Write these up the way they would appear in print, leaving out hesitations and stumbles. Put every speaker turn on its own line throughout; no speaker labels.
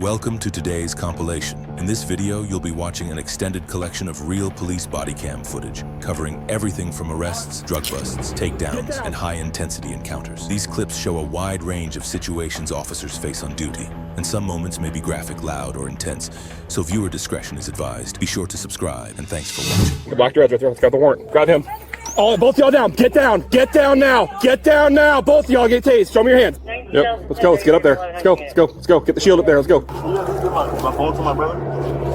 Welcome to today's compilation. In this video, you'll be watching an extended collection of real police body cam footage, covering everything from arrests, drug busts, takedowns, and high-intensity encounters. These clips show a wide range of situations officers face on duty, and some moments may be graphic, loud, or intense, so viewer discretion is advised. Be sure to subscribe, and thanks for watching.
The black dress right there, let's got the warrant. Grab him. Oh, both y'all down. Get down. Get down now. Get down now. Both y'all get tased. Show me your hands. Yep. Let's go. Let's get up there. Let's go. Let's go. Let's go. Get the shield up there. Let's go.
Can you just give my phone to my brother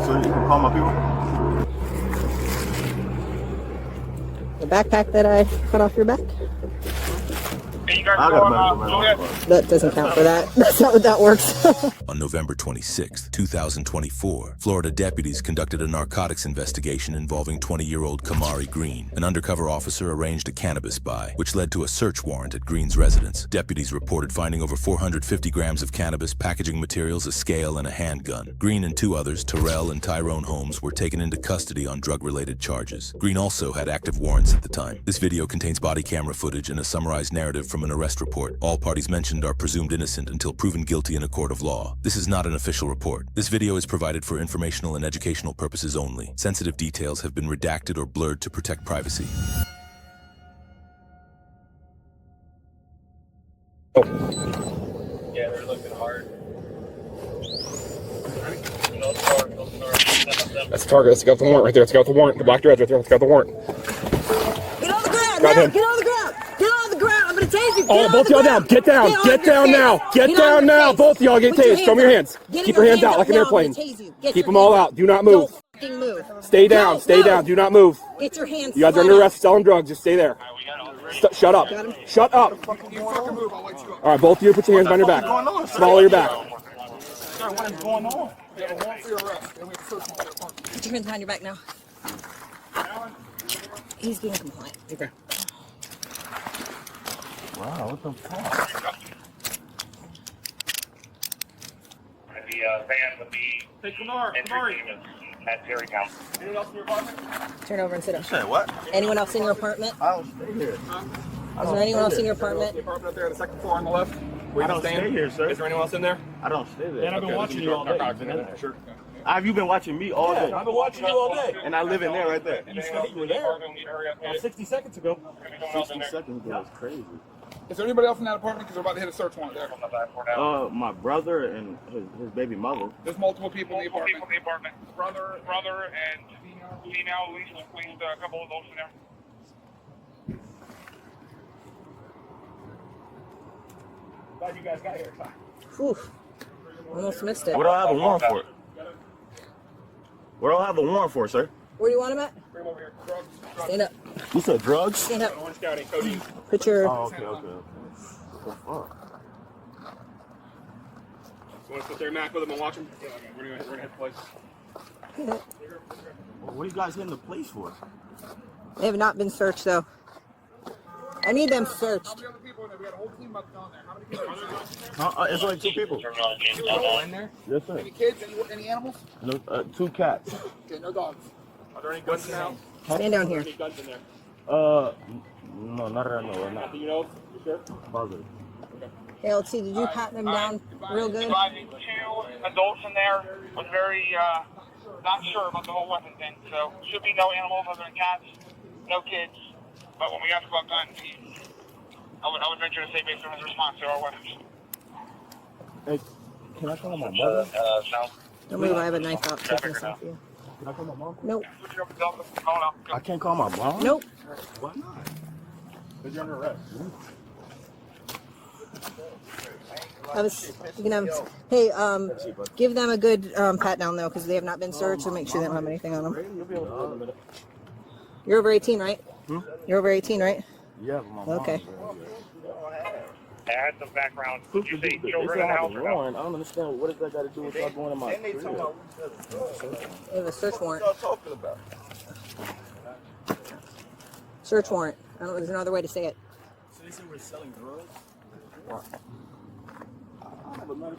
so you can call my people?
The backpack that I cut off your back?
I got
That doesn't count for that. That's not what that works.
On November 26, 2024, Florida deputies conducted a narcotics investigation involving 20-year-old Kamari Green. An undercover officer arranged a cannabis buy, which led to a search warrant at Green's residence. Deputies reported finding over 450 grams of cannabis, packaging materials, a scale, and a handgun. Green and two others, Terrell and Tyrone Holmes, were taken into custody on drug-related charges. Green also had active warrants at the time. This video contains body camera footage and a summarized narrative from an arrest report. All parties mentioned are presumed innocent until proven guilty in a court of law. This is not an official report. This video is provided for informational and educational purposes only. Sensitive details have been redacted or blurred to protect privacy.
Oh.
Yeah, they're looking hard.
That's the target. Let's go with the warrant right there. Let's go with the warrant. The black dress right there. Let's go with the warrant.
Get on the ground.
Grab
Now.
him.
Get on the ground. Get on the ground. I'm going to tase you.
Oh, both y'all down. Get down. Get down now. Get down now. Both y'all get tased. Show me your hands. Keep your hands out like an airplane. Keep them all out. Do not move.
Don't move.
Stay down. Stay down. Do not move.
Get your hands.
You guys are under arrest selling drugs. Just stay there. Shut up. Shut up. All right, both of you put your hands behind your back. Swallow your back.
What is going on?
Put your hands behind your back now. He's being compliant.
Okay.
Wow, what the fuck?
The van would be entry team at Bodycam.
Anyone else in your apartment?
Turn over and sit
You
up.
said what?
Anyone else in your apartment?
I don't stay here.
Is there anyone else in your apartment?
The apartment up there on the second floor on the left.
I don't stay here, sir.
Is there anyone else in there?
I don't stay there.
And I've been watching you all day. Sure.
Have you been watching me all day?
I've been watching you all day.
And I live in there right there.
You said you were there 60 seconds ago.
60 seconds ago is crazy.
Is there anybody else in that apartment? Because we're about to hit a search warrant there.
My brother and his baby mother.
There's multiple people in the apartment.
Brother and female, at least a couple of those in there.
Glad you guys got here.
Whew. Almost missed it.
What do I have a warrant for? What do I have a warrant for, sir?
Where do you want him at?
Bring him over here. Drugs.
Stand up.
You said drugs?
Stand up.
Orange County, codeine.
Put your...
Oh, okay. What the fuck?
So want to sit there, Mac, with him and watch him? Yeah, okay. We're gonna hit the place.
What are you guys hitting the police for?
They have not been searched, though. I need them searched.
How many other people in there? We got a whole team about to go in there. How many people are there?
It's only 2 people.
In there?
Yes, sir.
Any kids? Any animals?
No, 2 cats.
Okay, no dogs.
Are there any guns in the house?
Stand down here.
Any guns in there?
No, not that I know. Not
Nothing you know of? You sure?
positive.
Hey, let's see. Did you pat them down real good?
Driving 2 adults in there was very not sure about the whole weapon thing. So should be no animals other than cats, no kids. But when we asked about guns, I would venture to say based on his response to our weapons.
Hey, can I call my mother?
Don't move. I have a knife out. Taking this off you.
Can I call my mom?
Nope.
I can't call my mom?
Nope.
Why not?
Because you're under arrest.
You can have, hey, give them a good pat down though, because they have not been searched, so make sure they don't have anything on them. You're over 18, right? You're over 18, right?
Yeah, but my mom.
Okay.
Add some background. Did you say children in the house or no?
I don't understand. What does that got to do with y'all going to my crib?
They have a search warrant.
What y'all talking about?
Search warrant. I don't know. There's another way to say it.
So they said we're selling drugs?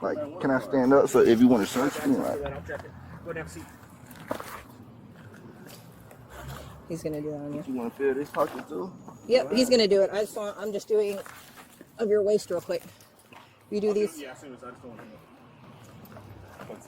Like, can I stand up so if you want to search me? Like,
I'll check it. Go and have a seat.
He's gonna do that on you.
you want to feel this pocket too?
Yep, he's gonna do it. I'm just doing of your waist real quick. You do these.
Yeah, as soon as I just don't want to.
That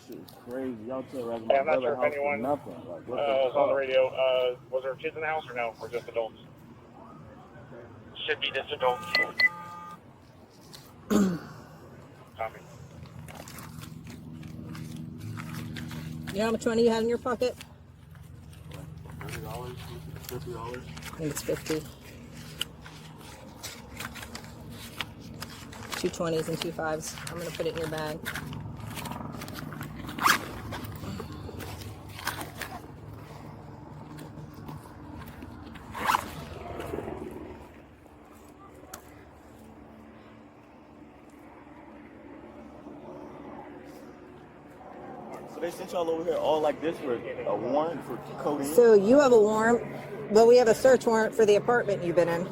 shit is crazy. Y'all tell
Yeah, I'm not sure if anyone
nothing. Like, what
was on the radio. Was there kids in the house or no? Or just adults? Should be just adults. Copy.
You know how much money you have in your pocket?
$30, $50.
I think it's 50. 2 20s and 2 5s. I'm gonna put it in your bag.
So they sent y'all over here all like this for a warrant for codeine?
So you have a warrant, but we have a search warrant for the apartment you've been in.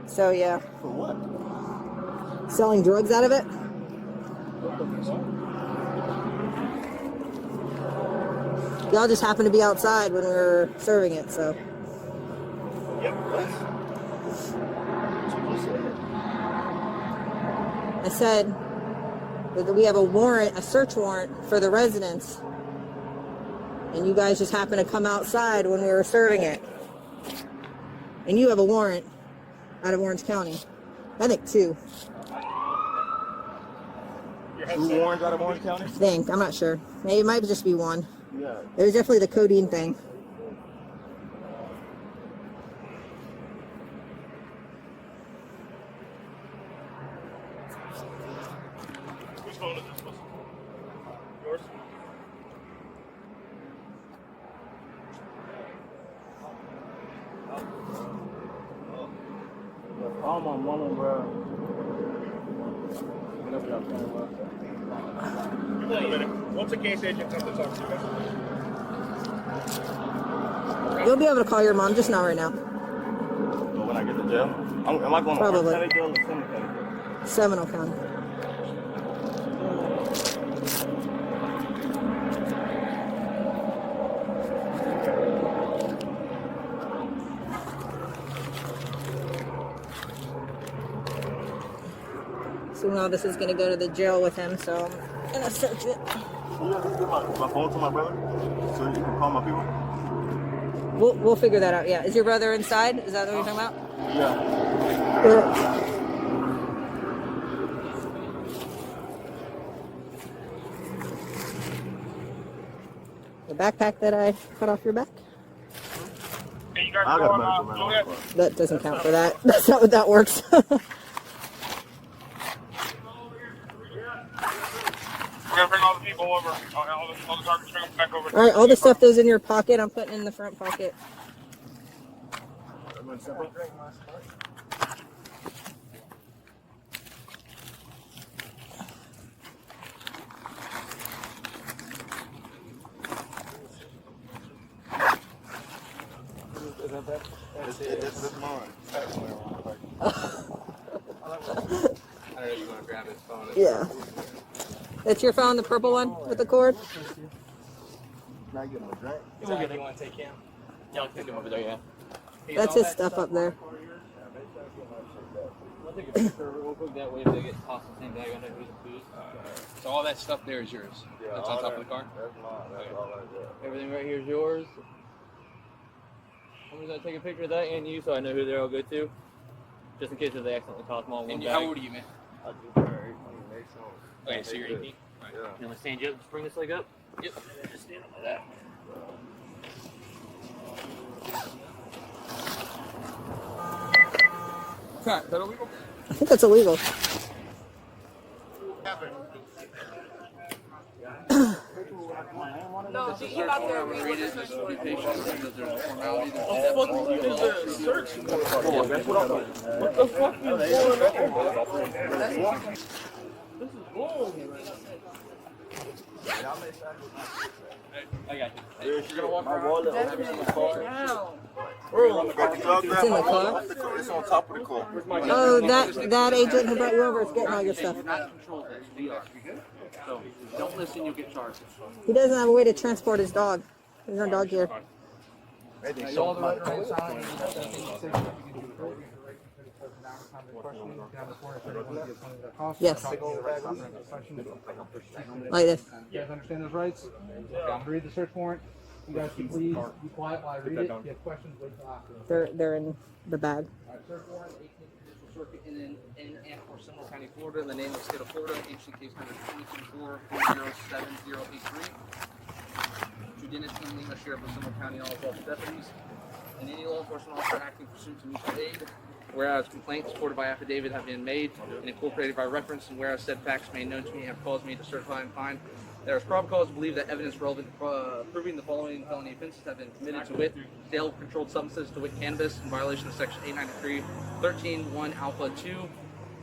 So yeah.
For what?
Selling drugs out of it? Y'all just happened to be outside when we were serving it, so.
Yep, what?
I said that we have a warrant, a search warrant for the residence. And you guys just happened to come outside when we were serving it. And you have a warrant out of Orange County. I think 2.
2 warrants out of Orange County?
I think. I'm not sure. Maybe it might just be 1.
Yeah.
It was definitely the codeine thing.
Whose phone is this? Yours?
Call my mama, bro.
Wait a minute. Once a case agent comes to talk to you guys.
You'll be able to call your mom, just not right now.
But when I get to jail? Am I going to
Probably.
Orange County jail or Seminole County jail?
Seminole County. So now this is going to go to the jail with him, so I'm going to search it.
You guys give my phone to my brother so you can call my people?
We'll figure that out, yeah. Is your brother inside? Is that what you're talking about?
Yeah.
The backpack that I cut off your back?
Hey, you guys
I got
going,
medical man.
Juliet?
That doesn't count for that. That's not what that works.
We're gonna bring all the people over. All the targets bring them back over.
All right, all the stuff goes in your pocket. I'm putting in the front pocket.
This is mine.
I don't know if you want to grab his phone.
Yeah. That's your phone, the purple one with the cord?
Can I get him a drink?
You want to take him? Yeah, I'll take him over there, yeah.
That's his stuff up there.
I'll take a picture real quick, that way if they get tossed in the same bag, I know who's whose. So all that stuff there is yours?
Yeah,
That's on top of the car?
That's mine. That's all I got.
Everything right here is yours? I'm just going to take a picture of that and you so I know who they're all good to. Just in case if they accidentally toss them all in one bag. How old are you, man?
I just turned 18 next month.
Okay, so you're 18? Right.
Yeah.
You want to stand you up? Just bring this leg up? Yep. Just stand up like that. Is that illegal?
I think that's illegal.
No, see, you're not there.
Read it, just be patient, because there's a formality.
What is a search warrant? What the fuck is going on? This is bull.
I got you.
You're gonna walk my wallet over in the car.
It's in the car?
It's on top of the car.
Oh, that agent who brought you over is getting all your stuff.
Not control this. We are. So if you don't listen, you'll get charged.
He doesn't have a way to transport his dog. There's no dog here.
Now, you all the right to remain silent. Anything you say should be controlled.
Yes. Like this.
You guys understand those rights? Okay, I'm going to read the search warrant. You guys can please be quiet while I read it. If you have questions, wait till after.
They're in the bag.
All right, search warrant, 18th Judicial Circuit in and for Seminole County, Florida, in the name of the state of Florida, HC case number 2024-407083. To Dennis M. Lima, Sheriff of Seminole County, all of deputies, and any law enforcement officer acting pursuant to mutual aid. Whereas complaints supported by affidavit have been made and incorporated by reference, and whereas said facts made known to me have caused me to certify and find there is probable cause to believe that evidence relevant proving the following felony offenses have been committed, to wit, sale of controlled substances, to wit, cannabis, in violation of Section 893.13.1 Alpha 2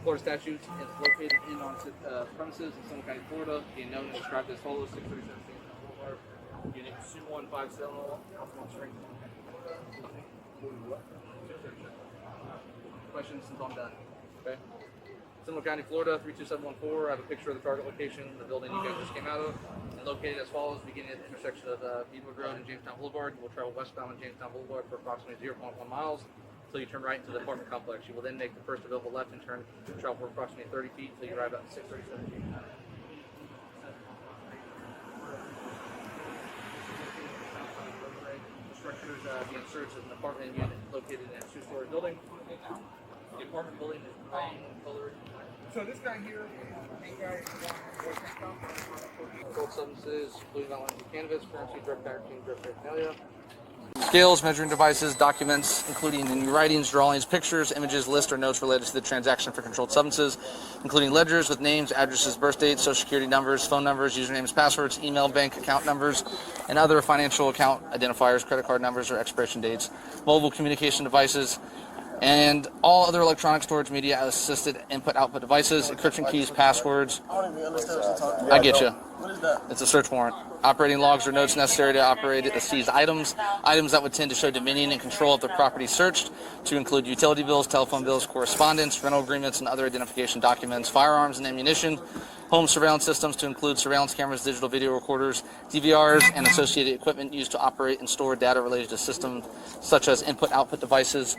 Florida statutes, is located in on premises in Seminole County, Florida, being known and described as follows: 637 Boulevard, Unit 2157, questions since I'm done. Okay. Seminole County, Florida, 32714. I have a picture of the target location, the building you guys just came out of, and located as follows: beginning at the intersection of Beadwood Road and Jamestown Boulevard. You will travel westbound on Jamestown Boulevard for approximately 0.1 miles until you turn right into the apartment complex. You will then make the first available left and turn to travel for approximately 30 feet until you arrive at 637 Jamestown. The structure is being searched as an apartment unit located in a two-story building. The apartment building is brown colored.
So this guy here, main guy,
Controlled substances, including not limited to cannabis, currency, drug packaging, drug paraphernalia. Scales, measuring devices, documents, including in writings, drawings, pictures, images, lists, or notes related to the transaction for controlled substances, including ledgers with names, addresses, birth dates, social security numbers, phone numbers, usernames, passwords, email, bank account numbers, and other financial account identifiers, credit card numbers, or expiration dates, mobile communication devices, and all other electronic storage media assisted input-output devices, encryption keys, passwords.
I don't even understand what you're talking about.
I get you.
What is that?
It's a search warrant. Operating logs or notes necessary to operate the seized items. Items that would tend to show dominion and control of the property searched, to include utility bills, telephone bills, correspondence, rental agreements, and other identification documents. Firearms and ammunition. Home surveillance systems, to include surveillance cameras, digital video recorders, DVRs, and associated equipment used to operate and store data related to systems such as input-output devices,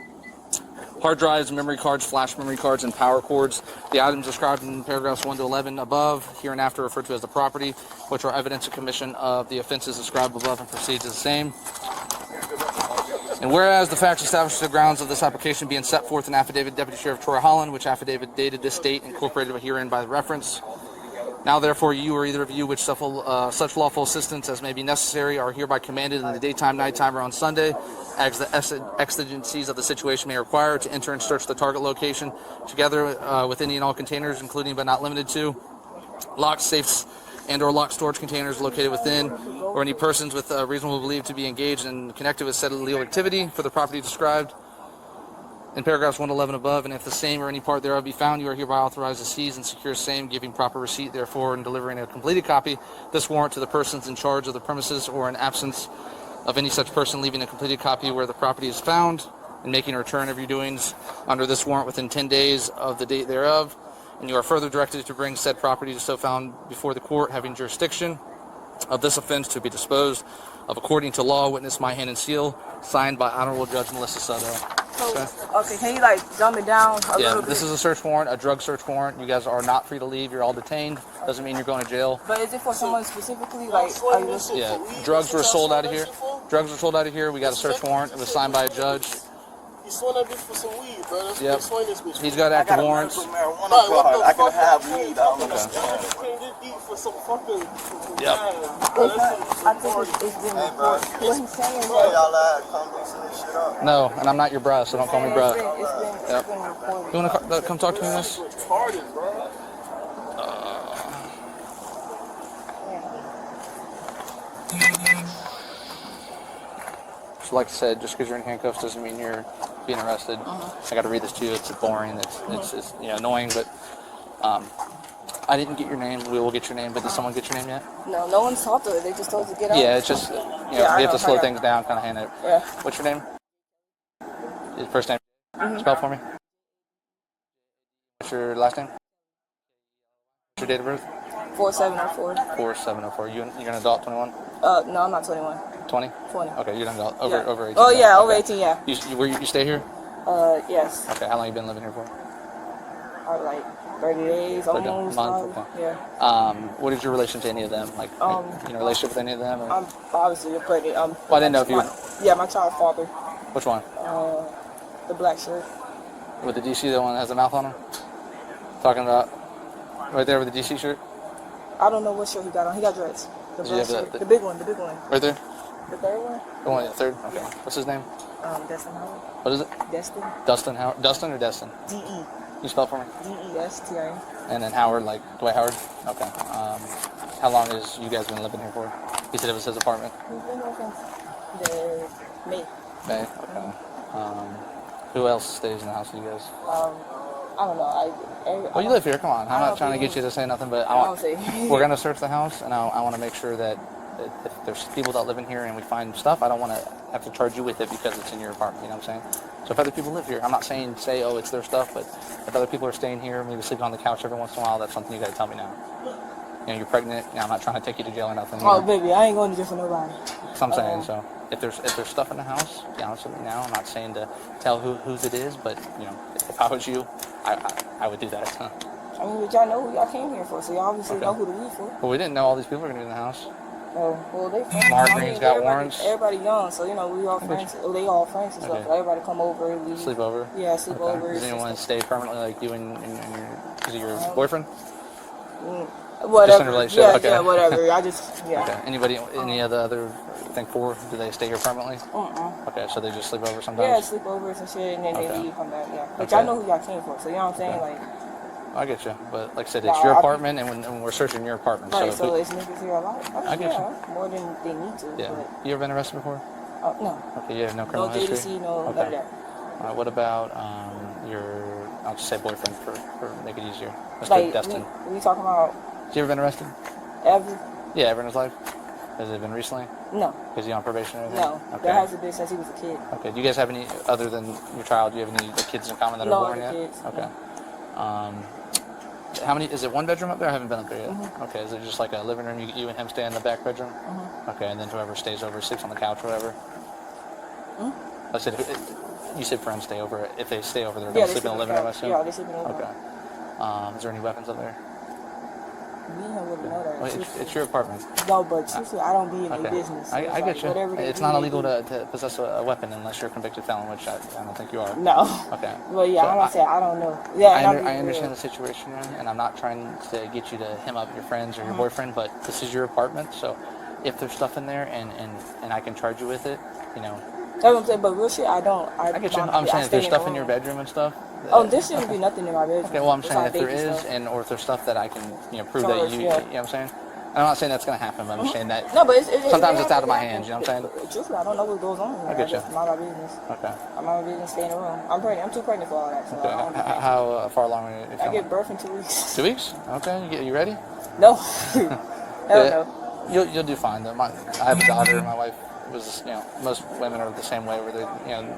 hard drives, memory cards, flash memory cards, and power cords. The items described in paragraphs 1 to 11 above, hereinafter referred to as the property, which are evidence of commission of the offenses described above and proceeds as the same. And whereas the facts established the grounds of this application being set forth in affidavit Deputy Sheriff Troy Holland, which affidavit dated this date, incorporated herein by reference. Now, therefore, you or either of you which such lawful assistance as may be necessary are hereby commanded in the daytime, nighttime, or on Sunday, as the exigencies of the situation may require, to enter and search the target location, together with any and all containers, including but not limited to locked safes and or locked storage containers located within, or any persons with reasonable belief to be engaged and connected with said illegal activity for the property described in paragraphs 1 to 11 above, and if the same or any part thereof be found, you are hereby authorized to seize and secure same, giving proper receipt therefore, and delivering a completed copy this warrant to the persons in charge of the premises, or in absence of any such person, leaving a completed copy where the property is found, and making a return of your doings under this warrant within 10 days of the date thereof. And you are further directed to bring said property to so found before the court having jurisdiction of this offense to be disposed of according to law. Witness my hand and seal, signed by Honorable Judge Melissa Soto.
Okay, can you like dumb it down a little bit?
This is a search warrant, a drug search warrant. You guys are not free to leave. You're all detained. Doesn't mean you're going to jail.
But is it for someone specifically? Like, are you listening?
Yeah, drugs were sold out of here. Drugs were sold out of here. We got a search warrant. It was signed by a judge.
He's swung that bitch for some weed, bro. That's
Yep.
what swing this bitch.
He's got active warrants.
I can have weed. I don't for some fucking.
Yep.
I think it's been reported. What he's saying is
No, and I'm not your bruh, so don't call me bruh.
it's been reported.
You want to come talk to me, miss?
Retarded, bro.
So like I said, just because you're in handcuffs doesn't mean you're being arrested. I got to read this to you. It's boring. It's annoying, but I didn't get your name. We will get your name, but did someone get your name yet?
No, no one's talked to it. They just told us to get out.
Yeah, it's just we have to slow things down, kind of hand it.
Yeah.
What's your name? Your first name? Spell for me. What's your last name? What's your date of birth?
4704.
4704. You're an adult, 21?
No, I'm not 21.
20?
20.
Okay, you're an adult. Over 18.
Oh yeah, over
Okay.
18. Yeah.
You stay here?
Yes.
Okay, how long you been living here for?
Like 30 days,
30
almost.
months, okay.
Yeah.
What is your relation to any of them? Like you know, relationship with any of them? Or?
I'm obviously pregnant.
Well, I didn't know if you.
Yeah, my child's father.
Which one?
The black shirt.
With the DC, the one that has the mouth on him? Talking about right there with the DC shirt?
I don't know what shirt he got on. He got dreads. The black shirt. The big one. The big one.
Right there?
The third one?
The one, the third? Okay. What's his name?
Destin Howard.
What is it?
Destin.
Dustin Howard. Dustin or Destin?
D-E.
You spell it for me?
D-E-S-T-I-N.
And then Howard, like Dwight Howard? Okay. How long has you guys been living here for? He said it was his apartment?
We've been here since May.
May? Okay. Who else stays in the house with you guys?
I don't know.
Well, you live here. Come on. I'm not trying to get you to say nothing, but we're going to search the house, and I want to make sure that if there's people that live in here and we find stuff, I don't want to have to charge you with it because it's in your apartment. You know what I'm saying? So if other people live here, I'm not saying oh, it's their stuff, but if other people are staying here, maybe sleeping on the couch every once in a while, that's something you got to tell me now. You know, you're pregnant. You know, I'm not trying to take you to jail or nothing.
Oh, baby, I ain't going to jail for nobody.
That's what I'm saying. So if there's stuff in the house, be honest with me now. I'm not saying to tell whose it is, but you know, if I was you, I would do that. Huh?
I mean, but y'all know who y'all came here for, so y'all obviously know who to leave for.
Well, we didn't know all these people were going to be in the house.
Oh, well, they friends.
Mark Green's got warrants.
Everybody young, so you know we all friends. They all friends and stuff. So everybody come over, leave.
Sleep over.
Yeah, sleep over.
Does anyone stay permanently, like you and your boyfriend?
Whatever.
Just in a relationship.
Yeah,
okay.
yeah, whatever. I just
Okay. Anybody? Any other? I think 4. Do they stay here permanently? Okay, so they just sleep over sometimes.
Yeah, sleep over and shit, and then they leave, come back. Yeah, but y'all know who y'all came for, so you know what I'm saying, like.
I get you, but like I said, it's your apartment, and when we're searching your apartment,
right,
so
it's niggas here a lot.
I get you.
More than they need to.
Yeah.
But,
you ever been arrested before?
no.
Okay, you have no criminal history?
No JDC, no none of that.
All right, what about your, I'll just say boyfriend for make it easier. Mr.
Like,
Destin.
we talking about...
Has you ever been arrested?
Ever?
Yeah, ever in his life? Has it been recently?
No.
Is he on probation or anything?
No.
Okay.
That hasn't been since he was a kid.
Okay, do you guys have any, other than your child, do you have any kids in common that are born yet?
No kids.
Okay. How many, is it one bedroom up there? I haven't been up there yet. Okay, is it just like a living room, you and him stay in the back bedroom? Okay, and then whoever stays over sleeps on the couch or whatever? I said, you said friends stay over. If they stay over, they're going to sleep in the living room, I assume?
Yeah, they sleep in the living room.
Okay. Is there any weapons up there?
Me and him wouldn't know that.
Well, it's your apartment.
No, but seriously, I don't be in their business. So
I get you. It's not illegal to possess a weapon unless you're a convicted felon, which I don't think you are.
No.
Okay.
Well, yeah, so I'm not saying I don't know. Yeah,
I understand the situation, and I'm not trying to get you to hem up your friends or your boyfriend, but this is your apartment, so if there's stuff in there and I can charge you with it, you know.
That's what I'm saying, but real shit, I don't.
I get you. I'm saying if there's stuff in your bedroom and stuff.
Oh, there shouldn't be nothing in my bedroom.
Okay, well, I'm saying if there is, or if there's stuff that I can, prove that you, you know what I'm saying? I'm not saying that's going to happen, but I'm saying that
no, but
sometimes it's out of my hands, you know what I'm saying?
Truthfully, I don't know what goes on.
I get you.
I'm out of my business.
Okay.
I'm out of my business, stay in the room. I'm pregnant. I'm too pregnant for all that. So
okay. How far along are you?
I give birth in 2 weeks.
2 weeks? Okay. You ready?
No. Hell no.
You'll do fine, though. I have a daughter, and my wife was, most women are the same way where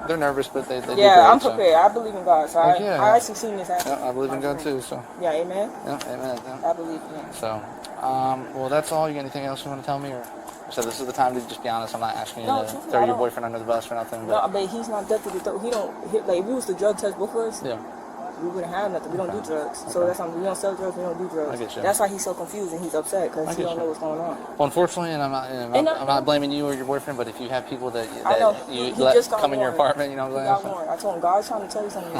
they're nervous, but they do great.
Yeah, I'm prepared. I believe in God, so I actually seen this happen.
Yeah, I believe in God too, so.
Yeah, amen.
Yeah, amen. Yeah.
I believe in Him.
So, well, that's all. You got anything else you want to tell me, or? So this is the time to just be honest. I'm not asking you to throw your boyfriend under the bus or nothing. But.
No, but he's not dead to the throat. He don't like if we was to drug test both of us.
Yeah.
We wouldn't have nothing. We don't do drugs. So that's something. We don't sell drugs. We don't do drugs.
I get you.
That's why he's so confused and he's upset because he don't know what's going on.
Well, unfortunately, and I'm not blaming you or your boyfriend, but if you have people that you
he
let
just
come in your apartment, you know what I'm saying?
I told him God's trying to tell you something.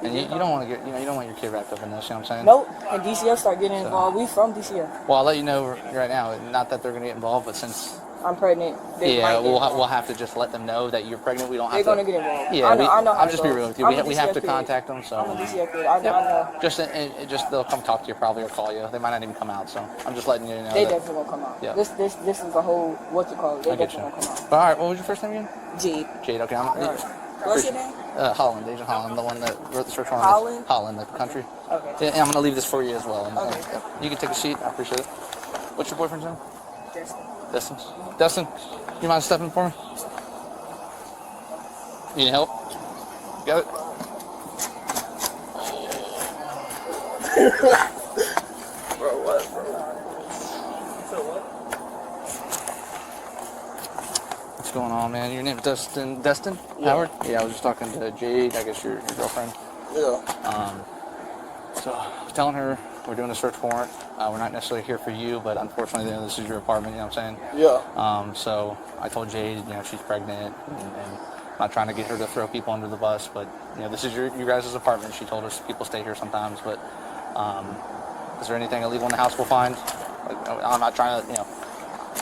And you don't want to get, you don't want your kid wrapped up in this, you know what I'm saying?
Nope. And DCF start getting involved. We from DCF.
Well, I'll let you know right now, not that they're going to get involved, but since
I'm pregnant.
We'll have to just let them know that you're pregnant. We don't have to.
They're going to get involved.
Yeah,
I know.
I'll just be real with you. We have to contact them. So.
I'm a DCF kid. I know.
Just they'll come talk to you probably or call you. They might not even come out. So I'm just letting you know.
They definitely won't come out. Yeah. This is a whole They definitely won't come out.
All right. What was your first name again?
Jade.
Jade. Okay.
What's your name?
Holland, Agent Holland, the one that wrote the search warrant.
Holland?
Holland, the country.
Okay.
And I'm going to leave this for you as well.
Okay.
You can take a seat. I appreciate it. What's your boyfriend's name?
Destin.
Destin, you mind stepping for me? You need help? Got it?
Bro, what, bro?
going on, man? Your name's Destin? Howard? Yeah, I was just talking to Jade, I guess your girlfriend.
Yeah.
So I was telling her we're doing a search warrant. We're not necessarily here for you, but unfortunately, this is your apartment, you know what I'm saying?
Yeah.
So I told Jade, she's pregnant, and I'm not trying to get her to throw people under the bus, but, this is your guys' apartment. She told us people stay here sometimes, but is there anything illegal in the house we'll find? I'm not trying to,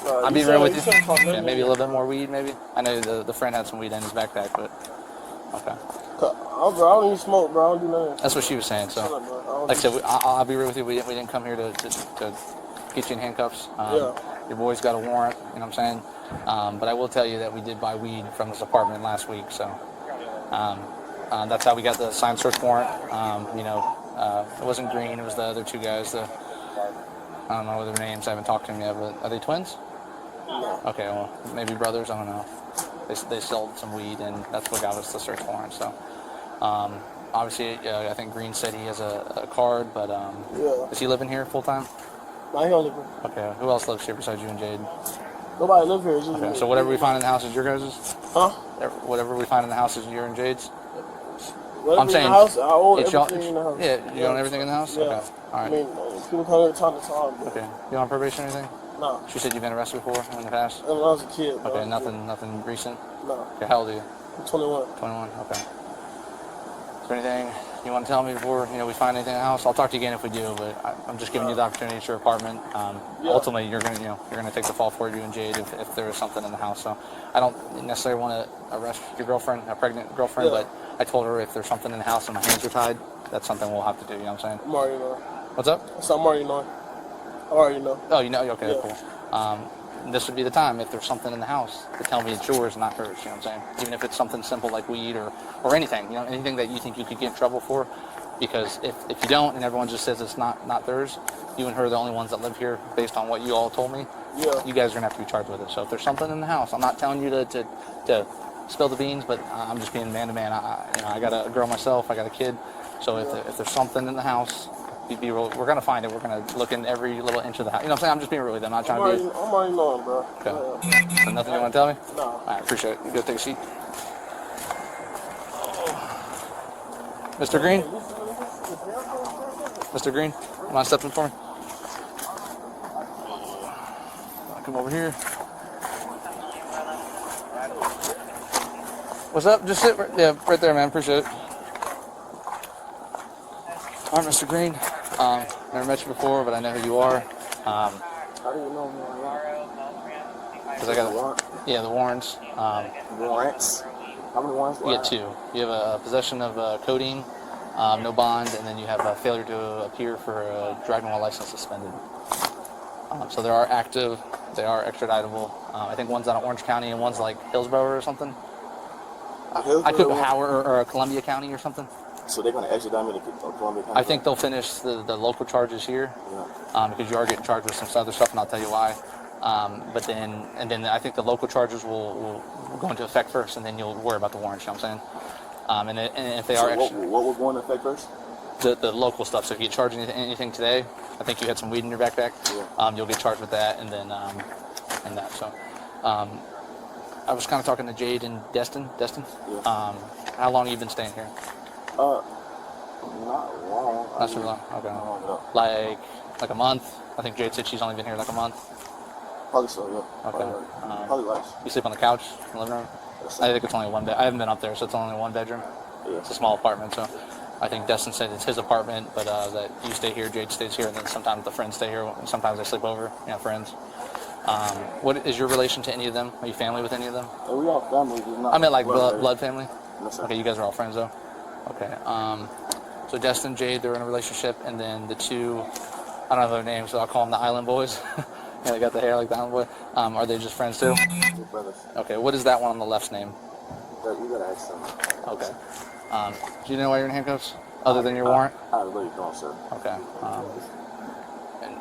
I'm being real with you. Yeah, maybe a little bit more weed, maybe. I know the friend had some weed in his backpack, but okay.
I don't even smoke, bro. I don't do nothing.
That's what she was saying. So, like I said, I'll be real with you. We didn't come here to get you in handcuffs. Your boy's got a warrant. You know what I'm saying? But I will tell you that we did buy weed from this apartment last week. So that's how we got the signed search warrant. It wasn't Green. It was the other two guys. I don't know their names. I haven't talked to them yet. But are they twins?
No.
Okay. Well, maybe brothers. I don't know. They sold some weed, and that's what got us the search warrant. So, obviously, I think Green said he has a card, but is he living here full time?
No, he don't live here.
Okay. Who else lives here besides you and Jade?
Nobody lives here. It's just
Okay. So whatever we find in the house is your guys'?
Huh?
Whatever we find in the house is your and Jade's?
Whatever
I'm saying
in the house, I own
it's
everything in the house.
Yeah, you own everything in the house?
Yeah.
Okay. All right.
I mean, people come here time to time. But
Okay. You on probation or anything?
No.
She said you've been arrested before in the past?
When I was a kid, bro.
Okay, nothing recent?
No.
Okay, how old are you?
I'm 21.
21, okay. Is there anything you want to tell me before we find anything in the house? I'll talk to you again if we do, but I'm just giving you the opportunity. It's your apartment. Ultimately, you're gonna take the fall for you and Jade if there is something in the house. So I don't necessarily want to arrest your girlfriend, a pregnant girlfriend, but I told her if there's something in the house and my hands are tied, that's something we'll have to do. You know what I'm saying?
I'm already knowing.
What's up?
I'm already knowing. I already know.
Oh, you know? Okay,
Yeah.
cool. This would be the time if there's something in the house to tell me it's yours, not hers. You know what I'm saying? Even if it's something simple like weed or anything, anything that you think you could get in trouble for. Because if you don't and everyone just says it's not theirs, you and her are the only ones that live here based on what you all told me.
Yeah.
You guys are gonna have to be charged with it. So if there's something in the house, I'm not telling you to spill the beans, but I'm just being man to man. I got a girl myself. I got a kid. So if there's something in the house, we're gonna find it. We're gonna look in every little inch of the house. You know what I'm saying? I'm just being real with them. I'm not trying to be.
I'm already knowing, bro.
Okay. So nothing you want to tell me?
No.
All right, appreciate it. You go take a seat. Mr. Green? Mr. Green, you mind stepping for me? Come over here. What's up? Just sit right there, man. Appreciate it. All right, Mr. Green. Never met you before, but I know who you are.
How do you know me?
Because I got the warrants.
Warrants? How many warrants do I
You
have?
get two. You have a possession of codeine, no bond, and then you have a failure to appear for a driving while license suspended. So they are active. They are extraditable. I think one's out of Orange County and one's like Hillsborough or something. I could Howard or Columbia County or something.
So they're going to extradite me to Columbia County?
I think they'll finish the local charges here, because you are getting charged with some other stuff, and I'll tell you why. But then I think the local charges will go into effect first, and then you'll worry about the warrants. You know what I'm saying? And if they are
what will go into effect first?
The local stuff. So if you get charged anything today, I think you had some weed in your backpack. You'll get charged with that, and then and that. So I was kind of talking to Jade and Destin.
Yeah.
How long have you been staying here?
Not long.
Not so long. Okay.
Not long enough.
Like a month. I think Jade said she's only been here like a month.
Probably so, yeah.
Okay.
Probably less.
You sleep on the couch in the living room? I think it's only one bed. I haven't been up there, so it's only one bedroom.
Yeah.
It's a small apartment, so I think Destin said it's his apartment, but that you stay here, Jade stays here, and then sometimes the friends stay here. And sometimes they sleep over, friends. What is your relation to any of them? Are you family with any of them?
Yeah, we all family. Just not
I meant like blood family?
Yes, sir.
Okay, you guys are all friends though? Okay. So Destin, Jade, they're in a relationship, and then the two, I don't know their names, so I'll call them the Island Boys. Yeah, they got the hair like the Island Boy. Are they just friends too?
We're brothers.
Okay, what is that one on the left's name?
You gotta ask them.
Okay. Do you know why you're in handcuffs? Other than your warrant?
I really don't, sir.
Okay. And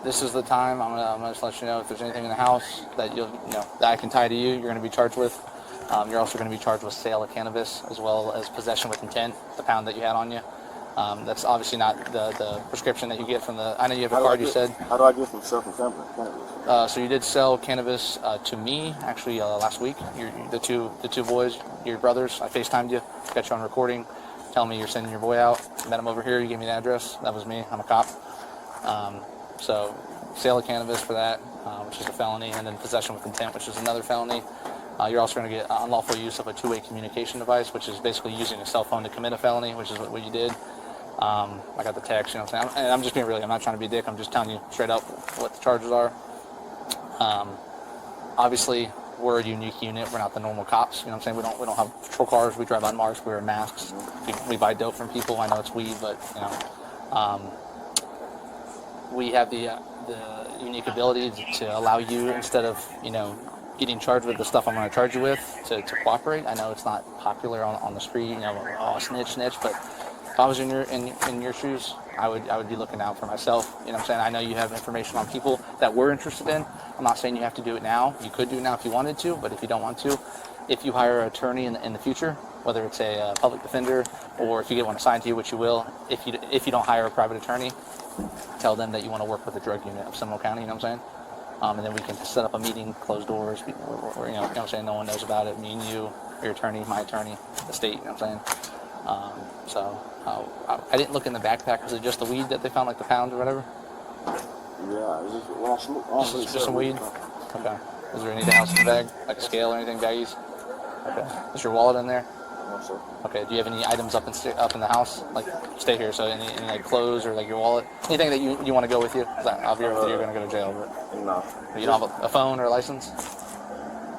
this is the time I'm gonna just let you know if there's anything in the house that that I can tie to you, you're gonna be charged with. You're also gonna be charged with sale of cannabis as well as possession with intent, the pound that you had on you. That's obviously not the prescription that you get from the. I know you have a card. You said.
How do I get from self and sampling cannabis?
So you did sell cannabis to me actually last week. The two boys, your brothers. I FaceTimed you, got you on recording, telling me you're sending your boy out. Met him over here. You gave me the address. That was me. I'm a cop. So sale of cannabis for that, which is a felony, and then possession with intent, which is another felony. You're also going to get unlawful use of a two-way communication device, which is basically using a cell phone to commit a felony, which is what you did. I got the text, you know what I'm saying? And I'm just being real. I'm not trying to be a dick. I'm just telling you straight up what the charges are. Obviously, we're a unique unit. We're not the normal cops. You know what I'm saying? We don't have patrol cars. We drive unmarked. We wear masks. We buy dope from people. I know it's weed, but you know, we have the unique ability to allow you, instead of getting charged with the stuff I'm going to charge you with, to cooperate. I know it's not popular on the street. Oh, snitch, but if I was in your shoes, I would be looking out for myself. You know what I'm saying? I know you have information on people that we're interested in. I'm not saying you have to do it now. You could do it now if you wanted to, but if you don't want to, if you hire an attorney in the future, whether it's a public defender or if you get one assigned to you, which you will, if you don't hire a private attorney, tell them that you want to work with the drug unit of Seminole County. You know what I'm saying? And then we can set up a meeting, closed doors. Or, you know what I'm saying? No one knows about it. Me and you, your attorney, my attorney, the state. You know what I'm saying? I didn't look in the backpack. Was it just the weed that they found, like the pound or whatever?
Yeah, it's just, well,
just some weed? Okay. Is there anything else in the bag? Like a scale or anything, baggies? Okay. Is your wallet in there?
No, sir.
Okay. Do you have any items up in the house? Like, stay here. So any like clothes or like your wallet? Anything that you want to go with you? 'Cause I'll be with you. You're going to go to jail. But
no.
You don't have a phone or a license?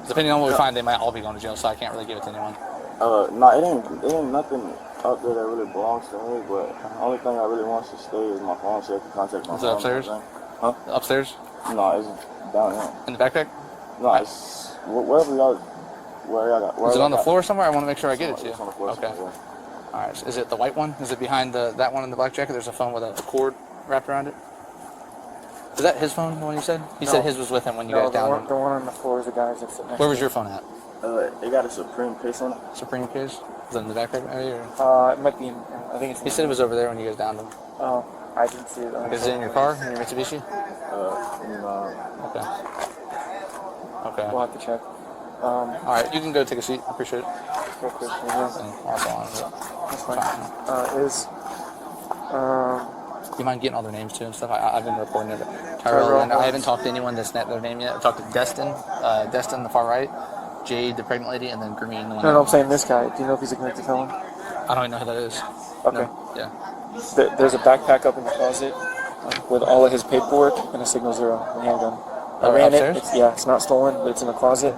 Depending on what we find, they might all be going to jail, so I can't really give it to anyone.
No, it ain't nothing up there that really belongs to me, but the only thing I really want to stay is my phone so I can contact my phone.
Is it upstairs?
Huh?
Upstairs?
No, it's down here.
In the backpack?
No, it's wherever y'all got.
Is it on the floor somewhere? I want to make sure I get it to you.
It's on the floor.
Okay.
Somewhere.
All right. Is it the white one? Is it behind that one in the black jacket? There's a phone with a cord wrapped around it. Is that his phone, the one you said? He said his was with him when you guys downed him.
The one on the floor is the guy's that's sitting next.
Where was your phone at?
It got a Supreme case on it.
Supreme case? Is it in the backpack maybe? Or?
It might be in, I think it's in.
He said it was over there when you guys downed him.
Oh, I didn't see it.
Is it in your car? In your Mitsubishi?
No.
Okay. Okay.
We'll have to check.
All right, you can go take a seat. I appreciate it.
Real quick, yeah.
And also on it.
That's fine.
You mind getting all their names too and stuff? I've been reporting it. Tyrell, and I haven't talked to anyone that's not their name yet. I've talked to Destin, the far right, Jade, the pregnant lady, and then Green, the one.
No, I'm saying this guy. Do you know if he's a convicted felon?
I don't even know who that is.
Okay.
No. Yeah.
There's a backpack up in the closet with all of his paperwork and a Signal 0 handgun. I ran
upstairs?
it. It's not stolen, but it's in the closet.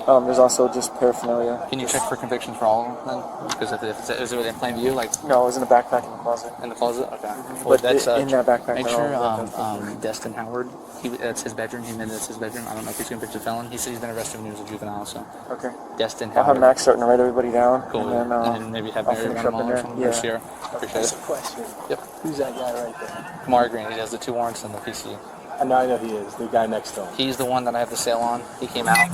There's also just paraphernalia.
Can you check for convictions for all of them then? Because if is it in plain view, like
No, it was in the backpack in the closet.
in the closet? Okay.
But in that backpack,
Make
they're
sure
all-
Destin Howard, that's his bedroom. He admitted it's his bedroom. I don't know if he's a convicted felon. He said he's been arrested when he was a juvenile. So
Okay.
Destin
I'll have
Howard.
Max starting to write everybody down.
Cool.
And then,
maybe have
I'll
Mary
finish
run
up in
them all or
there.
something.
Yeah.
Or Sierra. Appreciate it.
Question.
Yep.
Who's that guy right there?
Kamari Green. He has the 2 warrants and the PC.
I know he is. The guy next to him.
He's the one that I have the sale on. He came out. I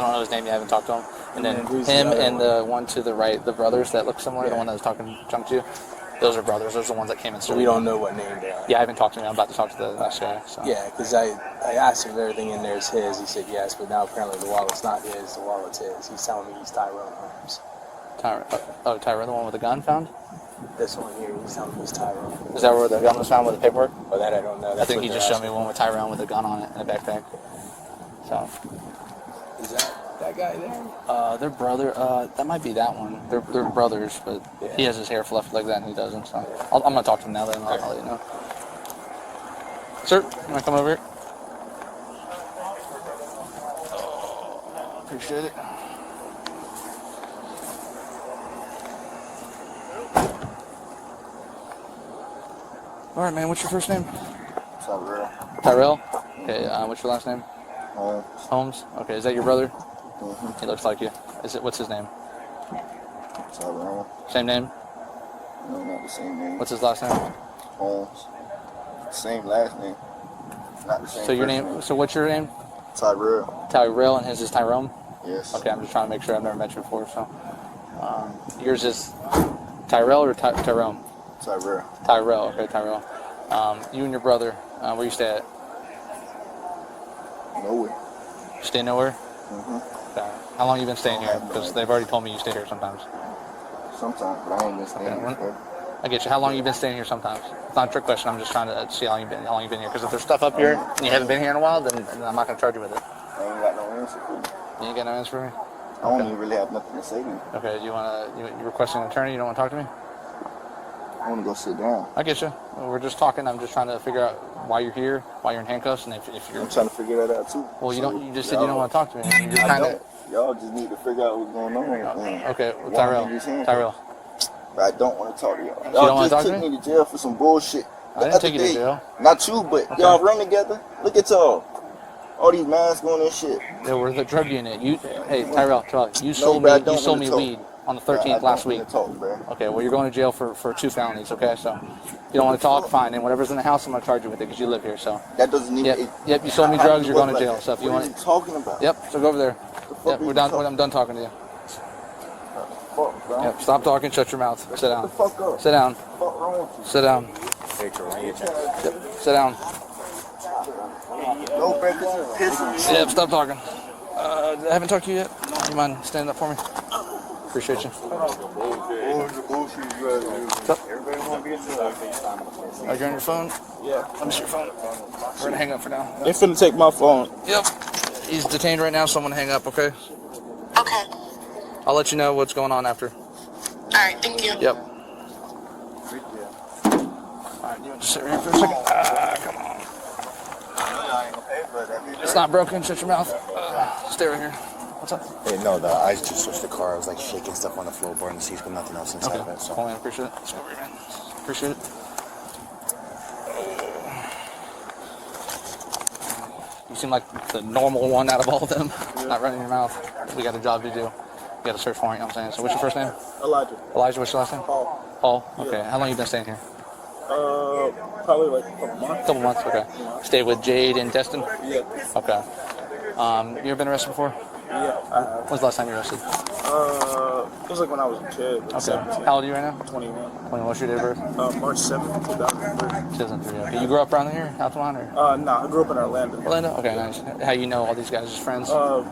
don't know his name yet. I haven't talked to him. And then
And who's the
him
other
and
one?
the one to the right, the brothers that look similar, the
Yeah.
one that was talking junk to you, those are brothers. Those are the ones that came in.
So we don't know what name they are.
Yeah, I haven't talked to him. I'm about to talk to the next guy. So.
Yeah, because I asked him if everything in there is his. He said yes, but now apparently the wallet's not his. The wallet's his. He's telling me he's Tyrone Holmes.
Tyra, the one with the gun found?
This one here, he's telling me he's Tyrone.
Is that where the gun was found with the paperwork?
Well, that I don't know.
I
That's
think
what
he
they're
just showed me
asking.
one with Tyrone with a gun on it in a backpack. So.
Is that guy there?
Their brother, that might be that one. They're brothers, but
Yeah.
he has his hair fluffed like that and he doesn't. So I'm going to talk to him now, then I'll let you know. Sir, you want to come over here? Appreciate it. All right, man. What's your first name?
Tyrell.
Tyrell. Okay. What's your last name?
Holmes.
Holmes. Okay. Is that your brother?
Mm-hmm.
He looks like you. What's his name?
Tyrell.
Same name.
No, not the same name.
What's his last name?
Holmes. Same last name. Not the same.
So your
first
name. So what's your name?
Tyrell.
Tyrell, and his is Tyrone.
Yes.
Okay. I'm just trying to make sure. I've never met you before. So yours is Tyrell or Tyrone?
Tyrell.
Tyrell. Okay, Tyrell. You and your brother, where you stay at?
Nowhere.
You stay nowhere?
Mm-hmm.
Okay. How long you been staying here? Because they've already told me you stay here sometimes.
Sometimes, but I ain't been staying here.
I get you. How long you been staying here sometimes? It's not a trick question. I'm just trying to see how long you've been here. Because if there's stuff up here and you haven't been here in a while, then I'm not going to charge you with it.
I ain't got no answer for you.
You ain't got no answer for me?
I don't even really have nothing to say to you.
Okay, you requesting an attorney? You don't want to talk to me?
I want to go sit down.
I get you. We're just talking. I'm just trying to figure out why you're here, why you're in handcuffs, and if you're...
I'm trying to figure that out too.
Well, you just said you don't want to talk to me. You're kind of...
Y'all just need to figure out what's going on.
Okay, well, Tyrell.
I don't want to talk to y'all.
You don't want to
Y'all
talk
just
to
took me to jail for some bullshit.
I didn't take you to jail.
Not you, but y'all run together. Look at y'all. All these masks on and shit.
They were the drug unit. Hey, Tyrell, you sold me weed on the 13th last week. Okay, well, you're going to jail for 2 felonies, okay? So, you don't want to talk, fine. And whatever's in the house, I'm going to charge you with it because you live here, so.
That doesn't even...
Yep, you sold me drugs, you're going to jail. So if you want...
What are you talking about?
Yep, so go over there. Yep, I'm done talking to you. Yep, stop talking, shut your mouth. Sit down. Sit down. Sit down. Yep, sit down. Yep, stop talking. I haven't talked to you yet. You mind standing up for me? Appreciate you. Are you on your phone?
Yeah.
Let me see your phone. We're going to hang up for now.
They finna take my phone.
Yep. He's detained right now, so I'm going to hang up, okay?
Okay.
I'll let you know what's going on after.
Alright, thank you.
Yep. Alright, you want to sit right here for a second? Come on. It's not broken, shut your mouth. Stay right here. What's up?
Hey, no, I just switched the car. I was like shaking stuff on the floorboard and the seats, but nothing else inside of it. So.
Cool, man. Appreciate it. Let's go over here, man. Appreciate it. You seem like the normal one out of all of them. Not running your mouth. We got a job to do. We got a search warrant, you know what I'm saying? So what's your first name?
Elijah.
Elijah, what's your last name?
Paul.
Paul? Okay. How long you been staying here?
Probably like a couple months.
Couple months, okay. Stay with Jade and Destin?
Yeah.
Okay. You ever been arrested before?
Yeah, I have.
When's the last time you were arrested?
It was like when I was a kid. Like
Okay.
17.
How old are you right now?
21.
21. What's your date of birth?
March 7th, 2003.
2003. Okay. You grew up around here, Altamont, or?
No, I grew up in Orlando.
Orlando? Okay, nice. How you know all these guys as friends?
School.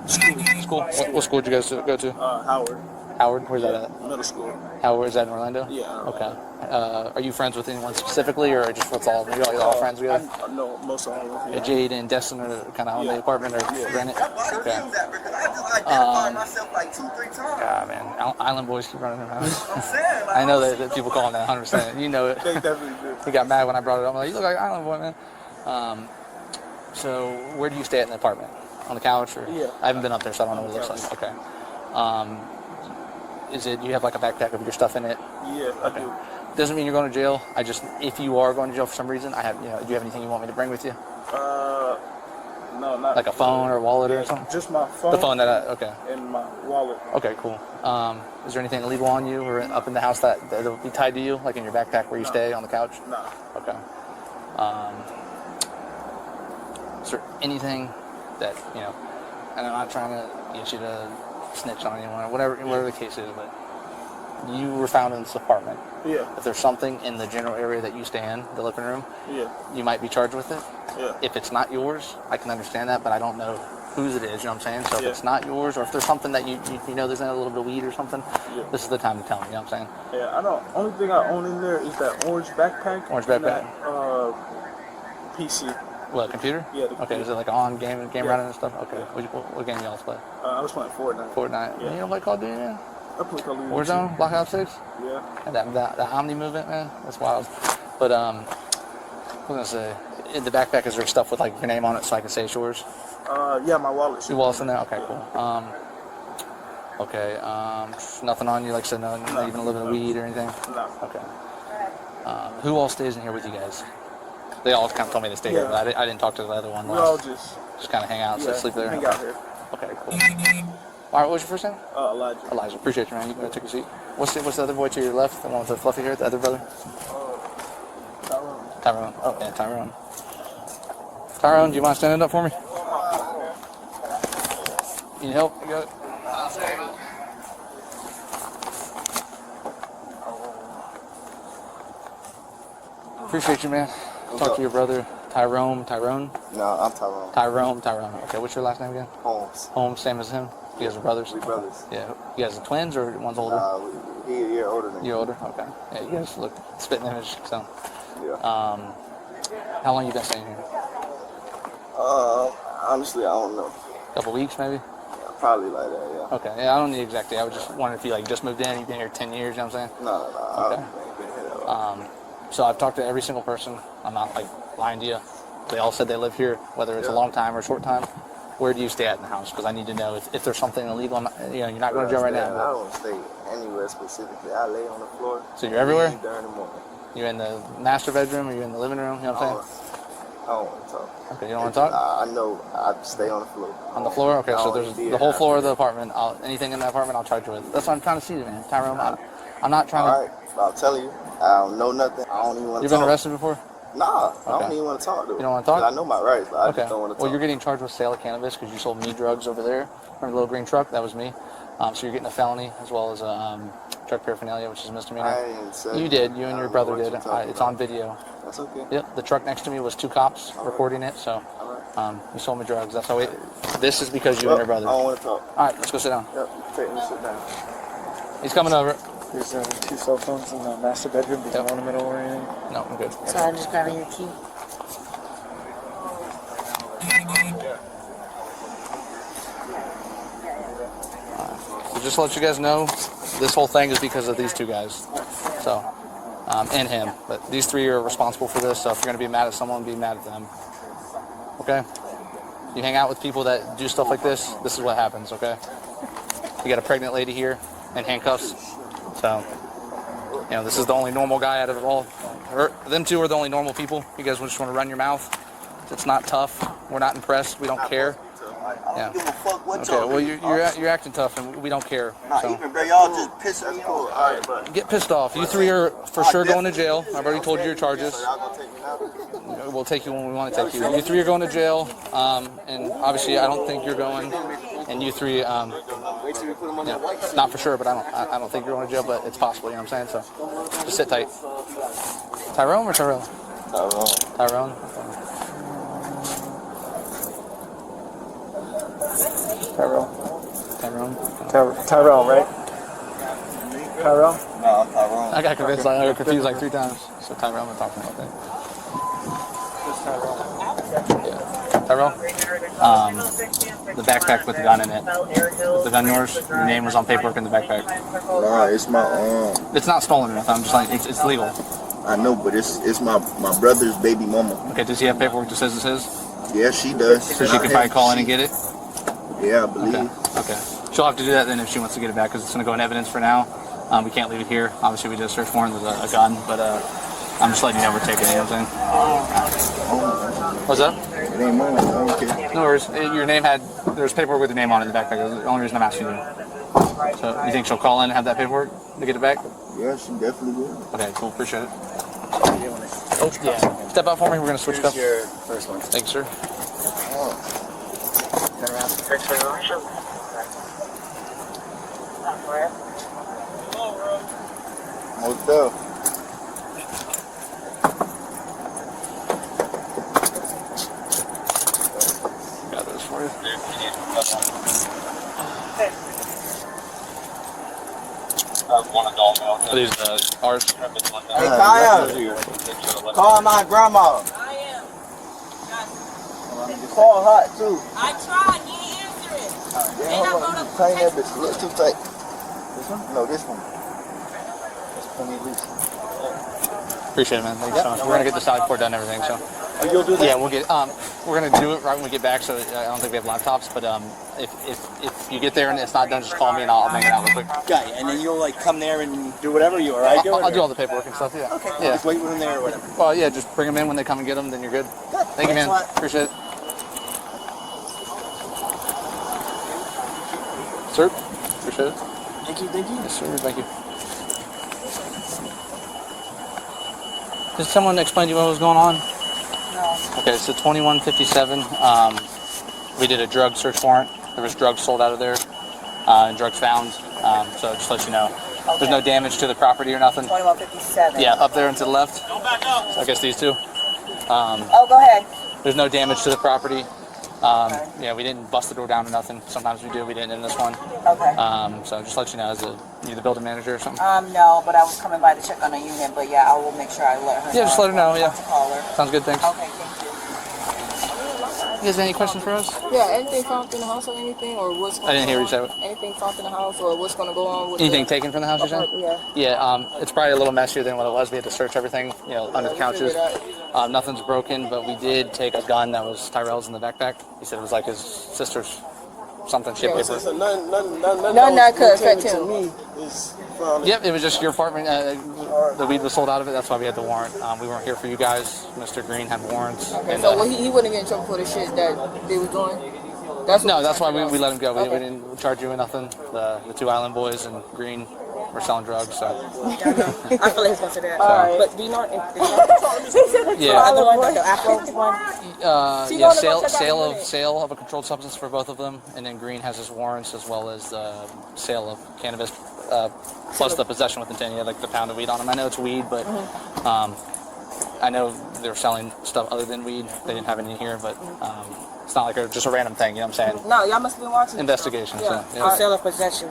What school did you guys go to?
Howard.
Howard? Where's that at?
Middle school.
Howard, is that in Orlando?
Yeah.
Okay. Are you friends with anyone specifically, or just what's all? You're all friends together?
No, most of all of them.
Jade and Destin are kind of on the apartment or rent it? Okay. God, man. Island boys keep running around. I know that people call him that 100%. You know it.
They definitely do.
He got mad when I brought it up. I'm like, you look like an Island boy, man. So where do you stay at in the apartment? On the couch? Or?
Yeah.
I haven't been up there, so I don't know what it looks like. Okay. You have like a backpack with your stuff in it?
Yeah, I do.
Doesn't mean you're going to jail. If you are going to jail for some reason, do you have anything you want me to bring with you?
No, not
like a phone or a wallet or something?
Just my phone.
The phone okay.
And my wallet.
Okay, cool. Is there anything illegal on you or up in the house that'll be tied to you, like in your backpack where you stay on the couch?
No.
Okay. Is there anything that, and I'm not trying to get you to snitch on anyone or whatever the case is, but you were found in this apartment.
Yeah.
If there's something in the general area that you stay in, the living room, you might be charged with it.
Yeah.
If it's not yours, I can understand that, but I don't know whose it is, you know what I'm saying? So if it's not yours, or if there's something that you know there's in a little bit of weed or something, this is the time to tell me, you know what I'm saying?
Yeah, only thing I own in there is that orange backpack.
Orange backpack?
That, PC.
What, computer?
Yeah, the computer.
Okay, is it like on game running and stuff? Okay.
Yeah.
What game y'all play?
I was playing Fortnite.
Fortnite?
Yeah.
You don't play Call of Duty, man?
I play Call of Duty.
Warzone? Black Ops 6?
Yeah.
And that Omni movement, man, that's wild. But what was I gonna say? In the backpack, is there stuff with like your name on it so I can say it's yours?
Yeah, my wallet.
Your wallet's in there? Okay, cool. Okay, nothing on you, like I said, no even a little bit of weed or anything?
No.
Okay. Who all stays in here with you guys? They all kind of told me to stay here, but I didn't talk to the other one.
We all just
kind of hang out, sleep there.
Hang out here.
Okay, cool. All right, what was your first name?
Elijah.
Elijah, appreciate you, man. You can go take a seat. What's the other boy to your left? The one with the fluffy hair, the other brother? Tyrone. Oh, yeah, Tyrone. Tyrone, do you mind standing up for me? You need help? You got it? Appreciate you, man. Talk to your brother, Tyrone.
No, I'm Tyrone.
Tyrone. Okay, what's your last name again?
Holmes.
Holmes, same as him. You guys are brothers?
We brothers.
Yeah. You guys are twins or one's older?
He a year older than me.
You're older? Okay. Yeah, you guys look spitting image, so.
Yeah.
How long you been staying here?
Honestly, I don't know.
Couple weeks, maybe?
Yeah, probably like that, yeah.
Okay. Yeah, I don't need exactly. I was just wondering if you like just moved in, you've been here 10 years, you know what I'm saying?
No.
Okay.
I ain't been here that long.
So I've talked to every single person. I'm not like lying to you. They all said they live here, whether it's a long time or a short time. Where do you stay at in the house? Because I need to know if there's something illegal. You're not going to jail right now.
I don't stay anywhere specifically. I lay on the floor.
So you're everywhere?
During the morning.
You're in the master bedroom or you're in the living room? You know what I'm saying?
I don't want to talk.
Okay, you don't want to talk?
I know I stay on the floor.
On the floor? Okay, so there's the whole floor of the apartment. Anything in the apartment, I'll charge you with. That's what I'm trying to see, man. Tyrone, I'm not trying to...
All right, I'll tell you. I don't know nothing. I don't even want to talk.
You've been arrested before?
Nah, I don't even want to talk to him.
You don't want to talk?
I know my rights, but I just don't want to talk.
Well, you're getting charged with sale of cannabis because you sold me drugs over there. Remember the little green truck? That was me. So you're getting a felony as well as drug paraphernalia, which is a misdemeanor.
I ain't said
You did. You and your brother did. It's on video.
That's okay.
Yep. The truck next to me was 2 cops recording it. So you sold me drugs. That's how we... This is because you and your brother.
I don't want to talk.
All right, let's go sit down.
Yep, take me sit down.
He's coming over.
There's 2 cell phones in the master bedroom. There's no ornamental or anything.
No, I'm good.
So I'm just grabbing your key.
So just to let you guys know, this whole thing is because of these 2 guys. So, and him. But these 3 are responsible for this, so if you're going to be mad at someone, be mad at them. Okay? You hang out with people that do stuff like this is what happens, okay? You got a pregnant lady here in handcuffs. So, this is the only normal guy out of all. Them 2 are the only normal people. You guys just want to run your mouth. It's not tough. We're not impressed. We don't care. Yeah. Okay, well, you're acting tough, and we don't care. So.
Bro, y'all just piss me off. All right, but
Get pissed off. You 3 are for sure going to jail. I've already told you your charges. We'll take you when we want to take you. You 3 are going to jail, and obviously I don't think you're going. And you 3, not for sure, but I don't think you're going to jail, but it's possible. You know what I'm saying? So just sit tight. Tyrone or Tyrell? Tyrone.
Tyrell, right? Tyrell?
no, I'm Tyrone.
I got convinced. I got confused like 3 times. So Tyrell, I'm talking about that. Yeah. Tyrell? The backpack with the gun in it. Was the gun yours? Your name was on paperwork in the backpack.
Nah, it's my
It's not stolen or nothing. I'm just like it's legal.
I know, but it's my brother's baby mama.
Okay, does he have paperwork that says it's his?
Yeah, she does.
So she could probably call in and get it?
Yeah, I believe.
Okay. She'll have to do that then if she wants to get it back because it's going to go in evidence for now. We can't leave it here. Obviously, we did a search warrant with a gun, but I'm just letting you know we're taking it, you know what I'm saying? What's up?
It ain't mine. I don't care.
No worries. Your name there's paperwork with your name on it in the backpack. That's the only reason I'm asking you. So you think she'll call in and have that paperwork to get it back?
Yeah, she definitely will.
Okay, cool. Appreciate it. Oh, yeah. Step out for me. We're going to switch stuff.
Your first one.
Thanks, sir.
Turn around.
Motel.
Got those for you.
One adult male.
Are these ours?
Hey, Kaya, call my grandma.
I am.
Call hot too.
I tried. He didn't answer it. And I'm gonna
Tighten that bitch a little too tight. This one? No, this one. That's plenty loose.
Appreciate it, man. Thank you so much. We're gonna get the side port done and everything. So.
You'll do that?
Yeah, we'll get. We're gonna do it right when we get back. So I don't think we have laptops, but if you get there and it's not done, just call me and I'll make it out real quick.
Got it. And then you'll like come there and do whatever you are, right?
I'll do all the paperwork and stuff. Yeah.
Okay.
Yeah.
Just wait with them there or whatever.
Well, yeah, just bring them in when they come and get them. Then you're good. Thank you, man. Appreciate it. Sir, appreciate it.
Thank you. Thank you.
Yes, sir. Thank you. Did someone explain to you what was going on?
No.
Okay, so 2157. We did a drug search warrant. There was drugs sold out of there, and drugs found. So just to let you know. There's no damage to the property or nothing?
2157.
Yeah, up there and to the left. So I guess these two.
Oh, go ahead.
There's no damage to the property. Yeah, we didn't bust the door down or nothing. Sometimes we do. We didn't in this one.
Okay.
So just let you know, as you the building manager or something.
No, but I was coming by to check on a unit. But yeah, I will make sure I let her know.
Yeah, just let her know. Yeah.
Call her.
Sounds good. Thanks.
Okay, thank you.
You guys have any questions for us?
Yeah, anything found in the house or anything, or what's going on?
I didn't hear you say it.
Anything found in the house, or what's going to go on with
Anything taken from the house, you're saying?
Yeah.
Yeah, it's probably a little messier than what it was. We had to search everything, under the couches. Nothing's broken, but we did take a gun that was Tyrell's in the backpack. He said it was like his sister's something shit paper.
So none
that could affect him.
to me is
Yep, it was just your apartment. The weed was sold out of it. That's why we had the warrant. We weren't here for you guys. Mr. Green had warrants.
Okay,
and,
so he wouldn't get in trouble for the shit that they was doing?
That's why we let him go. We didn't charge you with nothing. The two Island boys and Green were selling drugs, so.
I feel like he's going to say that.
Alright.
But do you know if
Yeah.
the one, the Afro one?
Yeah, sale of a controlled substance for both of them, and then Green has his warrants as well as sale of cannabis, plus the possession with intent. Yeah, like the pound of weed on him. I know it's weed, but I know they're selling stuff other than weed. They didn't have any here, but it's not like just a random thing. You know what I'm saying?
No, y'all must have been watching.
Investigation.
Yeah.
So, yeah.
Sale of possession.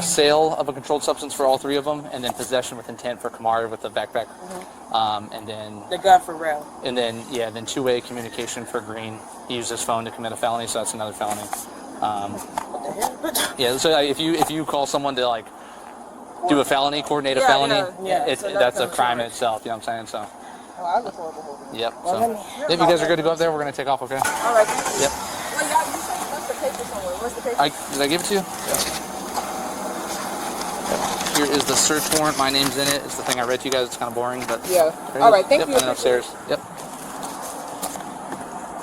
Sale of a controlled substance for all three of them, and then possession with intent for Kamari with the backpack, and then
The gun for real.
and then two-way communication for Green. He used his phone to commit a felony, so that's another felony. Yeah, so if you call someone to like do a felony, coordinate a felony, that's a crime in itself. You know what I'm saying? So.
Oh, I look horrible.
Yep. So, if you guys are good to go up there, we're gonna take off. Okay.
All right.
Yep.
Well, y'all, you said you left the paper somewhere. Where's the paper?
Did I give it to you? Here is the search warrant. My name's in it. It's the thing I read to you guys. It's kind of boring, but
yeah. All right. Thank you.
And then upstairs. Yep.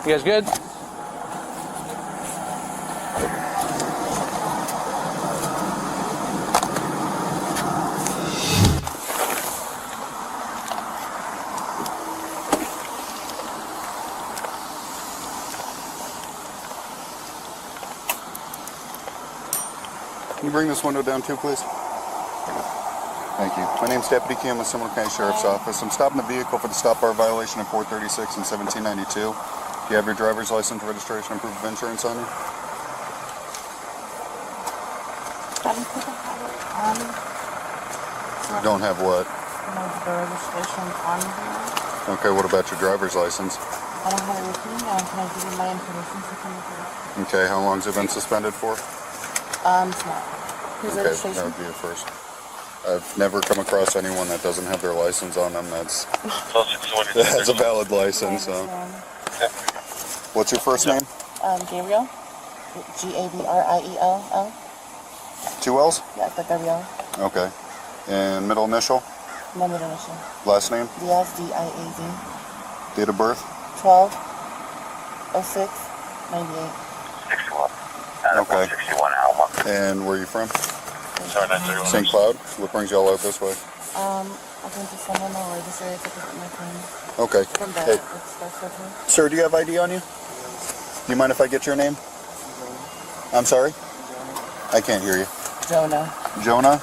You guys good?
Can you bring this window down too, please? Thank you. My name's Deputy Cam with Seminole County Sheriff's Office. I'm stopping the vehicle for the stop bar violation of 436 and 1792. Do you have your driver's license, registration, and proof of insurance on you? Don't have what?
The registration on here.
Okay, what about your driver's license?
I don't have it with me now. Can I give you my information so can you do it?
Okay, how long has it been suspended for?
It's not. His
Okay,
registration.
that would be a first. I've never come across anyone that doesn't have their license on them that has a valid license. So. What's your first name?
Gabriel. Gabriel.
Two L's?
Yeah, it's like Gabriel.
Okay. And middle initial?
No middle initial.
Last name?
Diaz, D-I-A-Z.
Date of birth?
12/06/98.
61.
Okay.
61 Alma.
And where are you from?
Sorry, 931.
St. Cloud? What brings you all out this way?
I went to someone or just to pick up my phone.
Okay.
From the
Hey,
express surgery.
sir, do you have ID on you? Do you mind if I get your name? I'm sorry? I can't hear you.
Jonah.
Jonah?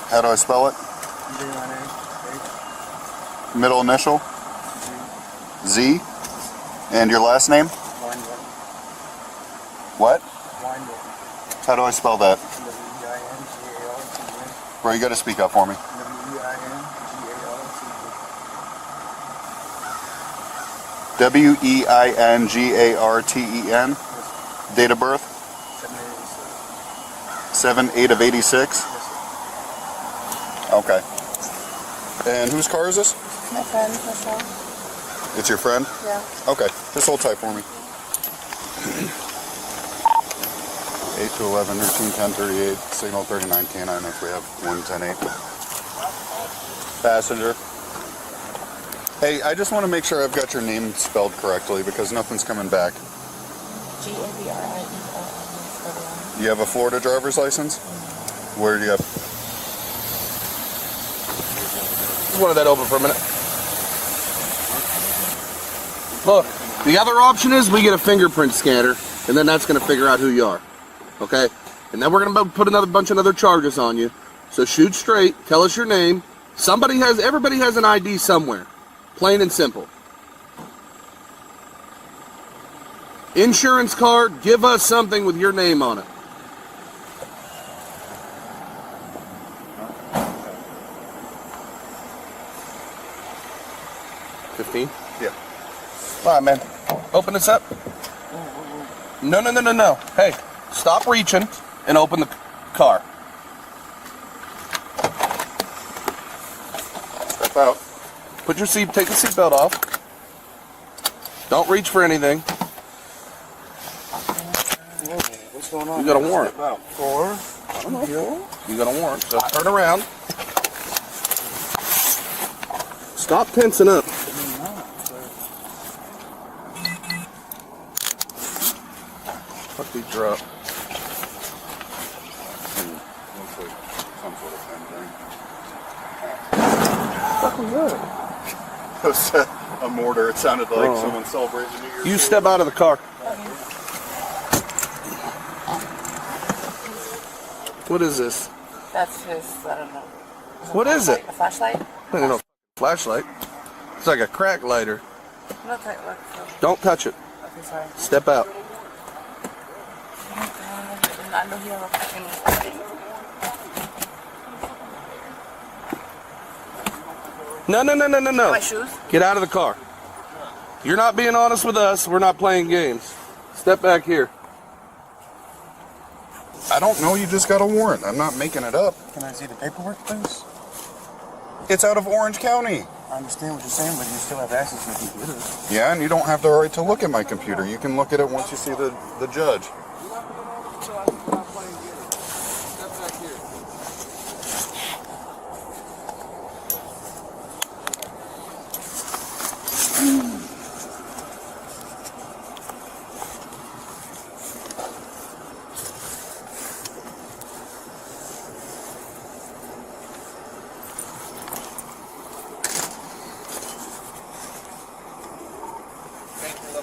How do I spell it? Middle initial? Z? And your last name? What? How do I spell that? Bro, you gotta speak up for me. Weingarten. Date of birth? 7/8/86. Okay. And whose car is this?
My friend, Michelle.
It's your friend?
Yeah.
Okay. Just hold tight for me. 8 to 11, routine 1038, signal 39 canine if we have 110-8. Passenger. Hey, I just want to make sure I've got your name spelled correctly because nothing's coming back.
Gabriel.
You have a Florida driver's license? Where do you have?
Just wanted that open for a minute. Look, the other option is we get a fingerprint scanner, and then that's going to figure out who you are. Okay? and then we're gonna put another bunch of other charges on you. So shoot straight. Tell us your name. Everybody has an ID somewhere. Plain and simple. Insurance card. Give us something with your name on it. $15?
Yeah.
All right, man. Open this up. No. Hey, stop reaching and open the car.
Step out.
Take the seatbelt off. Don't reach for anything.
What's going on?
You got a warrant.
For?
I don't know. You got a warrant. So turn around. Stop tensing up. Fuck these drop.
Looks like some sort of thing.
What was that?
It was a mortar. It sounded like someone celebrating New Year's.
You step out of the car. What is this?
That's his, I don't know.
What is it?
A flashlight?
I don't know. Flashlight. It's like a crack lighter.
Look like,
Don't touch it.
okay, sorry.
Step out.
I know he has a fucking thing.
No.
My shoes?
Get out of the car. You're not being honest with us. We're not playing games. Step back here.
I don't know. You just got a warrant. I'm not making it up.
Can I see the paperwork, please?
It's out of Orange County.
I understand what you're saying, but you still have access to the computer.
Yeah, and you don't have the right to look at my computer. You can look at it once you see the judge.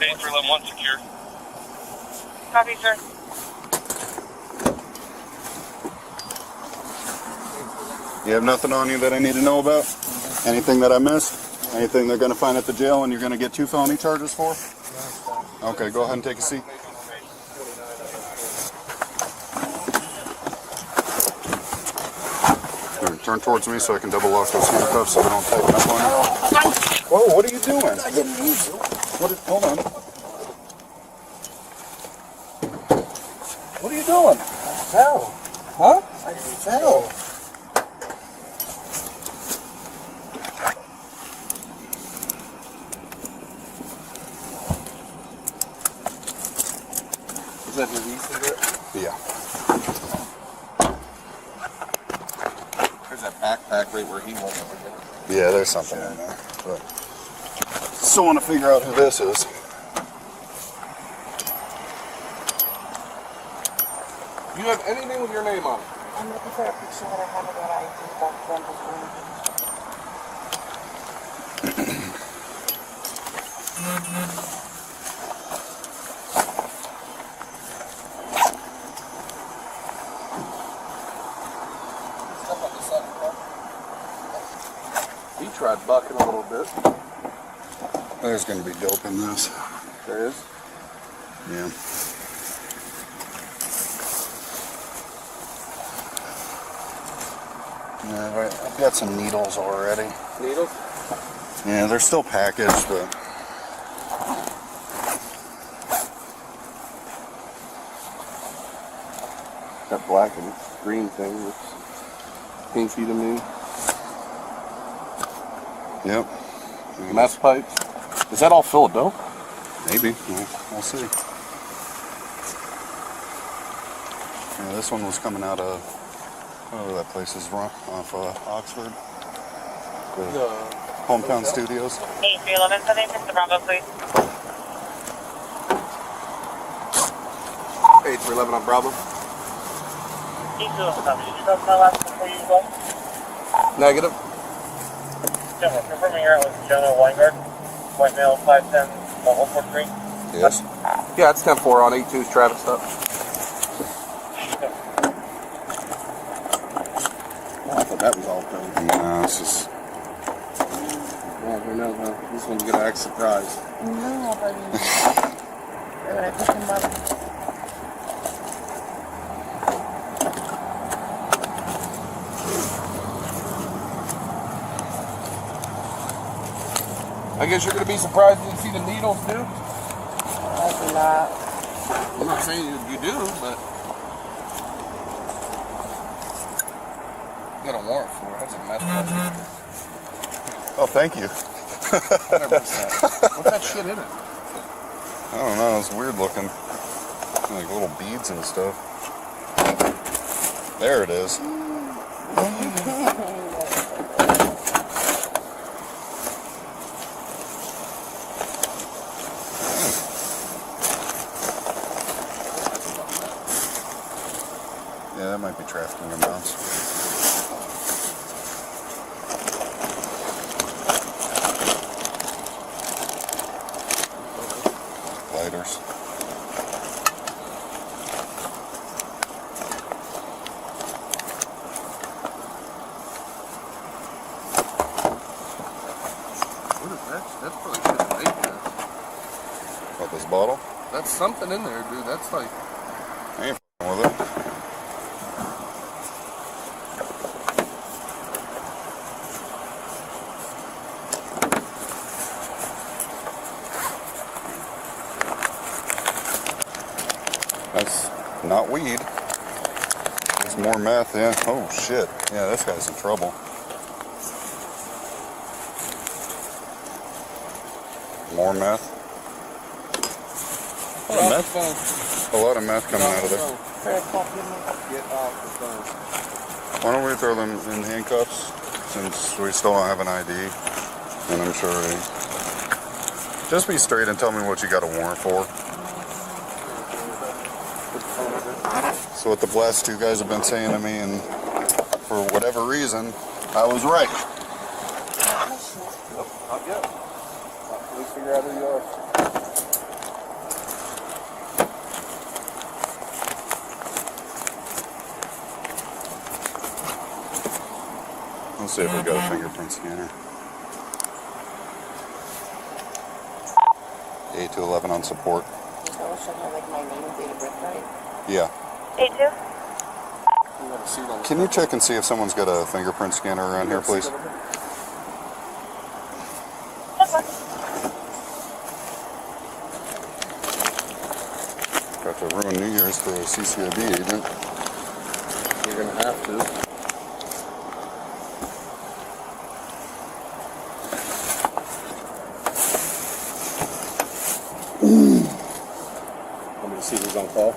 Stage 311 secure. Copy, sir.
You have nothing on you that I need to know about? Anything that I missed? Anything they're going to find at the jail and you're going to get 2 felony charges for? Okay, go ahead and take a seat. Here, turn towards me so I can double lock those handcuffs so they don't tighten up on you. Whoa, what are you doing?
I didn't need you.
Hold on.
What are you doing?
I fell.
Huh?
I fell.
Is that his e-cigarette?
Yeah.
There's that backpack right where he was.
Yeah, there's something in there. But still want to figure out who this is.
You have anything with your name on it?
I'm looking for a picture that I have of that ID back then before.
He tried bucking a little bit.
There's going to be dope in this.
There is?
Yeah. Yeah, right. I've got some needles already.
Needles?
Yeah, they're still packaged, but
That black and green thing looks pinky to me.
yep.
Meth pipes. Is that all full of dope?
Maybe. We'll see. Yeah, this one was coming out of whatever that place is off Oxford. The Hometown Studios.
8311, something, Mr. Bravo, please.
8311 on Bravo.
8211, did you know my last before you go?
Negative.
Gentlemen, confirming here it was Jonah Weingart, white male, 5'10", 143.
Yes. Yeah, it's 10-4 on 82's Travis stuff. That was all code.
No, it's just.
Well, who knows, huh? This one's gonna act surprised.
No, but I pick him up.
I guess you're gonna be surprised you didn't see the needles, too?
That's a lot.
I'm not saying you do, but you got a warrant for it. That's a meth.
Oh, thank you.
100%. What's that shit in it?
I don't know. It's weird looking. Like little beads and stuff. There it is. Yeah, that might be trafficking amounts. Lighters.
What is that? That's probably shit to make this.
What, this bottle?
That's something in there, dude. That's like...
I ain't f***ing with it. That's not weed. It's more meth, yeah. Oh shit. Yeah, this guy's in trouble. More meth. A lot of meth. A lot of meth coming out of there.
Get off the phone.
Why don't we throw them in handcuffs since we still don't have an ID? And I'm sure just be straight and tell me what you got a warrant for. So what the last two guys have been saying to me, and for whatever reason, I was right.
Not yet. Let's figure out who you are.
Let's see if we got a fingerprint scanner. 8 to 11 on support.
Like my name and date of birth, right?
Yeah.
82.
Can you check and see if someone's got a fingerprint scanner around here, please? Got to ruin New Year's for a CCIB agent.
You're gonna have to. Want me to see who's on call?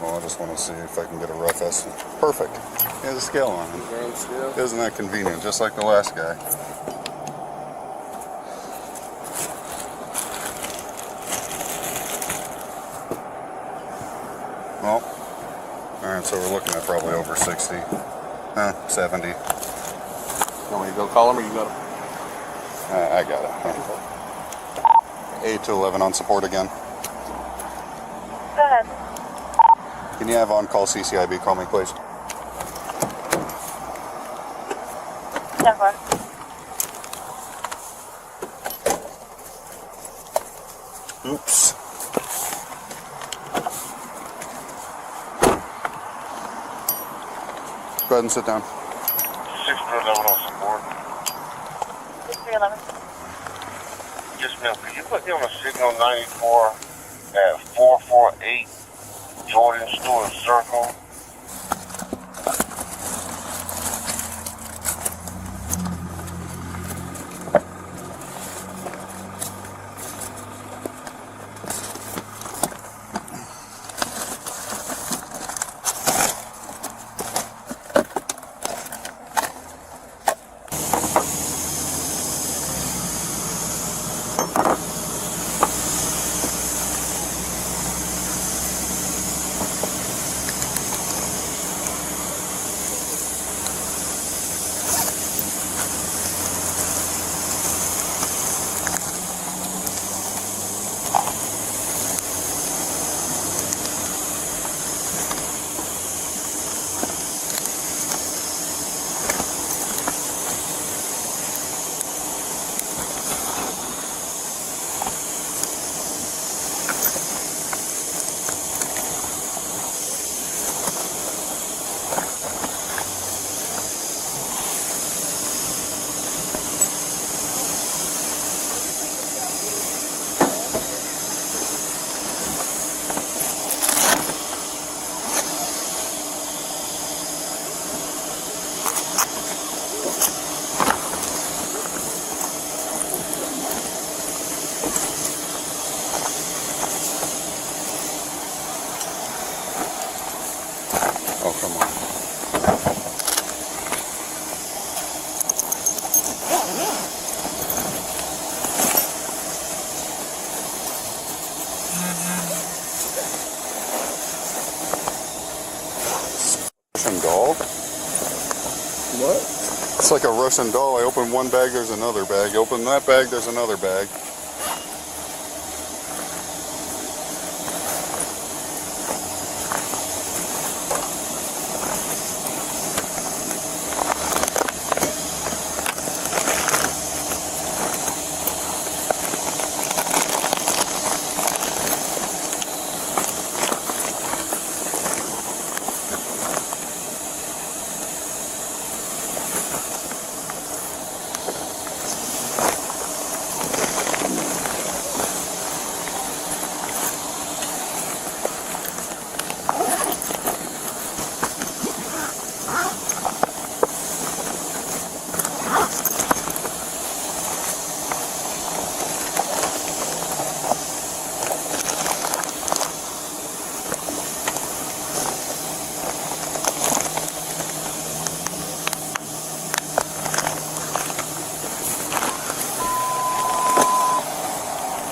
Well, I just want to see if I can get a rough estimate. Perfect. He has a scale on him. Isn't that convenient? Just like the last guy. Well, alright, so we're looking at probably over 60. 70.
You want me to go call him or you got him?
I got it. 8 to 11 on support again.
Go ahead.
Can you have on-call CCIB call me, please?
Never.
Oops. Go ahead and sit down.
611 on support.
6311.
Yes, ma'am. Could you put me on a signal 94 at 448 Jordan Stewart Circle?
Oh, come on. Russian doll?
What?
It's like a Russian doll. I open one bag, there's another bag. Open that bag, there's another bag.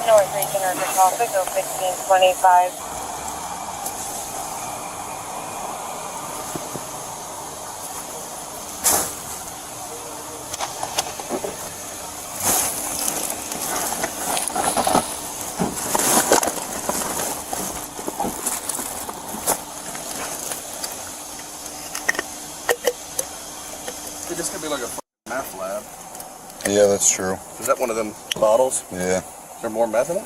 North Region Urban Traffic, 01625.
This could be like a meth lab.
Yeah, that's true.
Is that one of them bottles?
Yeah.
Is there more meth in it?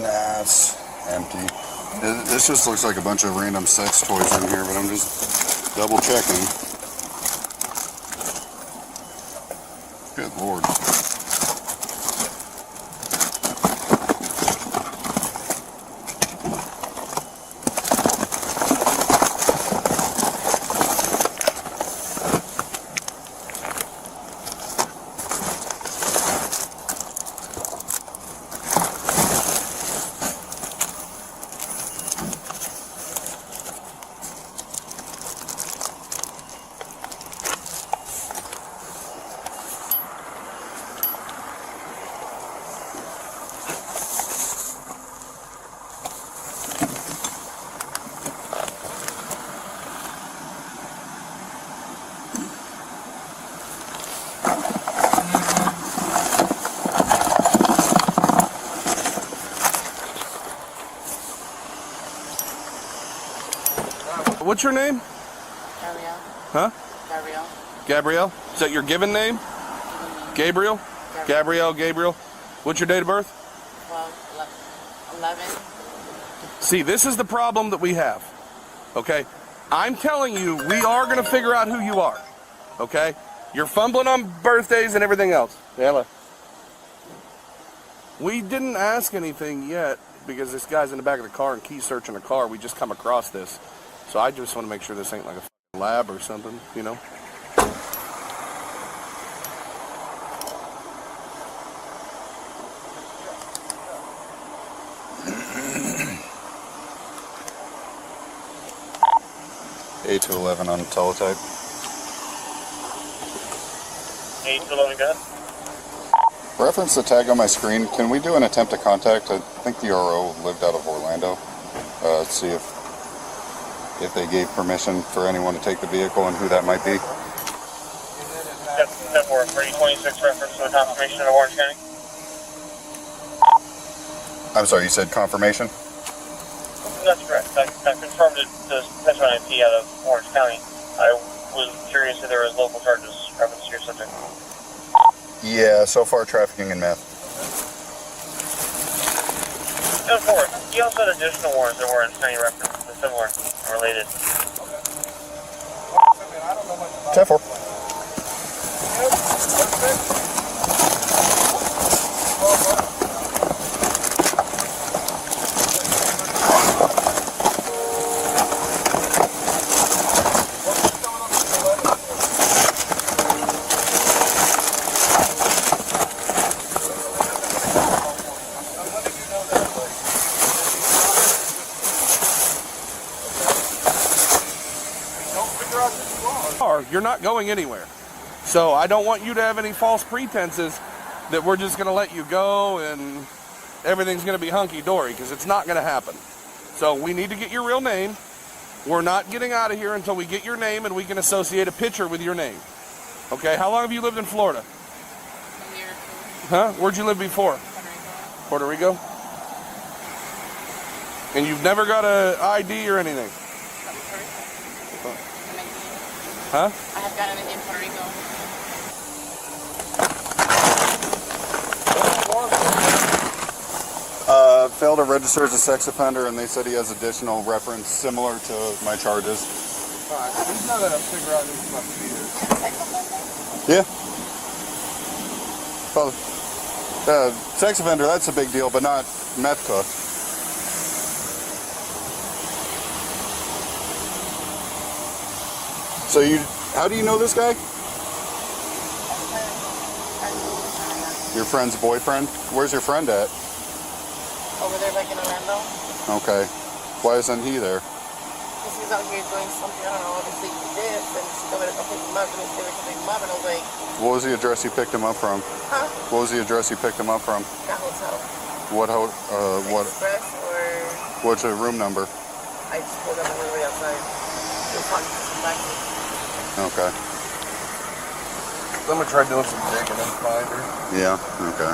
Nah, it's empty. This just looks like a bunch of random sex toys in here, but I'm just double checking. Good Lord.
What's your name?
Gabrielle.
Huh?
Gabrielle.
Gabrielle? Is that your given name? Gabriel? Gabrielle. What's your date of birth?
11.
See, this is the problem that we have. Okay? I'm telling you, we are going to figure out who you are. Okay? You're fumbling on birthdays and everything else. Yeah. We didn't ask anything yet because this guy's in the back of the car and key searching the car. We just come across this. So I just want to make sure this ain't like a lab or something, you know?
A to 11 on teletype.
8 to 11, got it.
Reference the tag on my screen. Can we do an attempt to contact? I think the RO lived out of Orlando. Let's see if they gave permission for anyone to take the vehicle and who that might be.
Step 4, 3026 reference to the confirmation of Orange County.
I'm sorry, you said confirmation?
That's correct. I confirmed the special IP out of Orange County. I was curious if there was local charges reference to your subject.
Yeah, so far trafficking in meth.
Step 4, you also had additional warrants that were in county reference, similar and related.
10-4.
are, you're not going anywhere. So I don't want you to have any false pretenses that we're just going to let you go and everything's going to be hunky-dory, because it's not going to happen. So we need to get your real name. We're not getting out of here until we get your name and we can associate a picture with your name. Okay, how long have you lived in Florida?
A year or two.
Huh? Where'd you live before? Puerto Rico? And you've never got an ID or anything? Huh?
I have gotten it in Puerto Rico.
Failed to register as a sex offender, and they said he has additional reference similar to my charges.
Alright, we know that I'll figure out this about 2 years.
Yeah. Well, sex offender, that's a big deal, but not meth cook. So how do you know this guy? Your friend's boyfriend? Where's your friend at?
Over there, like in Orlando.
Okay. Why isn't he there?
Because he's out here doing something, I don't know, obviously he did, and she told me to come pick him up, and they were to pick him up, and I was like...
What was the address you picked him up from?
Huh?
What was the address you picked him up from?
That hotel.
What
Express, or...
What's the room number?
I just pulled up on the way outside. He was talking to some black people.
Okay.
I'm gonna try doing some digging and find her.
Yeah, okay.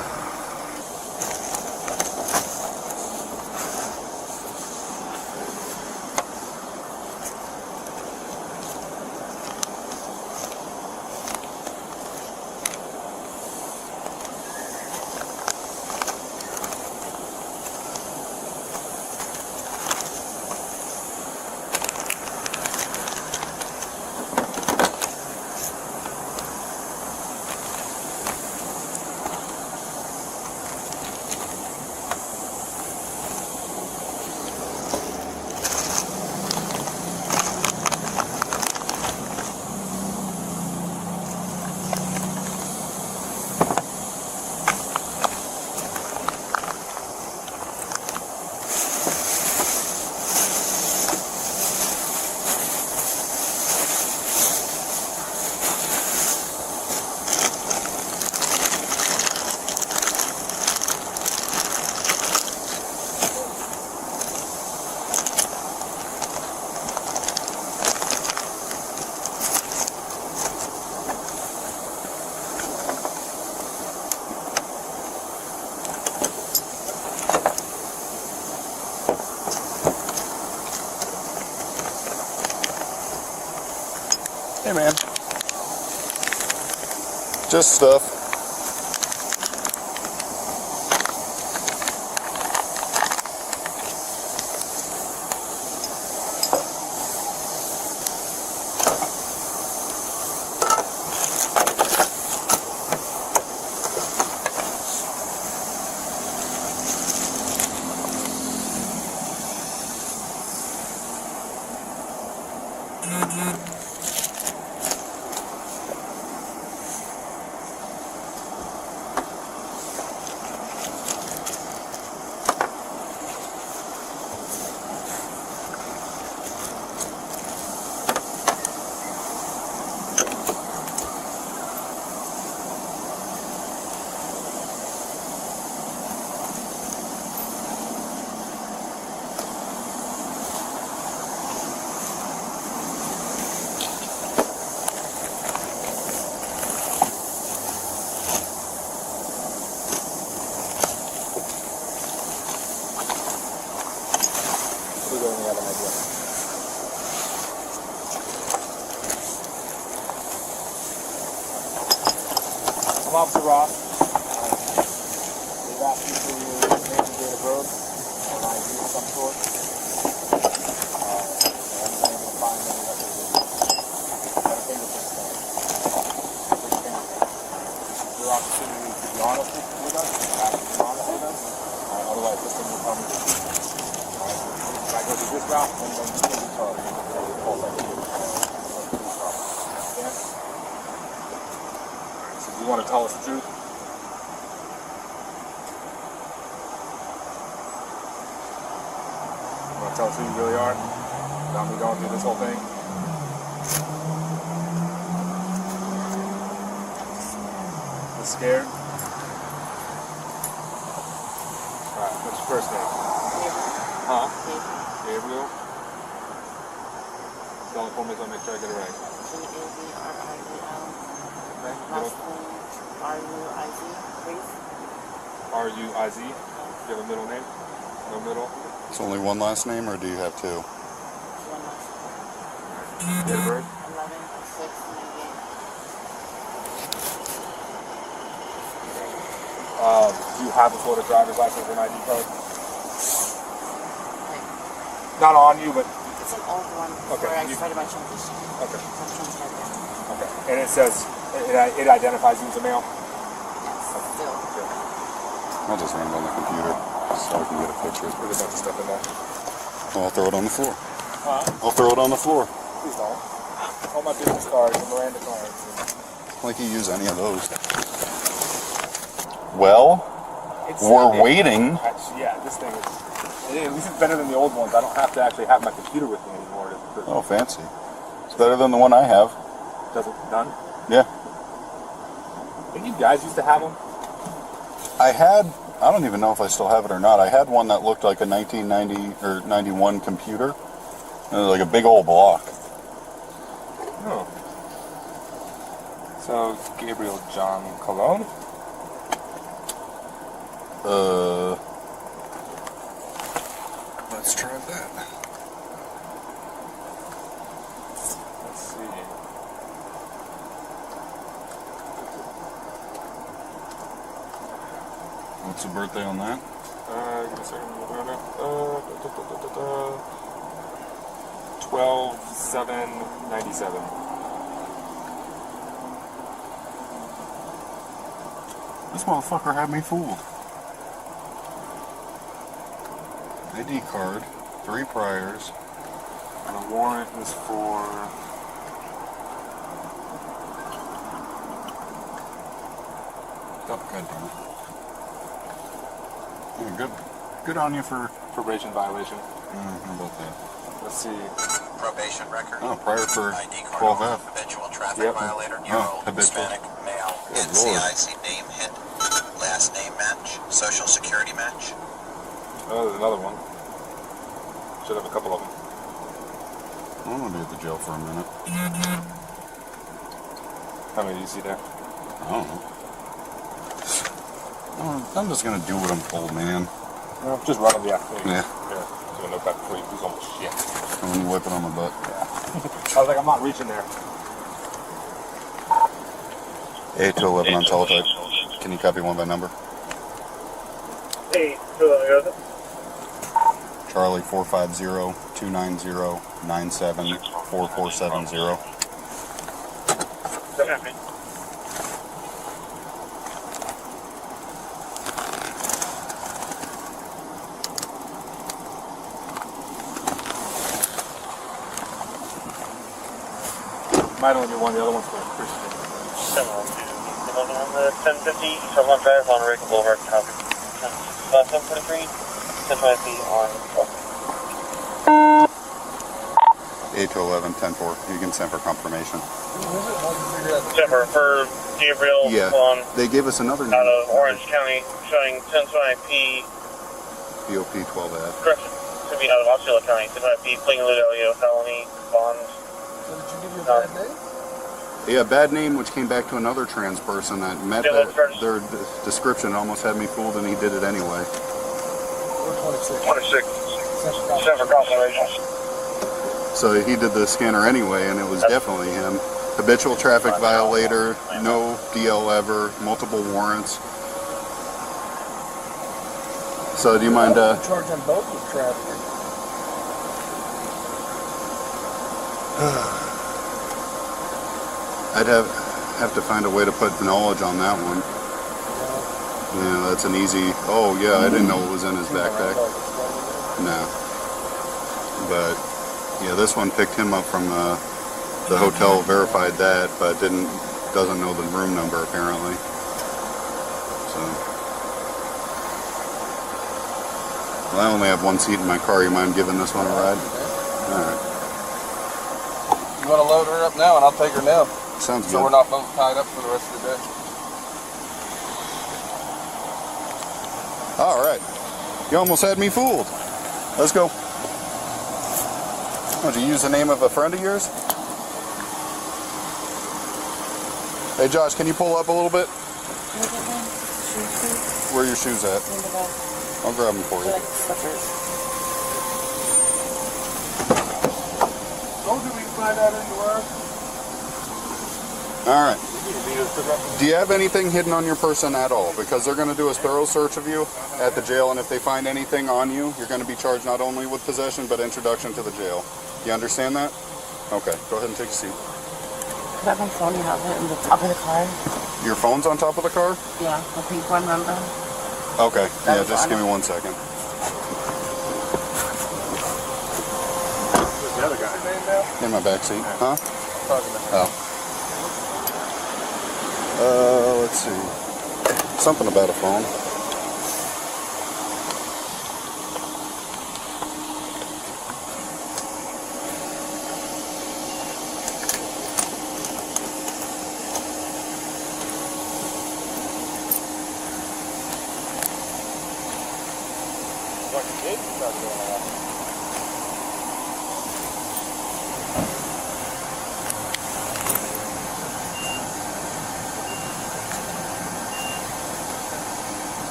Hey, man. Just stuff.
Officer Ross. They've asked you for your name and date of birth and ID of some sort. I haven't been able to find any records of a fingerprint scan. Your officer needs to be honest with us. Have to be honest with us. Otherwise, this thing will come. If I go to this route, then you can be charged. You want to tell us the truth? You want to tell us who you really are? Without me going through this whole thing? scared? Alright, what's your first name? Huh? Gabriel. Spell it for me so I make sure I get it right.
Gabriel.
Okay.
Last name R-U-I-Z, please.
R-U-I-Z? Do you have a middle name? No middle?
It's only one last name, or do you have two?
One last
Date of birth?
11/6/98.
Do you have a Florida driver's license and ID card? Not on you, but...
It's an old one
Okay.
where I started my transition.
Okay.
Some transferred there.
Okay. And it says, it identifies you as a male?
Yes, still.
I'll just run it on the computer so I can get a picture.
There's a bunch of stuff in there.
Well, I'll throw it on the floor.
Huh?
I'll throw it on the floor.
Please don't. All my business cards and Miranda cards.
Like you use any of those. Well, we're waiting.
Actually, yeah, this thing is... At least it's better than the old ones. I don't have to actually have my computer with me anymore.
Oh, fancy. It's better than the one I have.
Does it done?
Yeah.
Didn't you guys used to have them?
I had, I don't even know if I still have it or not. I had one that looked like a 1990 or 91 computer. It was like a big old block.
Oh. So, Gabriel John Cologne?
Let's try that.
Let's see.
What's the birthday on that?
Give me a second. 12/7/97.
This motherfucker had me fooled. ID card, 3 priors.
And the warrant is for...
Oh, goddamn it. Yeah, good on you for...
Probation violation.
How about that?
Let's see.
Probation record.
Oh, prior for
ID card.
12F.
Habitual traffic
Yep.
violator.
Oh, habitual.
Hispanic, male.
Good Lord.
NCIC name hit. Last name match. Social security match.
Oh, there's another one. Should have a couple of them.
I'm gonna be at the jail for a minute.
How many do you see there?
I don't know. I'm just gonna do what I'm told, man.
No, just run them, yeah.
Yeah.
Here, do a notepad before you lose all the shit.
And when you whip it on my butt.
I was like, I'm not reaching there.
8 to 11 on teletype. Can you copy one by number?
Hey, who is it?
Charlie 450-290-974470.
Don't have me.
Might only be one, the other one's for Christian.
1050, Southern Drive on Rick Boulevard, copy. 743, 10 feet on
8 to 11, 10-4. You can send for confirmation.
September for Gabriel
Yeah,
on
they gave us another
out
name.
of Orange County, showing 1020IP,
BOP 12F.
correction, to be out of Osceola County, 1020IP, pleading Ludelio, felony, bond.
Yeah, bad name, which came back to another trans person that met
Yeah,
that,
that's first.
their description almost had me fooled, and he did it anyway.
26, send for confirmation.
So he did the scanner anyway, and it was definitely him. Habitual traffic violator, no DL ever, multiple warrants. So do you mind?
Charge them both with traffic.
I'd have to find a way to put knowledge on that one. Yeah, that's an easy. Oh yeah, I didn't know what was in his backpack. No, but yeah, this one picked him up from the hotel, verified that, but doesn't know the room number apparently. So, well, I only have one seat in my car. You mind giving this one a ride? All right.
You want to load her up now, and I'll take her now.
Sounds
So
good.
we're not both tied up for the rest of the day.
All right. You almost had me fooled. Let's go. Oh, did you use the name of a friend of yours? Hey, Josh, can you pull up a little bit? Where are your shoes at? I'll grab them for you.
Those we can find out anywhere.
All right. Do you have anything hidden on your person at all? Because they're going to do a thorough search of you at the jail, and if they find anything on you, you're going to be charged not only with possession, but introduction to the jail. You understand that? Okay, go ahead and take a seat.
Could I have my phone and have it in the top of the car?
Your phone's on top of the car?
Yeah, the pink one, remember?
Okay, yeah, just give me 1 second.
The other guy.
In my back seat. Huh? Oh. Let's see. Something about a phone.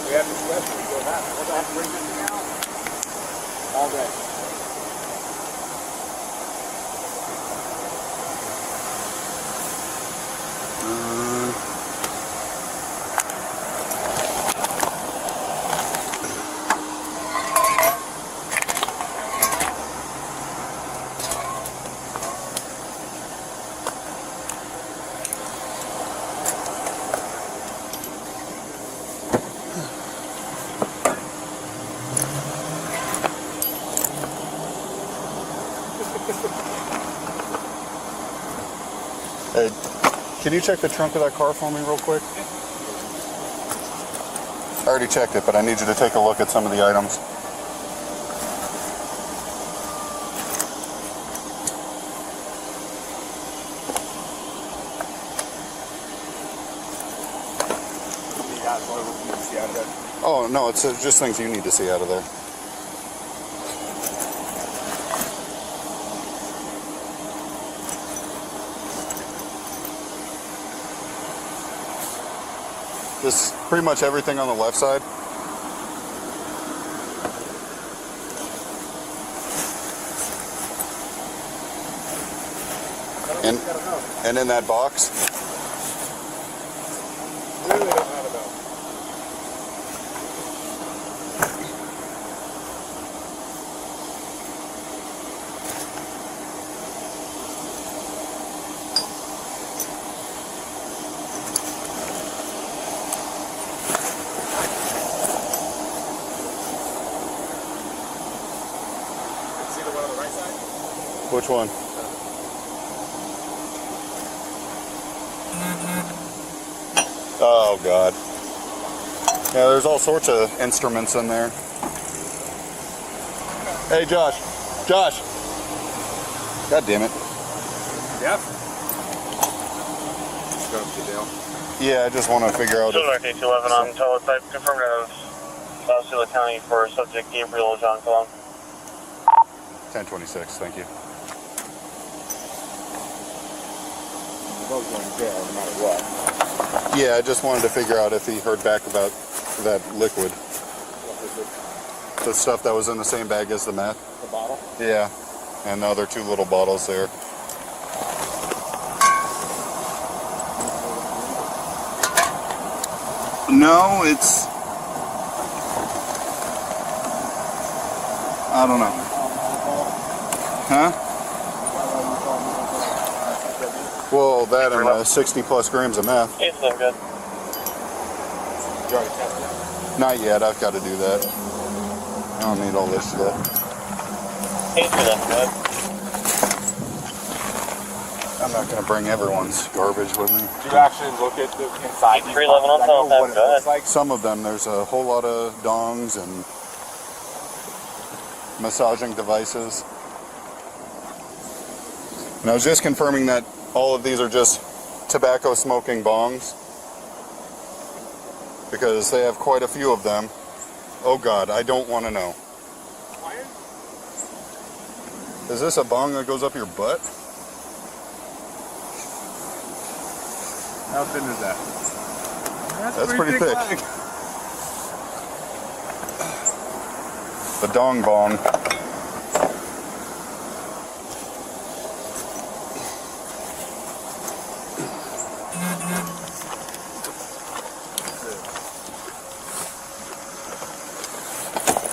We have this question, we go back. We'll have to bring this thing out all day.
Hey, can you check the trunk of that car for me real quick? I already checked it, but I need you to take a look at some of the items. Oh, no, it's just things you need to see out of there. This is pretty much everything on the left side. And in that box.
Really don't have enough. See the one on the right side?
Which one? Oh, God. Yeah, there's all sorts of instruments in there. Hey, Josh. Josh. God damn it.
Yep. Go to the jail.
Yeah, I just want to figure out.
Silver 11 on teletype, confirmed as South Sula County for subject Gabriel John Colon.
1026, thank you.
We're both going to jail no matter what.
Yeah, I just wanted to figure out if he heard back about that liquid. The stuff that was in the same bag as the meth.
The bottle?
Yeah, and the other two little bottles there. No, it's... I don't know. Huh? Well, that and 60 plus grams of meth.
It's not good.
You already tested it?
Not yet, I've got to do that. I don't need all this shit.
It's not good.
I'm not going to bring everyone's garbage with me.
Did you actually look at the inside?
311 on teletype, go ahead.
Like?
Some of them, there's a whole lot of dongs and massaging devices. And I was just confirming that all of these are just tobacco smoking bongs, because they have quite a few of them. Oh God, I don't want to know. Is this a bong that goes up your butt?
How thin is that?
That's pretty thick. The dong bong.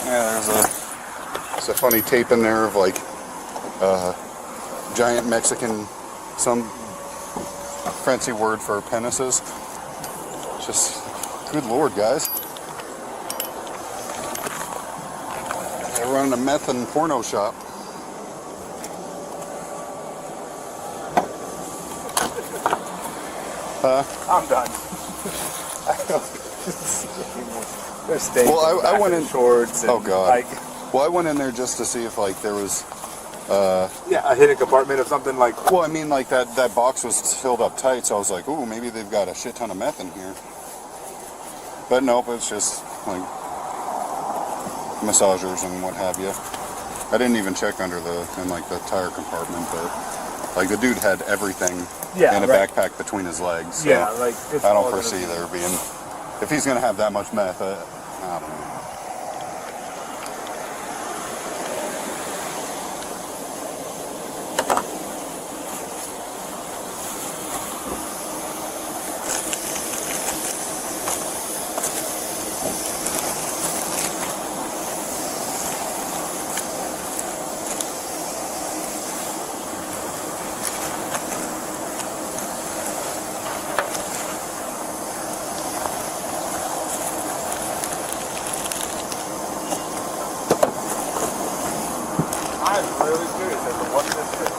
Yeah, there's a funny tape in there of like giant Mexican, some fancy word for penises. Just, good Lord, guys. They're running a meth and porno shop.
I'm done.
Well, I went in
shorts. And
oh God.
Like,
well, I went in there just to see if like there was.
yeah, a hidden compartment of something like.
Well, I mean, like that box was filled up tight, so I was like, ooh, maybe they've got a shit ton of meth in here. But nope, it's just like massagers and what have you. I didn't even check under the tire compartment, but like the dude had everything in a backpack between his legs. So
Yeah, like it's
I don't foresee there being. If he's gonna have that much meth, I don't know.
I'm really curious as to what this is.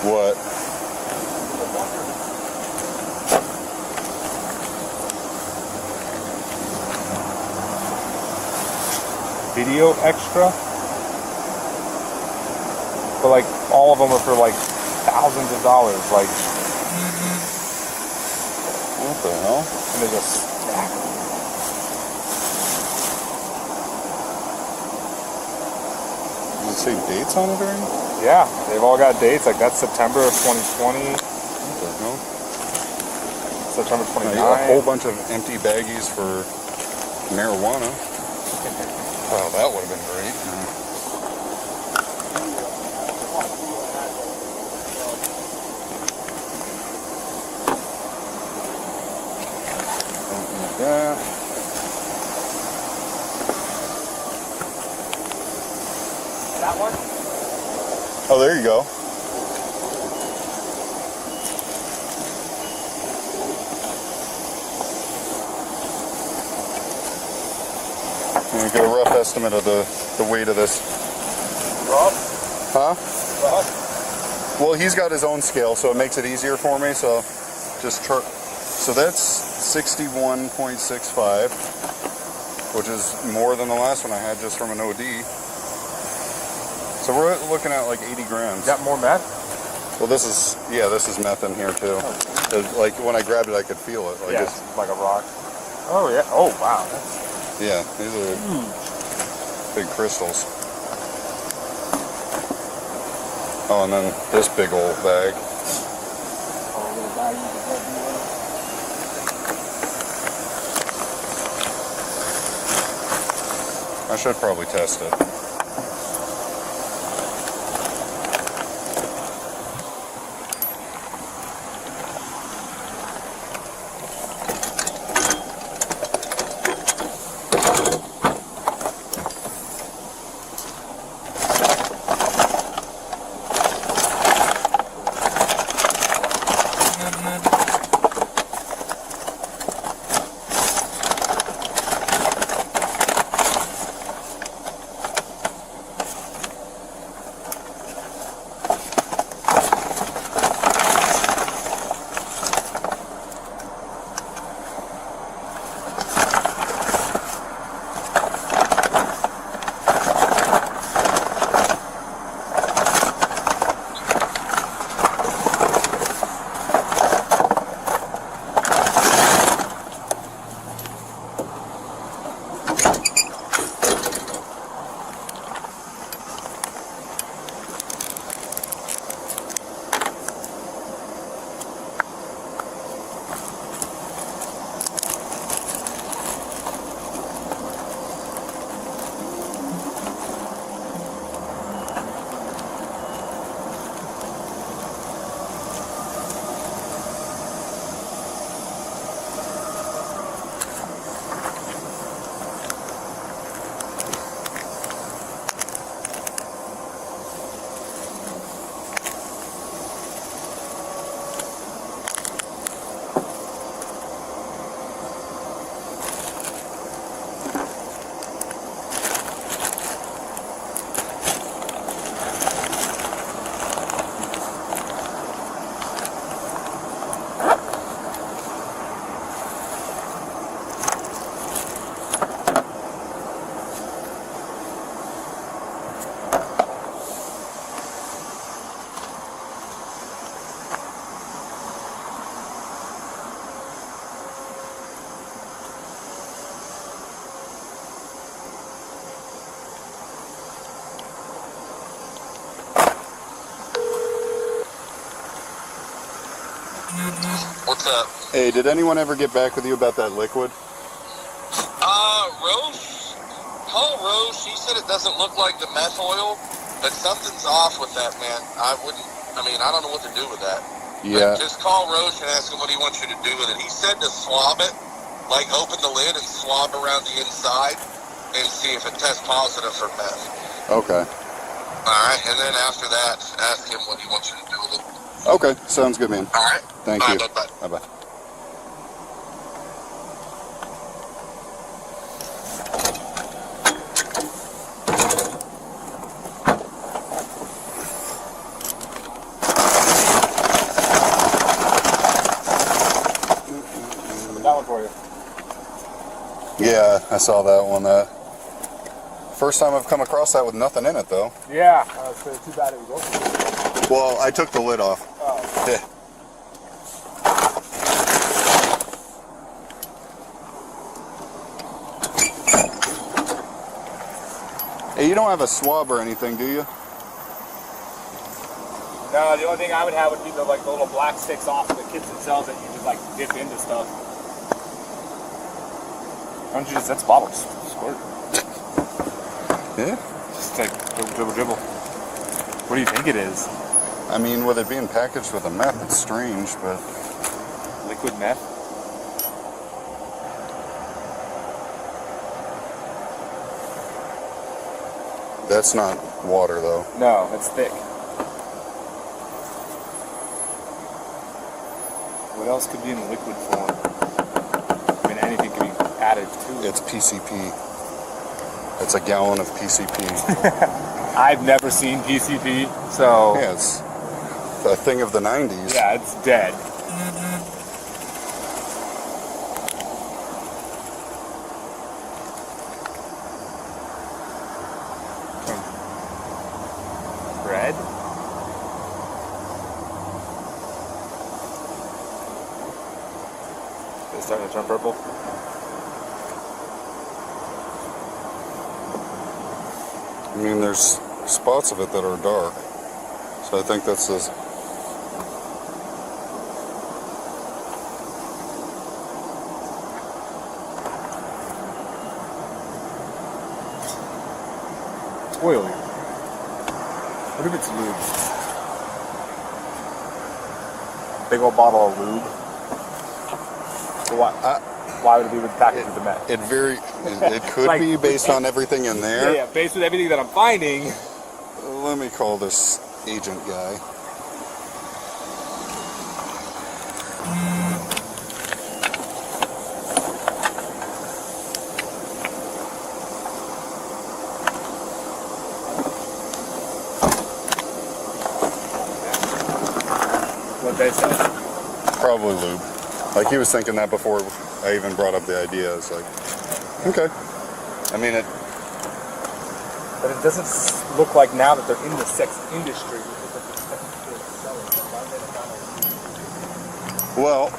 What?
Video extra? But like all of them are for like thousands of dollars. Like,
What the hell?
and they just stack them.
Does it say dates on it or anything?
Yeah, they've all got dates. Like that's September of 2020.
What the hell?
September
No,
29.
you got a whole bunch of empty baggies for marijuana. Oh, that would have been great. Something like that.
That one?
Oh, there you go. You get a rough estimate of the weight of this.
Rob?
Huh?
Rob?
Well, he's got his own scale, so it makes it easier for me. So just chart. So that's 61.65, which is more than the last one I had just from an OD. So we're looking at like 80 grams.
Got more meth?
Well, this is meth in here too. Like when I grabbed it, I could feel it. Like
Yeah,
it's,
like a rock. Oh yeah. Oh wow.
yeah, these are big crystals. Oh, and then this big old bag. I should probably test it.
what's up?
Hey, did anyone ever get back with you about that liquid?
Rose, call Rose. She said it doesn't look like the meth oil, but something's off with that, man. I don't know what to do with that.
Yeah.
But just call Rose and ask him what he wants you to do with it. He said to swab it, like open the lid and swab around the inside and see if it tests positive for meth.
Okay.
Alright, and then after that, ask him what he wants you to do with it.
Okay, sounds good, man.
Alright.
Thank you.
Bye-bye.
Bye-bye.
That one for you.
Yeah, I saw that one. First time I've come across that with nothing in it, though.
Yeah, so too bad it was open.
Well, I took the lid off.
Oh.
Yeah. Hey, you don't have a swab or anything, do you?
No, the only thing I would have would be the little black sticks off of the kits themselves that you just like dip into stuff. Why don't you just, that's bottles, squirt.
Yeah?
Just like dribble. What do you think it is?
I mean, with it being packaged with a meth, it's strange, but...
Liquid meth?
That's not water, though.
No, it's thick. What else could be in liquid form? I mean, anything could be added to it.
It's PCP. It's a gallon of PCP.
I've never seen PCP, so...
Yeah, it's a thing of the 90s.
Yeah, it's dead. Bread? It's starting to turn purple.
I mean, there's spots of it that are dark. So I think that's this.
It's oily. What if it's lube? Big old bottle of lube. So why would it be packaged with the meth?
It could
Like,
be based on everything in there.
Yeah, based on everything that I'm finding.
Let me call this agent guy.
What they say?
Probably lube. Like, he was thinking that before I even brought up the idea. It's like, okay. I mean,
But it doesn't look like now that they're in the sex industry.
Well,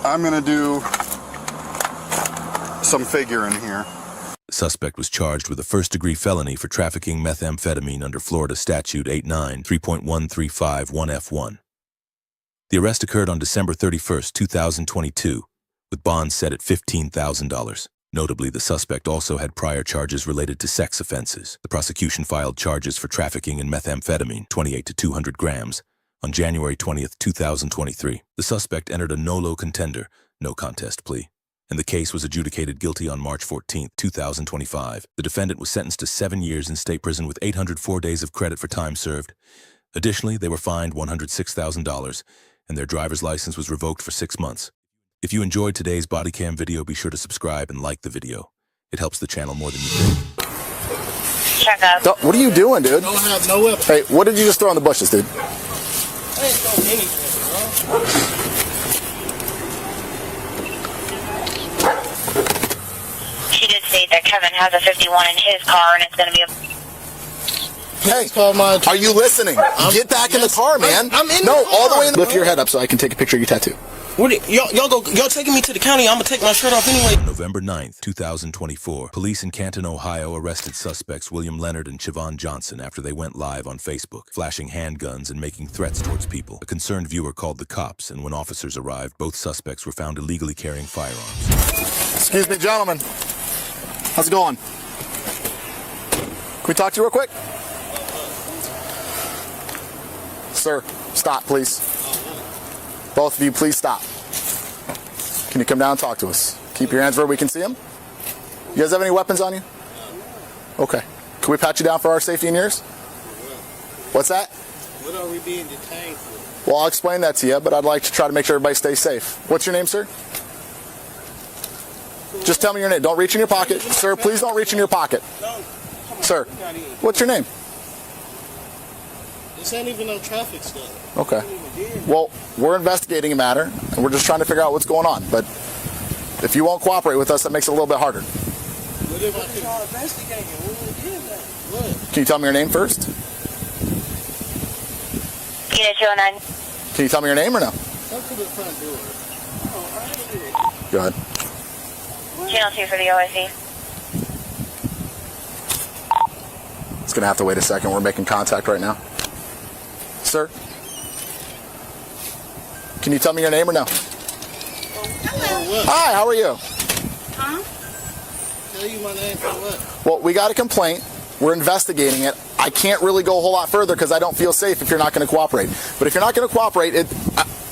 I'm going to do some figuring here.
The suspect was charged with a first-degree felony for trafficking methamphetamine under Florida Statute 89 3.1351F1. The arrest occurred on December 31st, 2022, with bonds set at $15,000. Notably, the suspect also had prior charges related to sex offenses. The prosecution filed charges for trafficking in methamphetamine, 28 to 200 grams, on January 20th, 2023. The suspect entered a no contender, no contest plea, and the case was adjudicated guilty on March 14th, 2025. The defendant was sentenced to 7 years in state prison with 804 days of credit for time served. Additionally, they were fined $106,000, and their driver's license was revoked for 6 months. If you enjoyed today's Bodycam video, be sure to subscribe and like the video. It helps the channel more than you think.
Check up.
What are you doing, dude?
Don't have no weapon.
Hey, what did you just throw in the bushes, dude?
I ain't throw anything, bro.
She did state that Kevin has a 51 in his car and it's going to be a...
Hey, are you listening? Get back in the car, man.
I'm in the
No,
car.
all the way in the... Lift your head up so I can take a picture of your tattoo.
Y'all taking me to the county? I'm gonna take my shirt off anyway.
On November 9th, 2024, police in Canton, Ohio arrested suspects William Leonard and Siobhan Johnson after they went live on Facebook, flashing handguns and making threats towards people. A concerned viewer called the cops, and when officers arrived, both suspects were found illegally carrying firearms.
Excuse me, gentlemen. How's it going? Can we talk to you real quick? Sir, stop, please. Both of you, please stop. Can you come down and talk to us? Keep your hands where we can see them. You guys have any weapons on you? Okay. Can we pat you down for our safety and yours? What's that?
What are we being detained for?
Well, I'll explain that to you, but I'd like to try to make sure everybody stays safe. What's your name, sir? Just tell me your name. Don't reach in your pocket. Sir, please don't reach in your pocket. Sir, what's your name?
This ain't even no traffic stuff.
Okay. Well, we're investigating a matter, and we're just trying to figure out what's going on. But if you won't cooperate with us, that makes it a little bit harder.
What if I can investigate it? What?
Can you tell me your name first?
Unit 209.
Can you tell me your name or no?
Come to the front door.
Go ahead.
Channel 2 for the OIC.
It's going to have to wait a second. We're making contact right now. Sir? Can you tell me your name or no?
Hello.
Hi, how are you?
Huh? Tell you my name for what?
Well, we got a complaint. We're investigating it. I can't really go a whole lot further because I don't feel safe if you're not going to cooperate. But if you're not going to cooperate,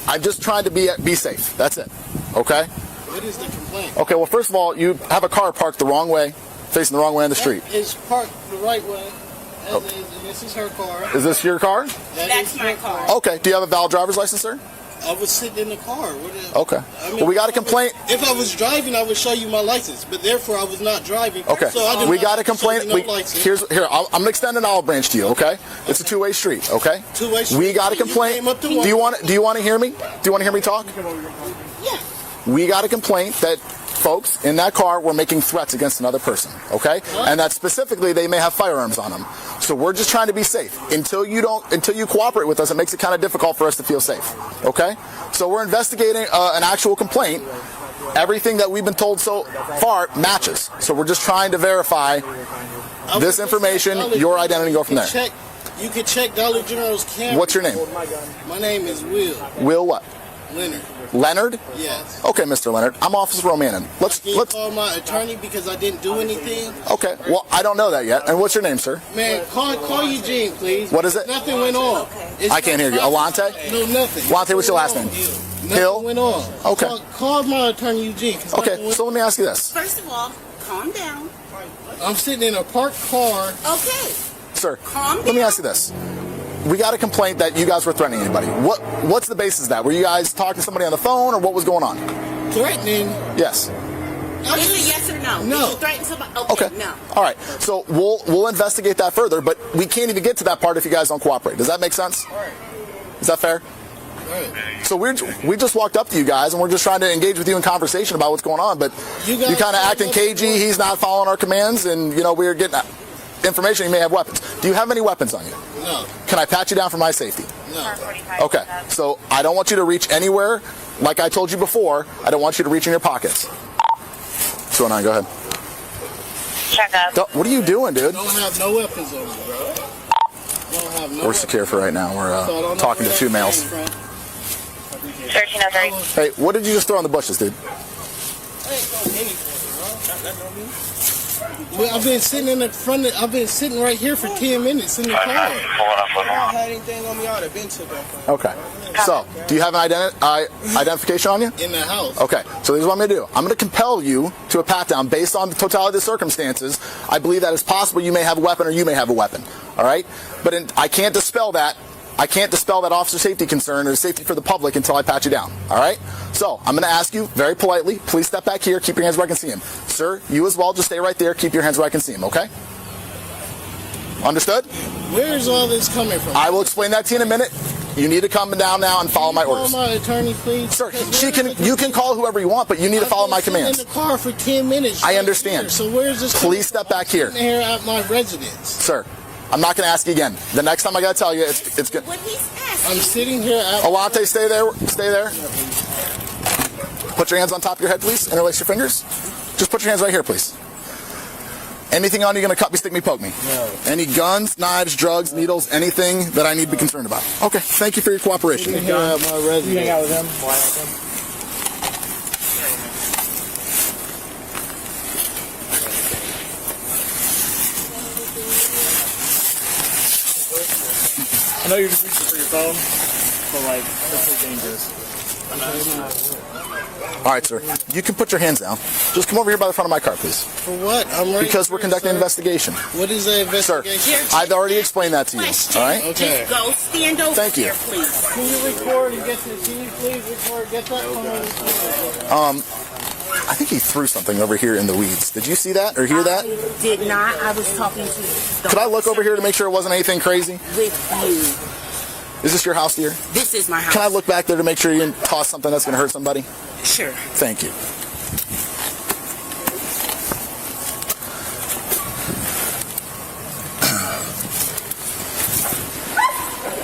I'm just trying to be safe. That's it. Okay?
What is the complaint?
Okay, well, first of all, you have a car parked the wrong way, facing the wrong way on the street.
It's parked the right way. This is her car.
Is this your car?
That's my car.
Okay. Do you have a valid driver's license, sir?
I was sitting in the car.
Okay. Well, we got a complaint.
If I was driving, I would show you my license, but therefore I was not driving.
Okay.
So
We got a complaint. Here, I'm gonna extend an olive branch to you. Okay. It's a two-way street. Okay.
Two-way street.
We got a complaint. Do you want to hear me? Do you want to hear me talk?
Yeah.
We got a complaint that folks in that car were making threats against another person. Okay. And that specifically they may have firearms on them. So we're just trying to be safe. Until you cooperate with us, it makes it kind of difficult for us to feel safe. Okay? So we're investigating an actual complaint. Everything that we've been told so far matches. So we're just trying to verify this information, your identity, and go from there.
You can check Dollar General's camera.
What's your name?
My name is Will.
Will what?
Leonard.
Leonard?
Yes.
Okay, Mr. Leonard. I'm Officer Romanen. Let's
call my attorney because I didn't do anything.
Okay. Well, I don't know that yet. And what's your name, sir?
Man, call Eugene, please.
What is it?
Nothing went on.
I can't hear you. Alante?
No, nothing.
Alante, what's your last name? Hill?
Went on.
Okay.
Call my attorney Eugene.
Okay. So let me ask you this.
First of all, calm down.
I'm sitting in a parked car.
Okay.
Sir, let me ask you this. We got a complaint that you guys were threatening anybody. What's the basis of that? Were you guys talking to somebody on the phone, or what was going on?
Threatening?
Yes.
Is it yes or no?
No.
Did you threaten somebody? Okay, no.
All right. So we'll investigate that further, but we can't even get to that part if you guys don't cooperate. Does that make sense? Is that fair?
Right.
So we just walked up to you guys, and we're just trying to engage with you in conversation about what's going on, but you kind of acting cagey. He's not following our commands, and we're getting information you may have weapons. Do you have any weapons on you?
No.
Can I pat you down for my safety?
No.
Okay. So I don't want you to reach anywhere. Like I told you before, I don't want you to reach in your pockets. 209, go ahead.
Check up.
What are you doing, dude?
Don't have no weapons on me, bro. Don't have no
We're secure for right now. We're talking to two males.
1303.
Hey, what did you just throw in the bushes, dude?
Well, I've been sitting in the front. I've been sitting right here for 10 minutes in the car. I don't have anything on me. I'd have been took off.
Okay. So, do you have an identification on you?
In the house.
Okay. So this is what I'm going to do. I'm going to compel you to a pat down based on the totality of the circumstances. I believe that it's possible you may have a weapon or you may have a weapon. All right. But I can't dispel that. I can't dispel that officer safety concern or safety for the public until I pat you down. All right? So I'm going to ask you very politely, please step back here. Keep your hands where I can see him. Sir, you as well. Just stay right there. Keep your hands where I can see him. Okay? Understood?
Where is all this coming from?
I will explain that to you in a minute. You need to come down now and follow my orders.
Call my attorney, please.
Sir, you can call whoever you want, but you need to follow my commands.
I've been in the car for 10 minutes.
I understand.
Here. So where is this?
Please step back here.
I'm sitting here at my residence.
Sir, I'm not going to ask you again. The next time I got to tell you, it's good.
What he's asking.
I'm sitting here at...
Alante, stay there. Stay there. Put your hands on top of your head, please. Interlace your fingers. Just put your hands right here, please. Anything on you going to cut me, stick me, poke me?
No.
Any guns, knives, drugs, needles, anything that I need to be concerned about? Okay, thank you for your cooperation.
You hang out with him? I know you're just reaching for your phone, but like, that's so dangerous.
All right, sir. You can put your hands down. Just come over here by the front of my car, please.
For what? I'm right.
Because we're conducting an investigation.
What is the investigation?
Sir, I've already explained that to you. All right?
Okay.
Just go stand over
Thank you.
there, please.
Can you record and get this? Can you please record? Get that phone.
I think he threw something over here in the weeds. Did you see that or hear that?
I did not. I was talking to the
Could I look over here to make sure it wasn't anything crazy?
with you.
Is this your house, dear?
This is my house.
Can I look back there to make sure you didn't toss something that's going to hurt somebody?
Sure.
Thank you.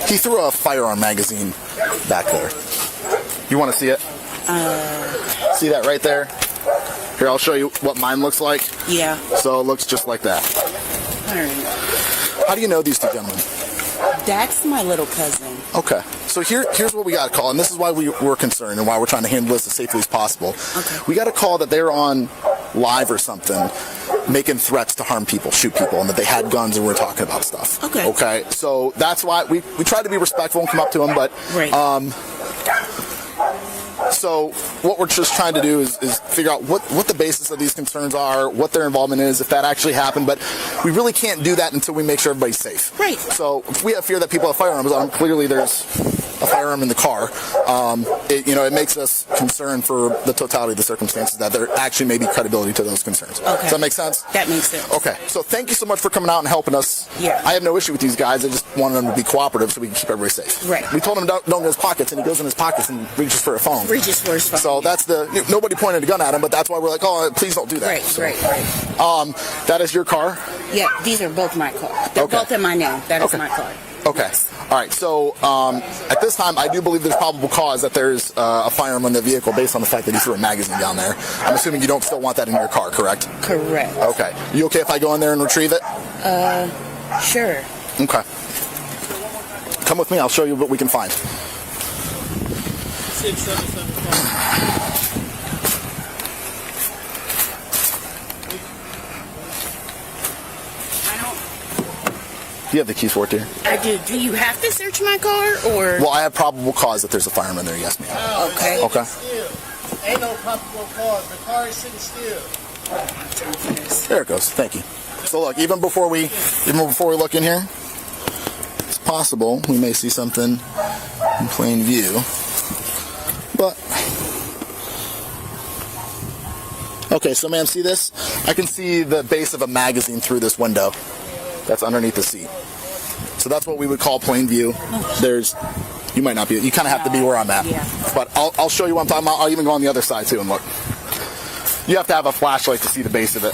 He threw a firearm magazine back there. You want to see it? See that right there? Here, I'll show you what mine looks like.
Yeah.
So it looks just like that.
All right.
How do you know these two gentlemen?
That's my little cousin.
Okay. So here's what we got a call, and this is why we're concerned and why we're trying to handle this as safely as possible.
Okay.
We got a call that they're on live or something, making threats to harm people, shoot people, and that they had guns and we're talking about stuff.
Okay.
Okay. So that's why we tried to be respectful and come up to them, but
Right.
So what we're just trying to do is figure out what the basis of these concerns are, what their involvement is, if that actually happened. But we really can't do that until we make sure everybody's safe.
Right.
So if we have fear that people have firearms on them, clearly there's a firearm in the car. It makes us concerned for the totality of the circumstances that there actually may be credibility to those concerns.
Okay.
Does that make sense?
That makes sense.
Okay. So thank you so much for coming out and helping us.
Yeah.
I have no issue with these guys. I just wanted them to be cooperative so we can keep everybody safe.
Right.
We told him don't go in his pockets, and he goes in his pockets and reaches for a phone.
Reaches for his phone.
So that's nobody pointed a gun at him, but that's why we're like, oh, please don't do that.
Right,
So,
right.
that is your car?
Yeah, these are both my cars. They're both in my name. That is my car.
Okay. All right. So at this time, I do believe there's probable cause that there's a firearm in the vehicle based on the fact that he threw a magazine down there. I'm assuming you don't still want that in your car, correct?
Correct.
Okay. You okay if I go in there and retrieve it?
Sure.
Okay. Come with me. I'll show you what we can find.
6775.
Do you have the keys for it, dear?
I do. Do you have to search my car or?
Well, I have probable cause that there's a firearm in there. Yes, ma'am.
Okay.
Okay.
Still. Ain't no probable cause. The car is sitting still.
There it goes. Thank you. So look, even before we look in here, it's possible we may see something in plain view. But okay, so ma'am, see this? I can see the base of a magazine through this window that's underneath the seat. So that's what we would call plain view. You might not be. You kind of have to be where I'm at.
Yeah.
But I'll show you what I'm talking about. I'll even go on the other side too and look. You have to have a flashlight to see the base of it.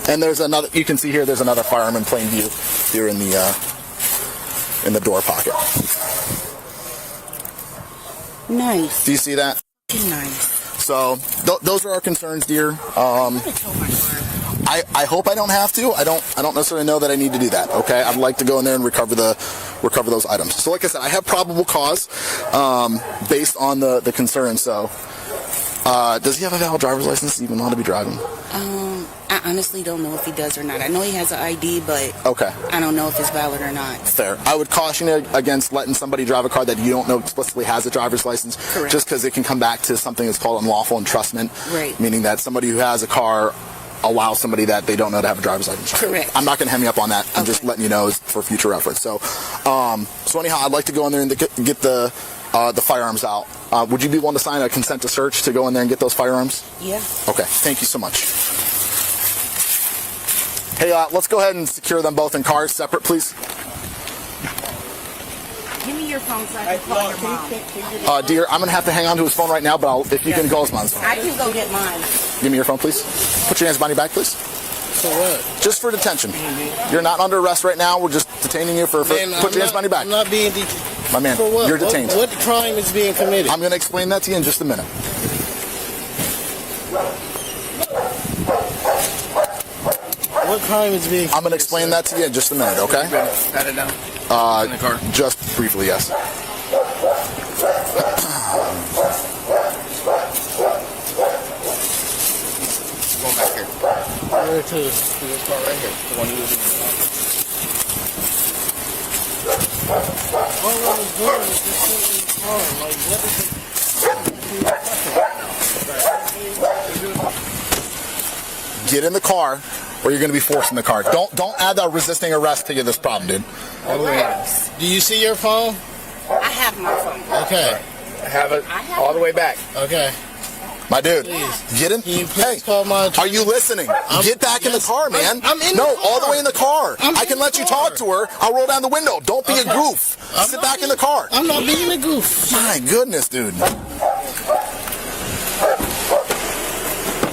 And there's another. You can see here. There's another firearm in plain view here in the door pocket.
Nice.
Do you see that?
Nice.
So those are our concerns, dear. I hope I don't have to. I don't necessarily know that I need to do that. Okay, I'd like to go in there and recover those items. So like I said, I have probable cause based on the concerns. So does he have a valid driver's license to even want to be driving?
I honestly don't know if he does or not. I know he has an ID, but
okay,
I don't know if it's valid or not.
Fair. I would caution you against letting somebody drive a car that you don't know explicitly has a driver's license.
Correct.
Just because it can come back to something that's called unlawful entrustment. Right. Meaning that somebody who has a car allows somebody that they don't know to have a driver's license.
Correct.
I'm not going to hem you up on that. I'm just letting you know for future reference. So, so anyhow, I'd like to go in there and get the firearms out. Would you be willing to sign a consent to search to go in there and get those firearms?
Yeah.
Okay. Thank you so much. Hey, let's go ahead and secure them both in cars separate, please.
Give me your phone so I can call your mom.
Dear, I'm going to have to hang on to his phone right now, but if you can go as mine.
I can go get mine.
Give me your phone, please. Put your hands behind your back, please.
For what?
Just for detention. You're not under arrest right now. We're just detaining you for put your hands behind your back.
I'm not being detained.
My man,
For what?
you're detained.
What crime is being committed?
I'm going to explain that to you in just a minute.
What crime is being committed?
I'm going to explain that to you in just a minute, okay?
Pat it down.
In the car? Just briefly, yes.
Going back here.
Where to?
To this car right here. The one you was in.
All I was doing was just sitting in the car. Like, what is it?
Get in the car, or you're going to be forced in the car. Don't add that resisting arrest to this problem, dude.
Do you see your phone?
I have my phone.
Okay.
I have it all the way back.
Okay.
My dude,
Please.
get in. Hey, are you listening? Get back in the car, man.
I'm in the
No,
car.
all the way in the car. I can let you
car.
talk to her. I'll roll down the window. Don't be a goof. Sit back in the car.
I'm not being a goof.
My goodness, dude.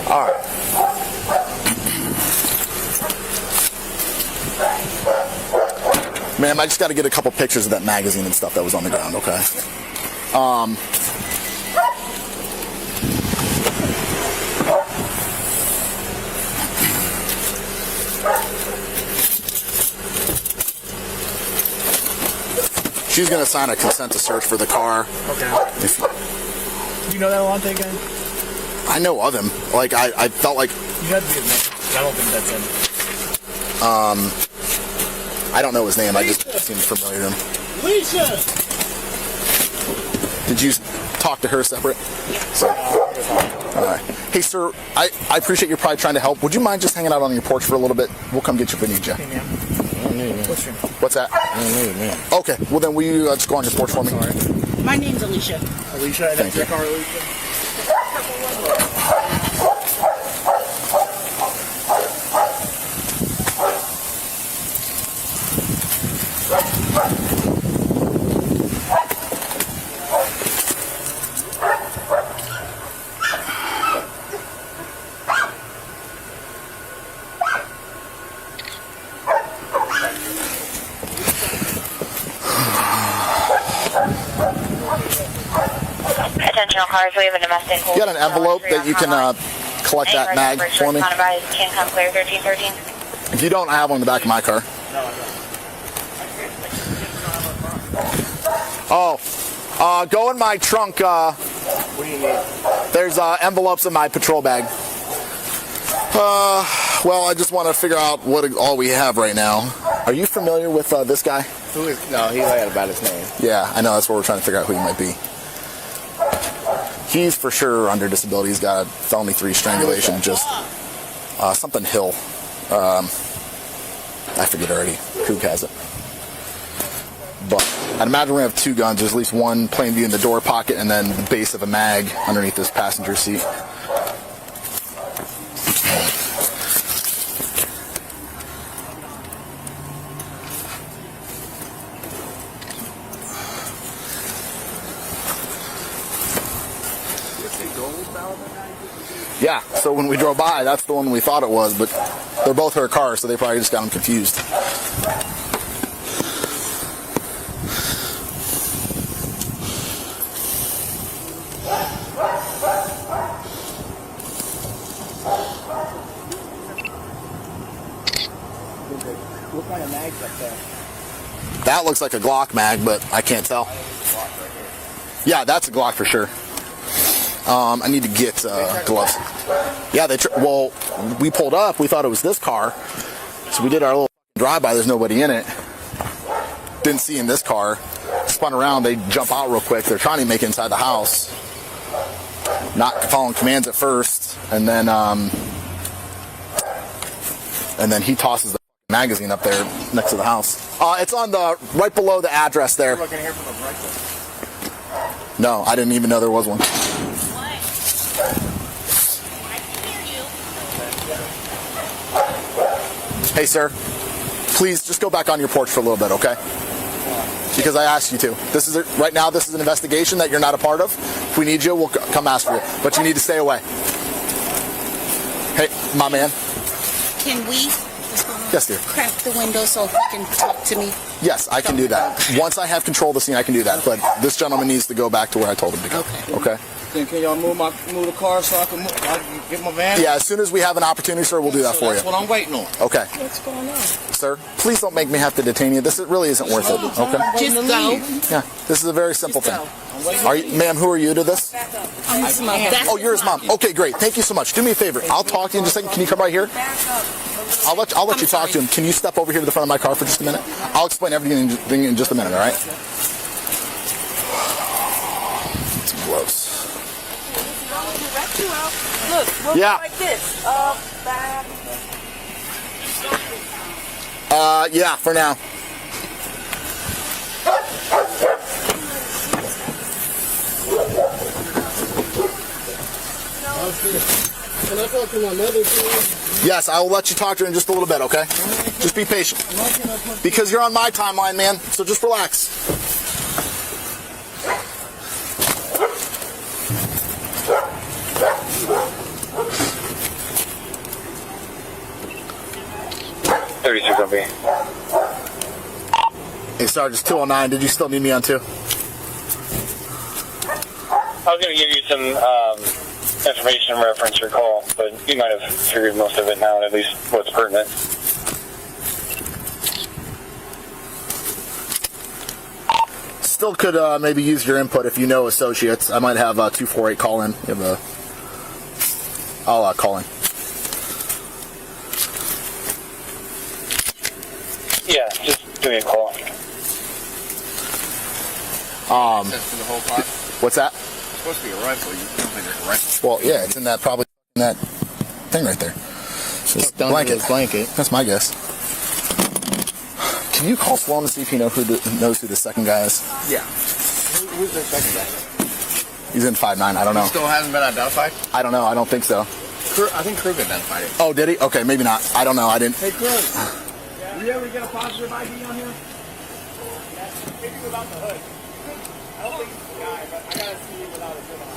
All right. Ma'am, I just got to get a couple pictures of that magazine and stuff that was on the ground, okay? She's going to sign a consent to search for the car.
Okay. You know that Alante guy?
I know of him. Like, I felt like...
You had to be a man. I don't think that's him.
I don't know his name. I just seemed familiar to him.
Lisa!
Did you talk to her separate? So, all right. Hey, sir, I appreciate you're probably trying to help. Would you mind just hanging out on your porch for a little bit? We'll come get you if we need you.
Hey, man. What's your name?
What's that? Okay, well then will you just go on your porch for me?
My name's Alicia.
Alicia,
Thank
that's your
you.
car, Alicia?
Attention all cars, we have a domestic.
You got an envelope that you can collect that mag for me?
Can come clear 1313.
If you don't, I have one in the back of my car. Oh, go in my trunk.
What do you need?
There's envelopes in my patrol bag. Well, I just want to figure out what all we have right now. Are you familiar with this guy?
Who is? No, he lied about his name.
Yeah, I know. That's what we're trying to figure out who he might be. He's for sure under disability. He's got a felony 3 strangulation. Just something Hill. I forget already. Coog has it. But I'd imagine we're going to have 2 guns. There's at least one plain view in the door pocket and then the base of a mag underneath this passenger seat. Yeah, so when we drove by, that's the one we thought it was, but they're both her cars, so they probably just got them confused.
What kind of mag's up there?
That looks like a Glock mag, but I can't tell. Yeah, that's a Glock for sure. I need to get gloves. Yeah, well, we pulled up. We thought it was this car, so we did our little drive-by. There's nobody in it. Didn't see in this car. Spun around. They jump out real quick. They're trying to make it inside the house. Not following commands at first, and then he tosses the magazine up there next to the house. It's on the right below the address there.
Looking here from the right side.
No, I didn't even know there was one. Hey, sir, please just go back on your porch for a little bit, okay? Because I asked you to. This is right now. This is an investigation that you're not a part of. If we need you, we'll come ask for you. But you need to stay away. Hey, my man.
Can we
Yes, dear.
crack the window so he can talk to me?
Yes, I can do that. Once I have control of the scene, I can do that. But this gentleman needs to go back to where I told him to go. Okay.
Then can y'all move the car so I can get my van?
Yeah, as soon as we have an opportunity, sir, we'll do that for you.
That's what I'm waiting on.
Okay.
What's going on?
Sir, please don't make me have to detain you. This really isn't worth it. Okay.
Just go.
Yeah, this is a very simple thing. Are you, ma'am, who are you to this?
I'm his mom.
Oh, you're his mom. Okay, great. Thank you so much. Do me a favor. I'll talk to you in just a second. Can you come right here? I'll let you talk to him. Can you step over here to the front of my car for just a minute? I'll explain everything in just a minute, all right? It's gross.
Look, we'll
Yeah.
go like this. Back.
Yeah, for now.
Can I talk to my mother, please?
Yes, I will let you talk to her in just a little bit, okay? Just be patient. Because you're on my timeline, man, so just relax. Hey, Sergeant, it's 209. Did you still need me on 2?
I was going to give you some information in reference to your call, but you might have figured most of it now, at least what's pertinent.
Still could maybe use your input if you know associates. I might have 248 call in. You have I'll call in.
Yeah, just give me a call.
For the whole car? What's that?
It's supposed to be a rifle. You don't think it's a rifle.
Well, yeah, it's in that thing right there. This blanket. That's my guess. Can you call Sloan to see if he knows who the second guy is?
Yeah. Who's the second guy?
He's in 5'9". I don't know.
He still hasn't been identified?
I don't know. I don't think so.
I think Krug identified it.
Oh, did he? Okay, maybe not. I don't know. I didn't.
Hey, Krug. You ever get a positive ID on here?
Maybe without the hood. I don't think it's the guy, but I gotta see him without his hood on.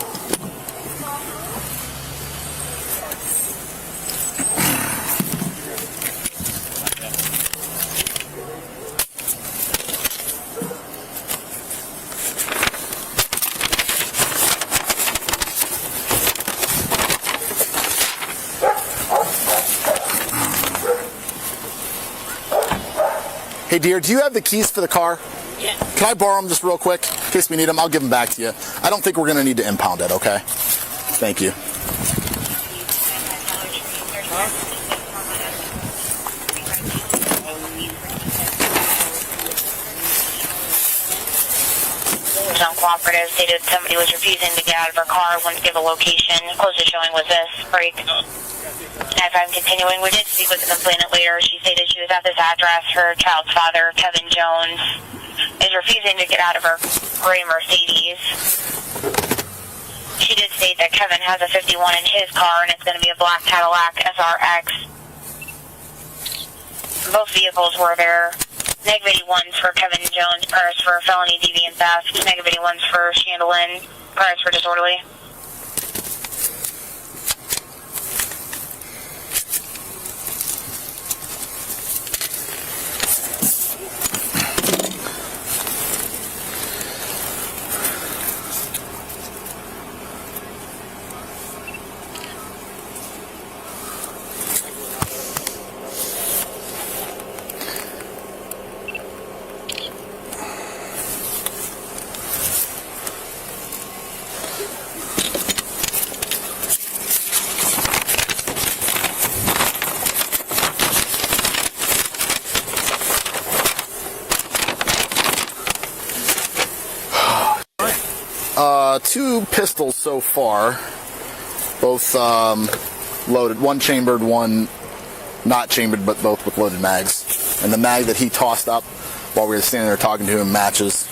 Hey, dear, do you have the keys for the car?
Yeah.
Can I borrow them just real quick in case we need them? I'll give them back to you. I don't think we're going to need to impound it, okay? Thank you.
Uncooperative, stated somebody was refusing to get out of her car, wouldn't give a location. Closest showing was this break. As I'm continuing, we did speak with the complainant later. She stated she was at this address. Her child's father, Kevin Jones, is refusing to get out of her gray Mercedes. She did state that Kevin has a 51 in his car, and it's going to be a black Cadillac SRX. Both vehicles were there. -81s for Kevin Jones, priors for felony deviant theft. -81s for Chandelier, priors for disorderly.
Two pistols so far, both loaded, one chambered, one not chambered, but both with loaded mags. And the mag that he tossed up while we were standing there talking to him matches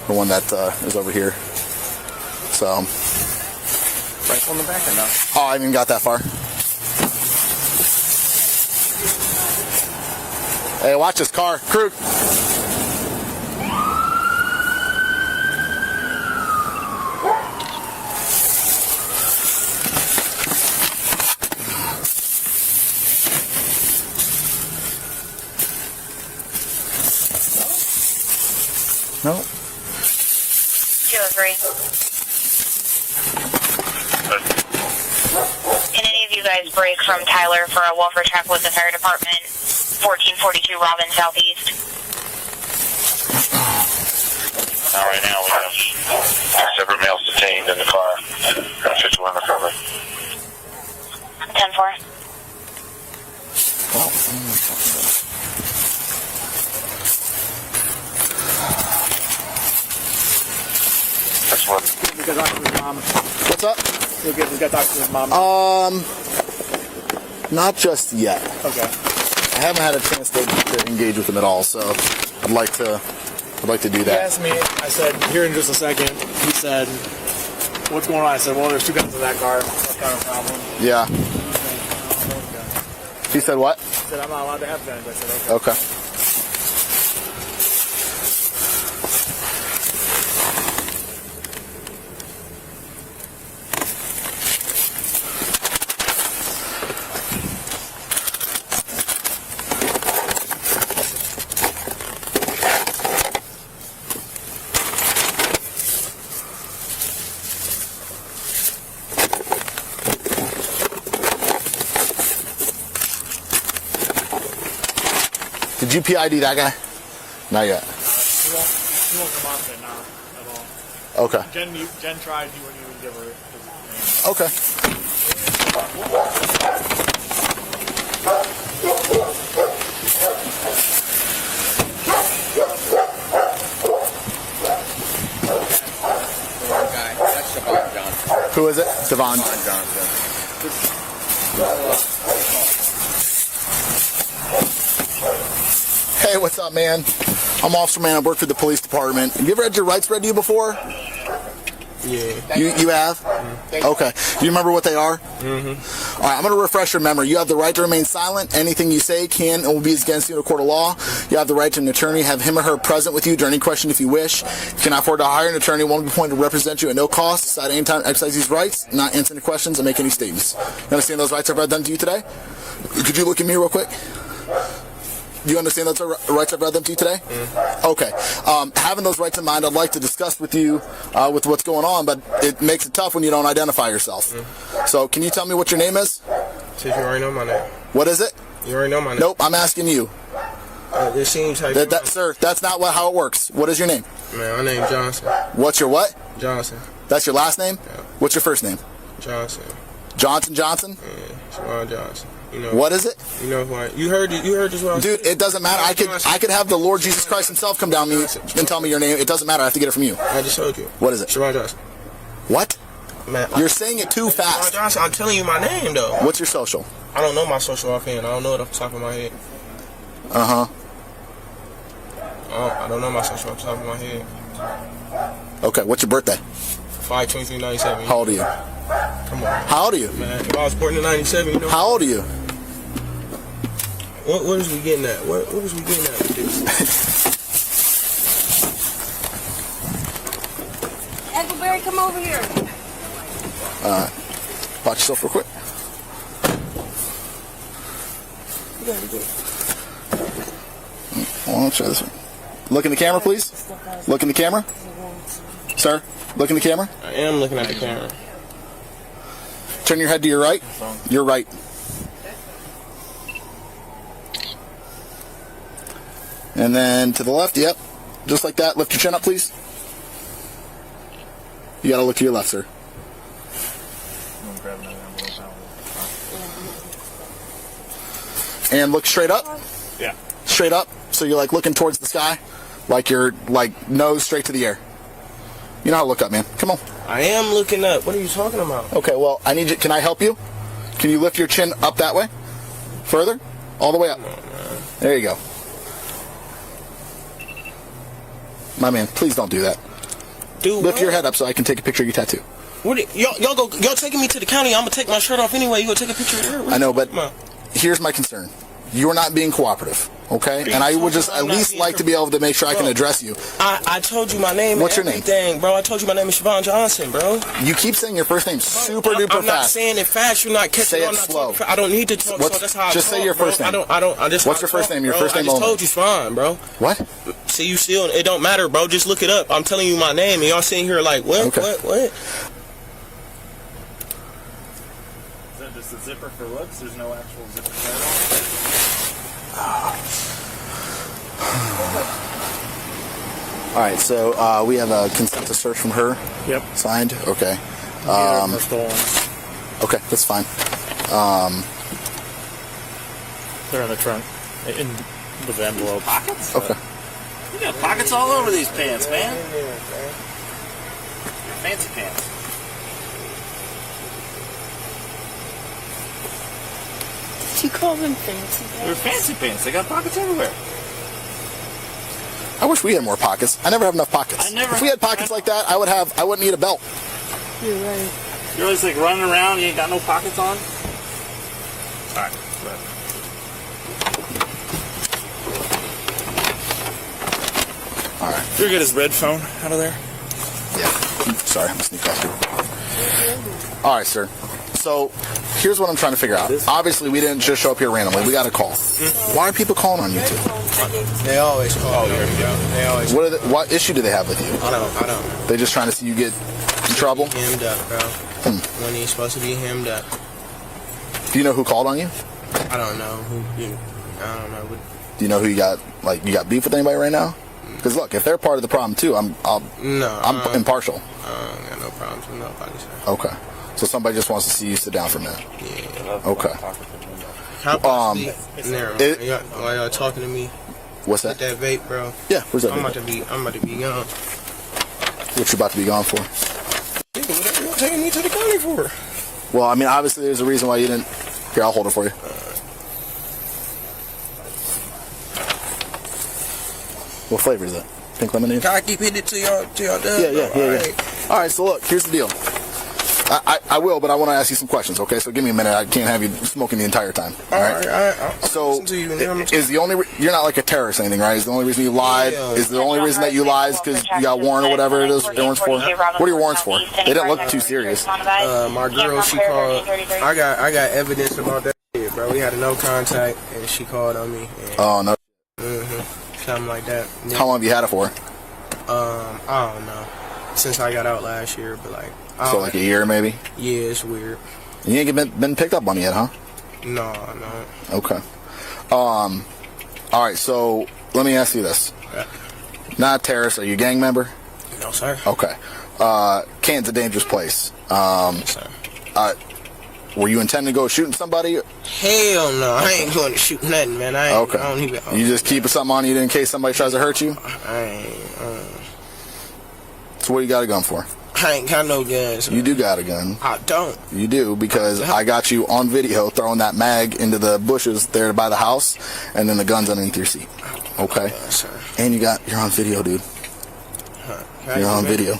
the one that is over here. So,
Rifle in the back or no?
oh, I haven't even got that far. Hey, watch this car, Krug. No.
203. Can any of you guys break from Tyler for a welfare check with the fire department? 1442 Robin Southeast.
Right now we have separate males detained in the car. Official undercover.
10-4.
That's what.
What's up?
You'll get this guy talk to his mom.
Not just yet.
Okay.
I haven't had a chance to engage with him at all, so I'd like to do
He
that.
asked me, I said, here in just a second. He said, what's going on? I said, well, there's 2 guns in that car. That's kind of a problem.
Yeah. He said what?
He said, I'm not allowed to have guns. I said, okay.
Okay. Did you PID that guy? Not yet.
He won't come on there now at all.
Okay.
Jen tried, he wouldn't even give her his name.
Okay.
That's Devon Johnson.
Who is it? Devon.
Johnson.
Hey, what's up, man? I'm Officer Man. I work for the police department. Have you ever had your rights read to you before?
Yeah.
You have? Okay. Do you remember what they are?
Mm-hmm.
All right, I'm going to refresh your memory. You have the right to remain silent. Anything you say can and will be against you in a court of law. You have the right to an attorney. Have him or her present with you during any question if you wish. If you cannot afford to hire an attorney, one will be appointed to represent you at no cost. Decide any time to exercise these rights, not answer any questions, and make any statements. You understand those rights I've read them to you today? Could you look at me real quick? Do you understand those rights I've read them to you today? Okay. Having those rights in mind, I'd like to discuss with you with what's going on, but it makes it tough when you don't identify yourself. So can you tell me what your name is?
Since you already know my name.
What is it?
You already know my name.
Nope, I'm asking you.
It seems like
Sir, that's not how it works. What is your name?
Man, my name's Johnson.
What's your what?
Johnson.
That's your last name?
Yeah.
What's your first name?
Johnson.
Johnson?
Yeah, Shawan Johnson. You know
what is it?
You know why? You heard this what I
Dude, it doesn't matter. I could have the Lord Jesus Christ himself come down me and tell me your name. It doesn't matter. I have to get it from you.
I just told you.
What is it?
Shawan Johnson.
What?
Man,
you're saying it too fast.
Shawan Johnson, I'm telling you my name though.
What's your social?
I don't know my social offhand. I don't know it off the top of my head.
Uh-huh.
I don't know my social off the top of my head.
Okay, what's your birthday?
5/23/97.
How old are you?
Come on.
How old are you?
Man, if I was born in 97, you know.
How old are you?
What is we getting at? What is we getting at with this?
Eggleberry, come over here.
Watch yourself real quick. Well, I'll try this one. Look in the camera, please. Look in the camera. Sir, look in the camera.
I am looking at the camera.
Turn your head to your right. Your right. And then to the left, yep. Just like that. Lift your chin up, please. You gotta look to your left, sir. And look straight up.
Yeah.
Straight up. So you're like looking towards the sky. Like you're like nose straight to the air. You know how to look up, man. Come on.
I am looking up. What are you talking about?
Okay, well, I need you. Can I help you? Can you lift your chin up that way? Further? All the way up. There you go. My man, please don't do that.
Dude,
lift your head up so I can take a picture of your tattoo.
Y'all taking me to the county. I'm gonna take my shirt off anyway. You gonna take a picture of your hair?
I know, but here's my concern. You're not being cooperative. Okay? And I would just at least like to be able to make sure I can address you.
I told you my name.
What's your name?
Bro, I told you my name is Siobhan Johnson, bro.
You keep saying your first name super duper fast.
I'm not saying it fast. You're not catching
Say it
on.
slow.
I don't need to talk. So that's how
just
I
say
talk,
your first
bro.
name. What's your first name? Your first name
I just
only.
told you Siobhan, bro.
What?
See, you still, it don't matter, bro. Just look it up. I'm telling you my name, and y'all sitting here like, what?
Okay.
What?
Is that just a zipper for looks? There's no actual zipper
All right, so we have a consent to search from her.
Yep.
Signed. Okay.
Stolen.
Okay, that's fine.
They're in the trunk, in with the envelope.
Pockets?
Okay.
You got pockets all over these pants, man. Fancy pants.
Did you call them fancy pants?
They're fancy pants. They got pockets everywhere.
I wish we had more pockets. I never have enough pockets. If we had pockets like that, I wouldn't need a belt.
You're right.
You're always like running around. You ain't got no pockets on. All right.
All right.
You're get his red phone out of there.
Yeah. Sorry, I'm gonna sneak off here. All right, sir. So here's what I'm trying to figure out. Obviously, we didn't just show up here randomly. We got a call. Why are people calling on you two?
They always call.
Oh, there we go.
They always.
What issue do they have with you?
I don't.
They just trying to see you get in trouble?
Hemmed up, bro. When he's supposed to be hemmed up.
Do you know who called on you?
I don't know who. I don't know.
Do you know who you got? Like, you got beef with anybody right now? Because look, if they're part of the problem too, I'm impartial.
I don't got no problems with nobody, sir.
Okay. So somebody just wants to see you sit down for a minute.
Yeah.
Okay.
While y'all talking to me.
What's that?
With that vape, bro.
Yeah. Where's that?
I'm about to be gone.
What you about to be gone for?
Whatever you're taking me to the county for.
Well, I mean, obviously there's a reason why you didn't. Here, I'll hold it for you. What flavor is that? Pink lemonade?
Can I keep hitting it till y'all done?
Yeah. All right, so look, here's the deal. I will, but I want to ask you some questions, okay? So give me a minute. I can't have you smoking the entire time. All right. So is the only you're not like a terrorist or anything, right? Is the only reason you lied? Is the only reason that you lied because you got warrant or whatever it is? Warrants for? What are your warrants for? They didn't look too serious.
My girl, she called. I got evidence about that shit, bro. We had a no contact, and she called on me.
Oh no.
Something like that.
How long have you had it for?
I don't know. Since I got out last year, but like.
So like a year maybe?
Yeah, it's weird.
You ain't been picked up on yet, huh?
No.
Okay. All right, so let me ask you this. Not a terrorist, are you a gang member?
No, sir.
Okay. Canton's a dangerous place.
Sir.
Were you intending to go shooting somebody?
Hell no, I ain't going to shoot nothing, man. I don't even.
You just keep something on you in case somebody tries to hurt you?
I ain't.
So what you got a gun for?
I ain't got no guns.
You do got a gun.
I don't.
You do, because I got you on video throwing that mag into the bushes there by the house, and then the gun's underneath your seat. Okay?
Sir.
And you're on video, dude. You're on video.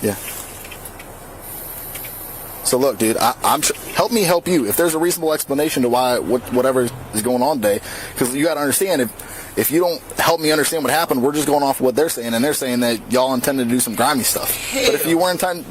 Yeah. So look, dude, help me help you. If there's a reasonable explanation to why whatever is going on today, because you got to understand, if you don't help me understand what happened, we're just going off what they're saying, and they're saying that y'all intended to do some grimy stuff. But if you weren't intending,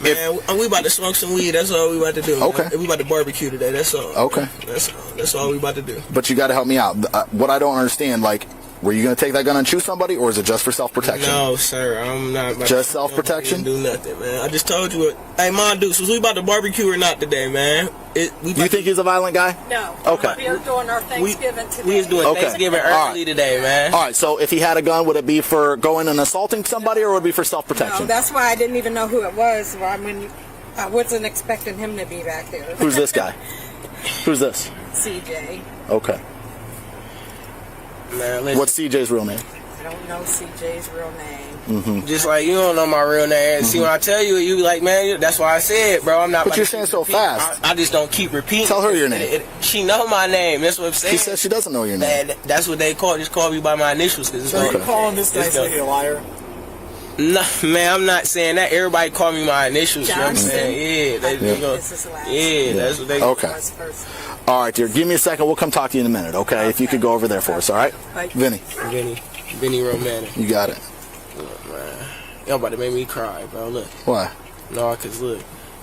man, we about to smoke some weed. That's all we about to do.
Okay.
Man. We about to barbecue today. That's all.
Okay.
That's all we about to do.
But you got to help me out. What I don't understand, like, were you going to take that gun and shoot somebody, or is it just for self-protection?
No, sir. I'm not.
Just self-protection?
Do nothing, man. I just told you. Hey, Mon Dukes, was we about to barbecue or not today, man?
You think he's a violent guy?
No.
Okay.
We are doing our Thanksgiving today.
We was doing Thanksgiving early today, man.
All right, so if he had a gun, would it be for going and assaulting somebody, or would it be for self-protection?
No, that's why I didn't even know who it was. I mean, I wasn't expecting him to be back there.
Who's this guy? Who's this?
CJ.
Okay.
Man,
what's CJ's real name?
I don't know CJ's real name.
Mm-hmm.
Just like you don't know my real name. See, when I tell you, you like, man, that's why I said, bro, I'm not.
But you're saying so fast.
I just don't keep repeating.
Tell her your name.
She know my name. That's what I'm saying.
She says she doesn't know your name.
That's what they call. Just call me by my initials. Cause
so you're calling this guy a liar?
Nah, man, I'm not saying that. Everybody call me my initials. You know what I'm saying? Yeah, that's what they.
Okay. All right, dear. Give me a second. We'll come talk to you in a minute. Okay? If you could go over there for us. All right? Vinny Romano. You got it.
Look, man, y'all about to make me cry, bro. Look.
Why?
No, cause look,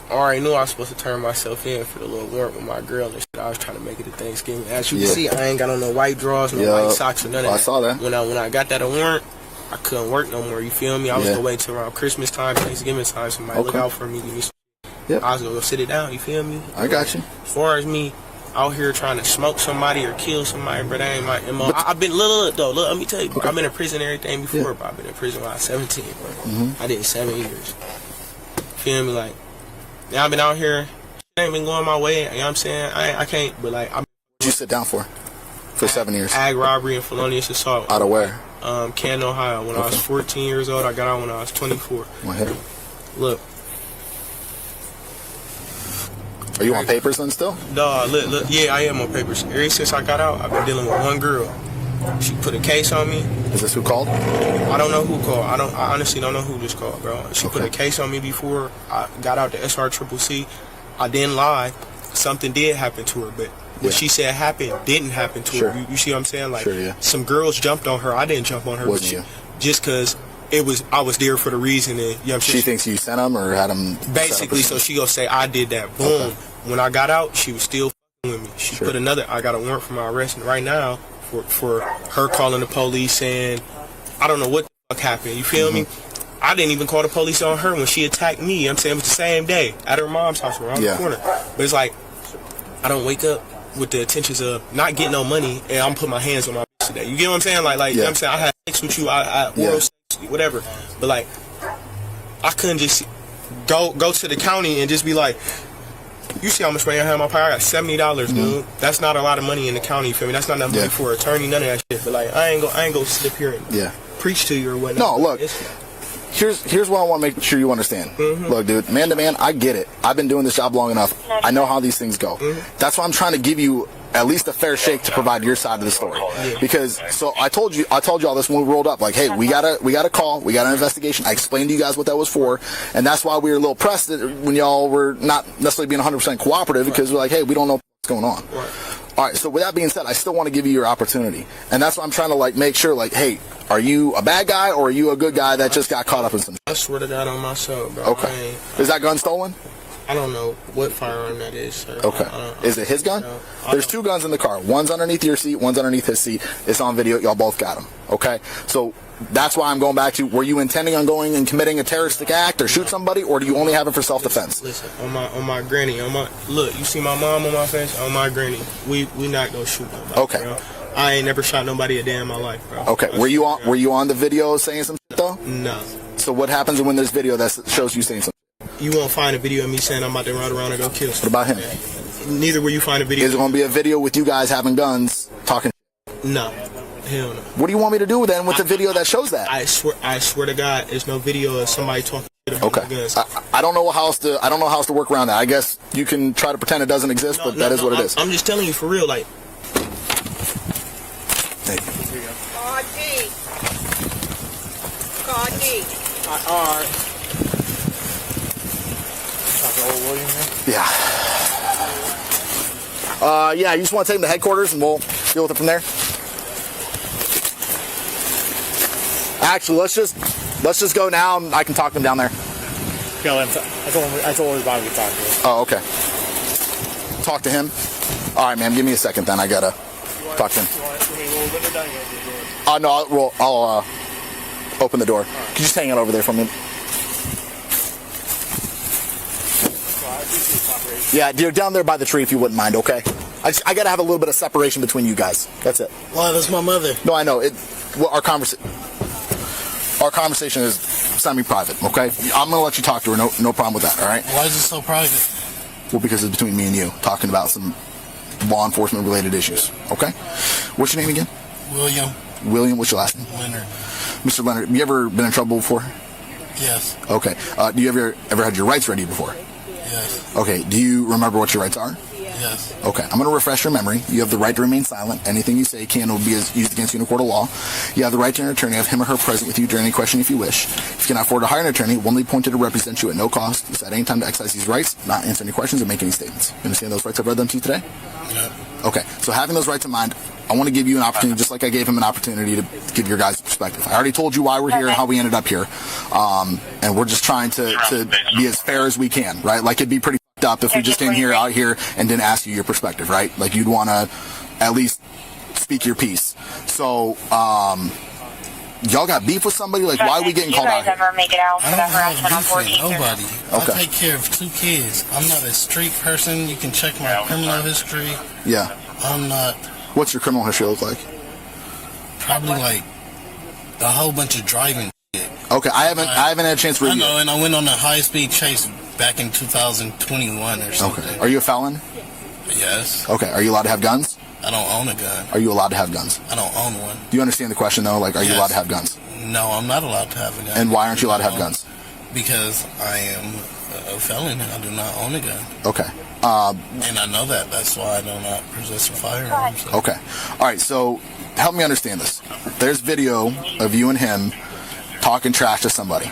I already knew I was supposed to turn myself in for the little warrant with my girl and shit. I was trying to make it to Thanksgiving. As you can see, I ain't got on no white drawers, no white socks, or none of that.
I saw that.
When I got that warrant, I couldn't work no more. You feel me? I was gonna wait till around Christmas time, Thanksgiving time. Somebody look out for me. Give me some. I was gonna go sit it down. You feel me?
I got you.
As far as me out here trying to smoke somebody or kill somebody, but that ain't my MO. I've been look, let me tell you, I've been in prison and everything before, but I've been in prison when I was 17, bro. I did 7 years. Feel me? Like, now I've been out here, ain't been going my way. You know what I'm saying? I can't, but like,
what did you sit down for 7 years?
Ag robbery and felonious assault.
Out of where?
Canton, Ohio. When I was 14 years old, I got out when I was 24. Look.
Are you on papers then still?
Dog, look, yeah, I am on papers. Ever since I got out, I've been dealing with one girl. She put a case on me.
Is this who called?
I don't know who called. I honestly don't know who just called, bro. She put a case on me before I got out the SRCCC. I didn't lie. Something did happen to her, but what she said happened didn't happen to her. You see what I'm saying? Like, some girls jumped on her. I didn't jump on her.
Wasn't you?
Just because I was there for the reason. And, you know what I'm saying?
She thinks you sent them or had them?
Basically, so she gonna say I did that. Boom. When I got out, she was still with me. She put I got a warrant for my arrest, and right now, for her calling the police saying, I don't know what the fuck happened. You feel me? I didn't even call the police on her when she attacked me. You know what I'm saying? It was the same day at her mom's house around the corner. But it's like, I don't wake up with the intentions of not getting no money, and I'm putting my hands on my bitch today. You get what I'm saying? Like you know what I'm saying? I had sex with you, oral sex, whatever. But like, I couldn't just go to the county and just be like, you see how much money I have in my pocket? I got $70, dude. That's not a lot of money in the county, you feel me? That's not enough money for an attorney, none of that shit. But like, I ain't go sit up here and preach to you or whatnot.
No, look. Here's what I want to make sure you understand. Look, dude, man to man, I get it. I've been doing this job long enough. I know how these things go. That's why I'm trying to give you at least a fair shake to provide your side of the story. Because I told you all this when we rolled up. Like, hey, we got a call, we got an investigation. I explained to you guys what that was for, and that's why we were a little pressed when y'all were not necessarily being 100% cooperative, because we're like, hey, we don't know what's going on. All right, so with that being said, I still want to give you your opportunity, and that's why I'm trying to like make sure, like, hey, are you a bad guy or are you a good guy that just got caught up in some shit?
I swear to God on my soul, bro.
Okay. Is that gun stolen?
I don't know what firearm that is, sir.
Okay. Is it his gun? There's two guns in the car. One's underneath your seat, one's underneath his seat. It's on video. Y'all both got them. Okay? So that's why I'm going back to, were you intending on going and committing a terroristic act or shoot somebody, or do you only have it for self-defense?
Listen, on my granny, look, you see my mom on my face? On my granny, we not gonna shoot nobody.
Okay.
Bro. I ain't never shot nobody a day in my life, bro.
Okay. Were you on the video saying some shit though?
No.
So what happens when there's video that shows you saying something?
You won't find a video of me saying I'm about to ride around and go kill
What
somebody.
about him?
Neither will you find a video.
Is it going to be a video with you guys having guns talking?
No. Hell no.
What do you want me to do then with the video that shows that?
I swear to God, there's no video of somebody talking shit about my guns.
I don't know how else to work around that. I guess you can try to pretend it doesn't exist, but that is what it is.
I'm just telling you for real, like.
Hey.
Cardi.
All right.
Yeah. Yeah, you just want to take him to headquarters and we'll deal with it from there. Actually, let's just go now and I can talk to him down there.
I told him about to talk to him.
Oh, okay. Talk to him? All right, man, give me a second then. I gotta talk to him. No, I'll open the door. Can you just hang it over there for me? Yeah, you're down there by the tree if you wouldn't mind, okay? I gotta have a little bit of separation between you guys. That's it.
Well, that's my mother.
No, I know. Our conversation is semi-private, okay? I'm gonna let you talk to her. No problem with that, all right?
Why is it so private?
Well, because it's between me and you, talking about some law enforcement related issues, okay? What's your name again?
William.
William, what's your last name?
Leonard.
Mr. Leonard, have you ever been in trouble before?
Yes.
Okay. Do you ever had your rights ready before?
Yes.
Okay. Do you remember what your rights are?
Yes.
Okay, I'm going to refresh your memory. You have the right to remain silent. Anything you say can or will be used against you in a court of law. You have the right to an attorney, have him or her present with you during any question if you wish. If you cannot afford to hire an attorney, one will be appointed to represent you at no cost. You at any time to exercise these rights, not answer any questions or make any statements. You understand those rights? I've read them to you today?
Yeah.
Okay, so having those rights in mind, I want to give you an opportunity, just like I gave him an opportunity to give your guys' perspective. I already told you why we're here and how we ended up here. And we're just trying to be as fair as we can, right? Like, it'd be pretty f***ed up if we just came out here and didn't ask you your perspective, right? Like, you'd want to at least speak your piece. So, y'all got beef with somebody? Like, why are we getting called out here?
Ever make it out for that harassment on 14th?
Nobody.
Okay.
I take care of 2 kids. I'm not a street person. You can check my criminal history.
Yeah.
I'm not.
What's your criminal history look like?
Probably like a whole bunch of driving shit.
Okay, I haven't had a chance to review.
I know, and I went on a high-speed chase back in 2021 or something.
Okay. Are you a felon?
Yes.
Okay. Are you allowed to have guns?
I don't own a gun.
Are you allowed to have guns?
I don't own one.
Do you understand the question, though? Like, are you allowed to have guns?
No, I'm not allowed to have a gun.
And why aren't you allowed to have guns?
Because I am a felon and I do not own a gun.
Okay.
And I know that. That's why I do not possess a firearm. So.
Okay. All right, so help me understand this. There's video of you and him talking trash to somebody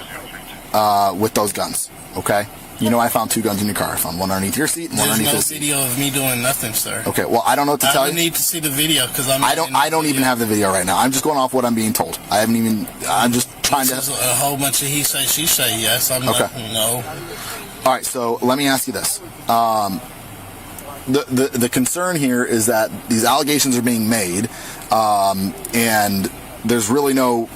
with those guns, okay? You know I found 2 guns in your car. I found one underneath your seat and one underneath his seat.
There's no video of me doing nothing, sir.
Okay, well, I don't know what to tell you.
I need to see the video because
I don't even have the video right now. I'm just going off what I'm being told. I'm just trying to...
This is a whole bunch of he say, she say, yes. I'm
okay.
not, no.
All right, so let me ask you this. The concern here is that these allegations are being made, and there's really no...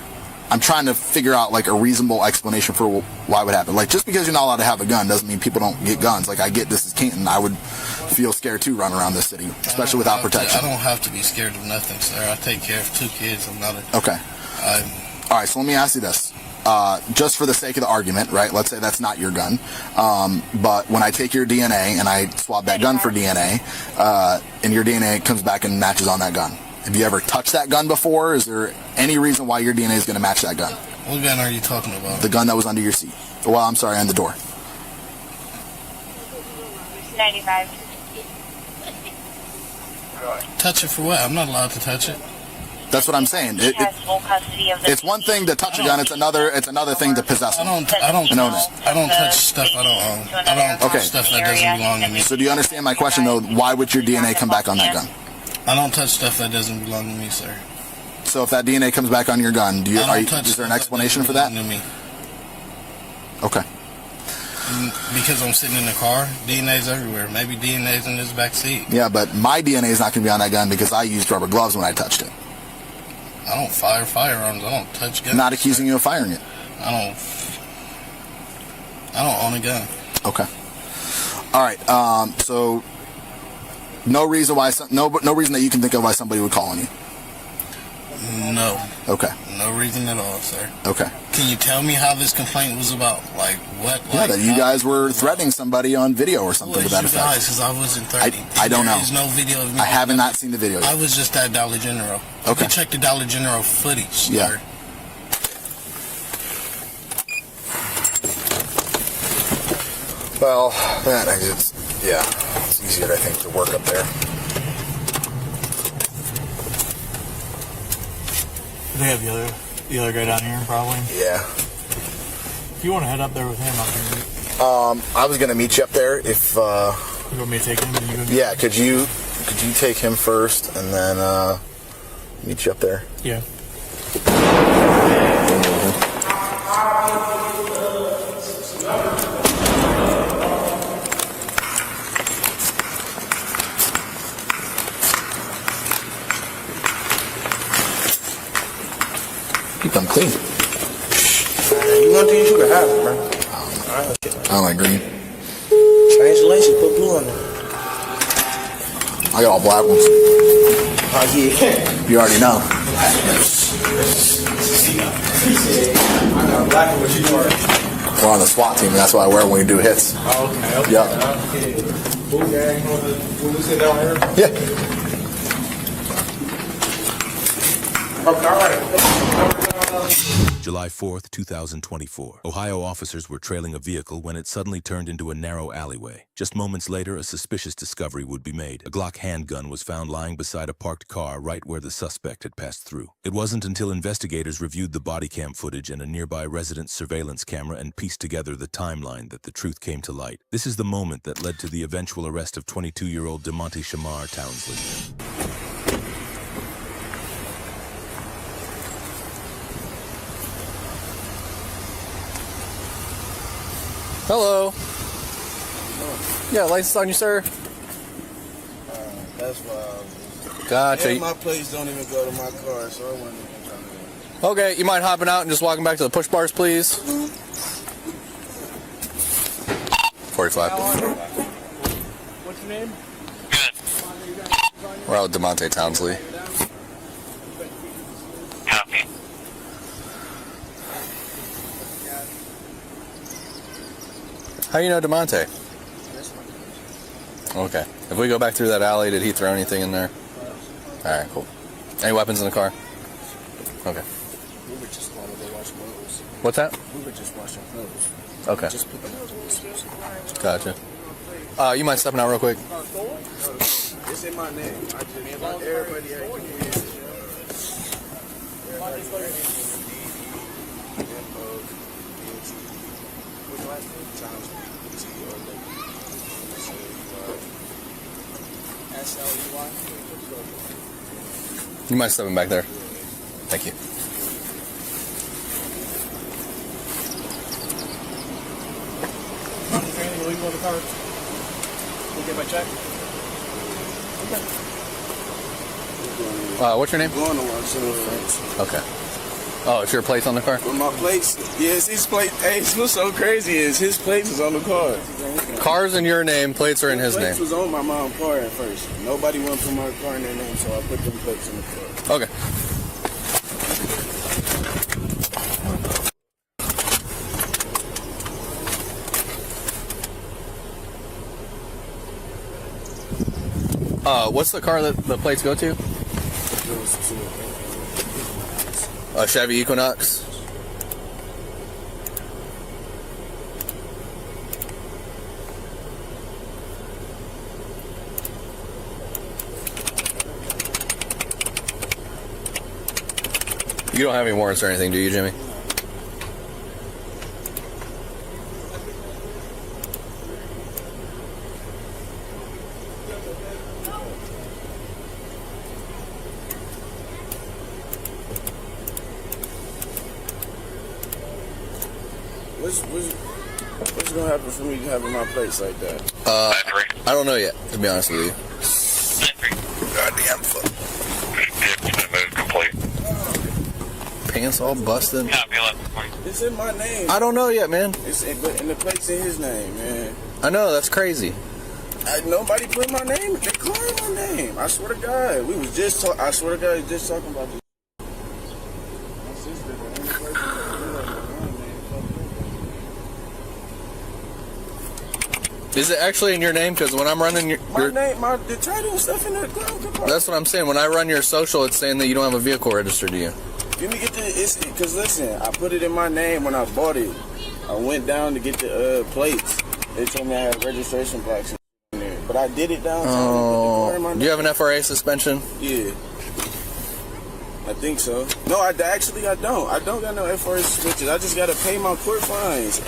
I'm trying to figure out, like, a reasonable explanation for why it would happen. Like, just because you're not allowed to have a gun doesn't mean people don't get guns. Like, I get this is Canton. I would feel scared, too, running around this city, especially without protection.
I don't have to be scared of nothing, sir. I take care of 2 kids. I'm not a...
Okay. All right, so let me ask you this. Just for the sake of the argument, right, let's say that's not your gun, but when I take your DNA and I swab that gun for DNA, and your DNA comes back and matches on that gun, have you ever touched that gun before? Is there any reason why your DNA is going to match that gun?
What gun are you talking about?
The gun that was under your seat. Well, I'm sorry, on the door.
95.
Touch it for what? I'm not allowed to touch it.
That's what I'm saying. It's one thing to touch a gun. It's another thing to possess it.
I don't touch stuff I don't own. I don't touch stuff that doesn't belong to me.
So do you understand my question, though? Why would your DNA come back on that gun?
I don't touch stuff that doesn't belong to me, sir.
So if that DNA comes back on your gun, is there an explanation for that?
To me.
Okay.
Because I'm sitting in the car, DNA's everywhere. Maybe DNA's in this back seat.
Yeah, but my DNA is not going to be on that gun because I used rubber gloves when I touched it.
I don't fire firearms. I don't touch guns.
I'm not accusing you of firing it.
I don't own a gun.
Okay. All right. So no reason that you can think of why somebody would call on you.
No.
Okay.
No reason at all, sir.
Okay.
Can you tell me how this complaint was about? Like what?
Yeah, that you guys were threatening somebody on video or something to that effect.
Because I wasn't threatening.
I don't know.
There's no video of me.
I have not seen the video yet.
I was just at Dollar General.
Okay.
You can check the Dollar General footage.
Yeah.
Sir.
Well, it's easier, I think, to work up there.
They have the other guy down here, probably.
Yeah.
If you want to head up there with him,
I was gonna meet you up there if.
You want me to take him?
Yeah. Could you take him first and then meet you up there?
Yeah.
Keep them clean.
You want to use you to have it, bro.
I don't like green.
Change the laces, put blue on there.
I got all black ones.
Oh, yeah.
You already know.
I got black one, what you wear?
We're on the SWAT team, and that's what I wear when we do hits.
Oh, okay.
Yeah.
Blue gang, will we sit down here?
Yeah.
Okay, all right.
July 4th, 2024. Ohio officers were trailing a vehicle when it suddenly turned into a narrow alleyway. Just moments later, a suspicious discovery would be made. A Glock handgun was found lying beside a parked car right where the suspect had passed through. It wasn't until investigators reviewed the body cam footage and a nearby resident's surveillance camera and pieced together the timeline that the truth came to light. This is the moment that led to the eventual arrest of 22-year-old DeMonte Shamar Townsley.
Hello. Yeah, license on you, sir.
That's why I was.
Gotcha.
And my plates don't even go to my car, so I wasn't even trying to.
Okay, you mind hopping out and just walking back to the push bars, please? 45.
What's your name?
We're out with DeMonte Townsley.
Copy.
How do you know DeMonte? Okay. If we go back through that alley, did he throw anything in there? Alright, cool. Any weapons in the car? Okay.
We were just going to go wash clothes.
What's that?
We were just washing clothes.
Okay.
Just put them out.
Gotcha. You mind stepping out real quick?
It's in my name. I just want everybody
You mind stepping back there? Thank you.
Will you go to the car? We'll get my check.
What's your name?
Going to watch
Okay. Oh, it's your plates on the car?
With my plates, yes, his plate. Hey, what's so crazy is his plates was on the car.
Car's in your name, plates are in his name.
Plates was on my mom's car at first. Nobody went for my car in their name, so I put them plates in the car.
Okay. What's the car that the plates go to? A Chevy Equinox. You don't have any warrants or anything, do you, Jimmy?
What's gonna happen for me having my plates like that?
I don't know yet, to be honest with you. Goddamn foot. Pants all busted.
It's in my name.
I don't know yet, man.
And the plate's in his name, man.
I know, that's crazy.
Nobody put my name. The car in my name. I swear to God, we was just talking. I swear to God, just talking about this.
Is it actually in your name? Because when I'm running your
name, the title and stuff in the car.
That's what I'm saying. When I run your social, it's saying that you don't have a vehicle registered to you.
Let me get the. Because listen, I put it in my name when I bought it. I went down to get the plates. They told me I had registration plaques in there, but I did it downtown.
Oh, do you have an FRA suspension?
Yeah, I think so. No, I don't. I don't got no FRA suspension. I just got to pay my court fines.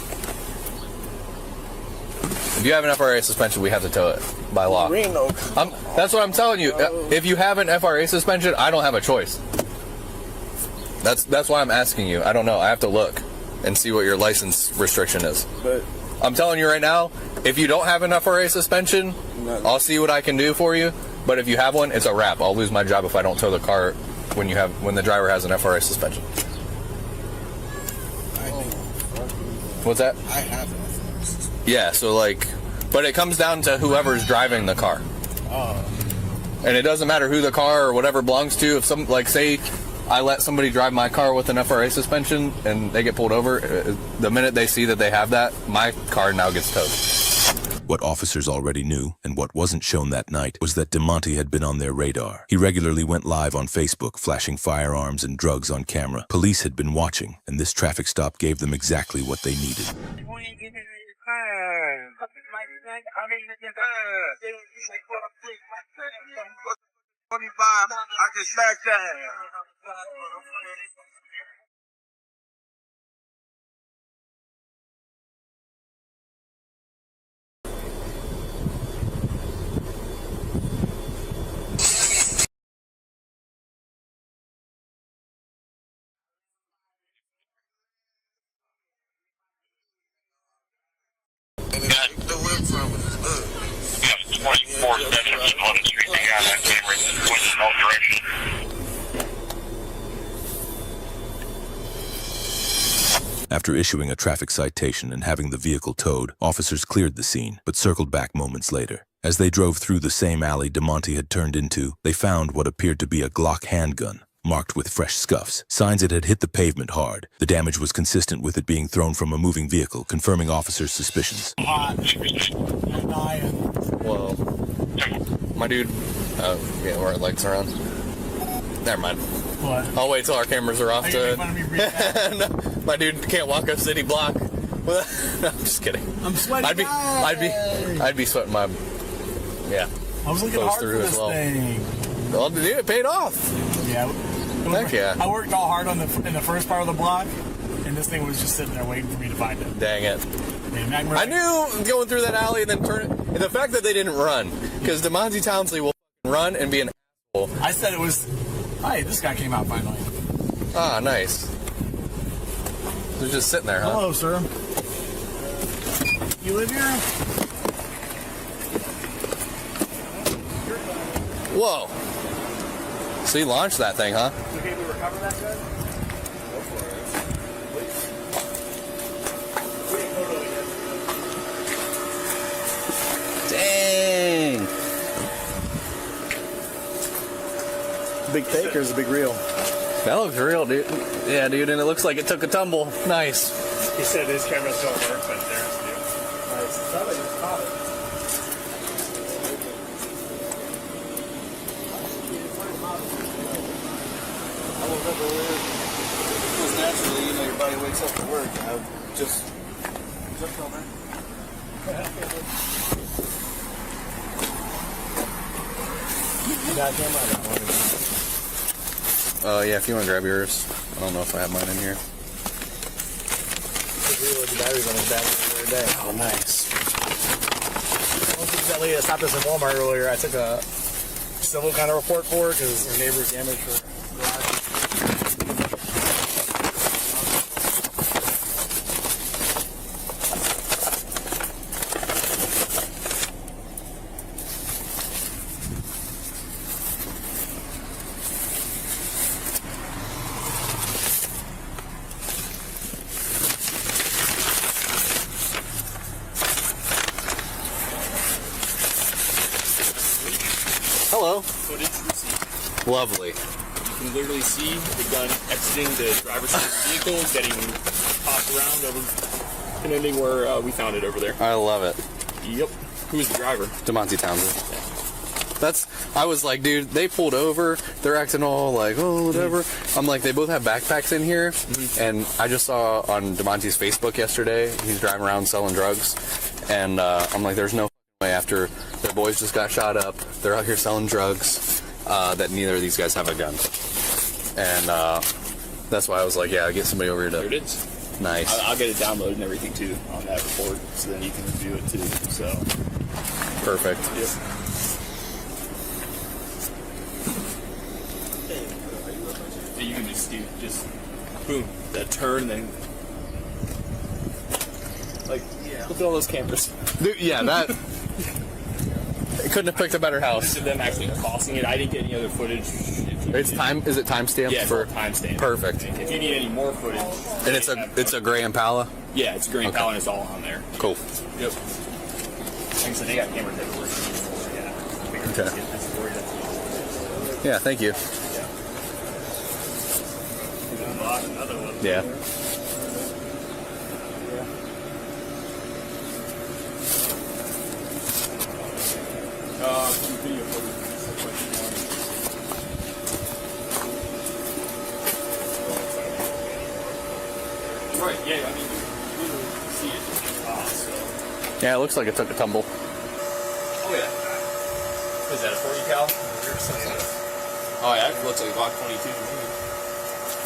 If you have an FRA suspension, we have to tow it by law. That's what I'm telling you. If you have an FRA suspension, I don't have a choice. That's why I'm asking you. I don't know. I have to look and see what your license restriction is.
But
I'm telling you right now, if you don't have an FRA suspension, I'll see what I can do for you. But if you have one, it's a wrap. I'll lose my job if I don't tow the car when the driver has an FRA suspension. What's that?
I have an FRA suspension.
Yeah, so but it comes down to whoever's driving the car. And it doesn't matter who the car or whatever belongs to. If say I let somebody drive my car with an FRA suspension and they get pulled over, the minute they see that they have that, my car now gets towed.
What officers already knew, and what wasn't shown that night, was that DeMonte had been on their radar. He regularly went live on Facebook, flashing firearms and drugs on camera. Police had been watching, and this traffic stop gave them exactly what they needed.
I can smack that.
The whip from it is good. Yeah, 24 steps on the street. They got that camera pointing in all directions.
After issuing a traffic citation and having the vehicle towed, officers cleared the scene, but circled back moments later. As they drove through the same alley DeMonte had turned into, they found what appeared to be a Glock handgun, marked with fresh scuffs, signs it had hit the pavement hard. The damage was consistent with it being thrown from a moving vehicle, confirming officers' suspicions.
Whoa. My dude, yeah, our lights are on. Never mind.
What?
I'll wait till our cameras are off to... No, my dude can't walk a city block. No, I'm just kidding.
I'm sweating.
I'd be sweating my... Yeah.
I was looking hard for this thing.
Well, dude, it paid off.
Yeah.
Heck yeah.
I worked all hard in the first part of the block, and this thing was just sitting there waiting for me to find it.
Dang it. I knew going through that alley and then turning... And the fact that they didn't run, because DeMonte Townsley will run and be an asshole.
I said it was... Hey, this guy came out finally.
Ah, nice. They're just sitting there, huh?
Hello, sir. You live here?
Whoa. So you launched that thing, huh?
It's okay if we recover that guy? Go for
it. Dang.
Big fake or is it big real?
That looks real, dude. Yeah, dude, and it looks like it took a tumble. Nice.
He said his cameras don't work, but theirs do. Nice. That way you caught it.
I woke up earlier. Because naturally, your body wakes up to work. I just jumped over.
Yeah, if you want to grab yours. I don't know if I have mine in here.
Just reload the batteries on his battery the other day. Oh, nice. That lady that stopped us in Walmart earlier, I took a civil kind of report for her because her neighbor's damaged her garage.
Hello.
Footage received.
Lovely.
You can literally see the gun exiting the driver's side of the vehicle, getting tossed around over, and ending where we found it over there.
I love it.
Yep. Who's the driver?
DeMonte Townsley. I was like, dude, they pulled over. They're acting all like, oh, whatever. I'm like, they both have backpacks in here. And I just saw on DeMonte's Facebook yesterday, he's driving around selling drugs. And I'm like, there's no way after their boys just got shot up, they're out here selling drugs, that neither of these guys have a gun. And that's why I was like, yeah, get somebody over here to...
There it is.
Nice.
I'll get it downloaded and everything too on that report, so then you can review it too. So
perfect.
Yep. So you can just do boom, that turn, then like look at all those cameras.
Dude, yeah, that. It couldn't have picked a better house.
Of them actually crossing it. I didn't get any other footage.
It's time. Is it timestamped?
Yeah,
for
timestamp.
Perfect.
If you need any more footage,
and it's a gray Impala.
Yeah, it's a gray Impala, and it's all on there.
Cool.
Yep. Like I said, they got cameras everywhere.
Okay. Yeah, thank you.
Another one.
Yeah.
video footage. Right, yeah, I mean, you literally see it. So.
Yeah, it looks like it took a tumble.
Oh, yeah. Is that a 40 cal? Oh, yeah, it looks like a Glock 22 to me.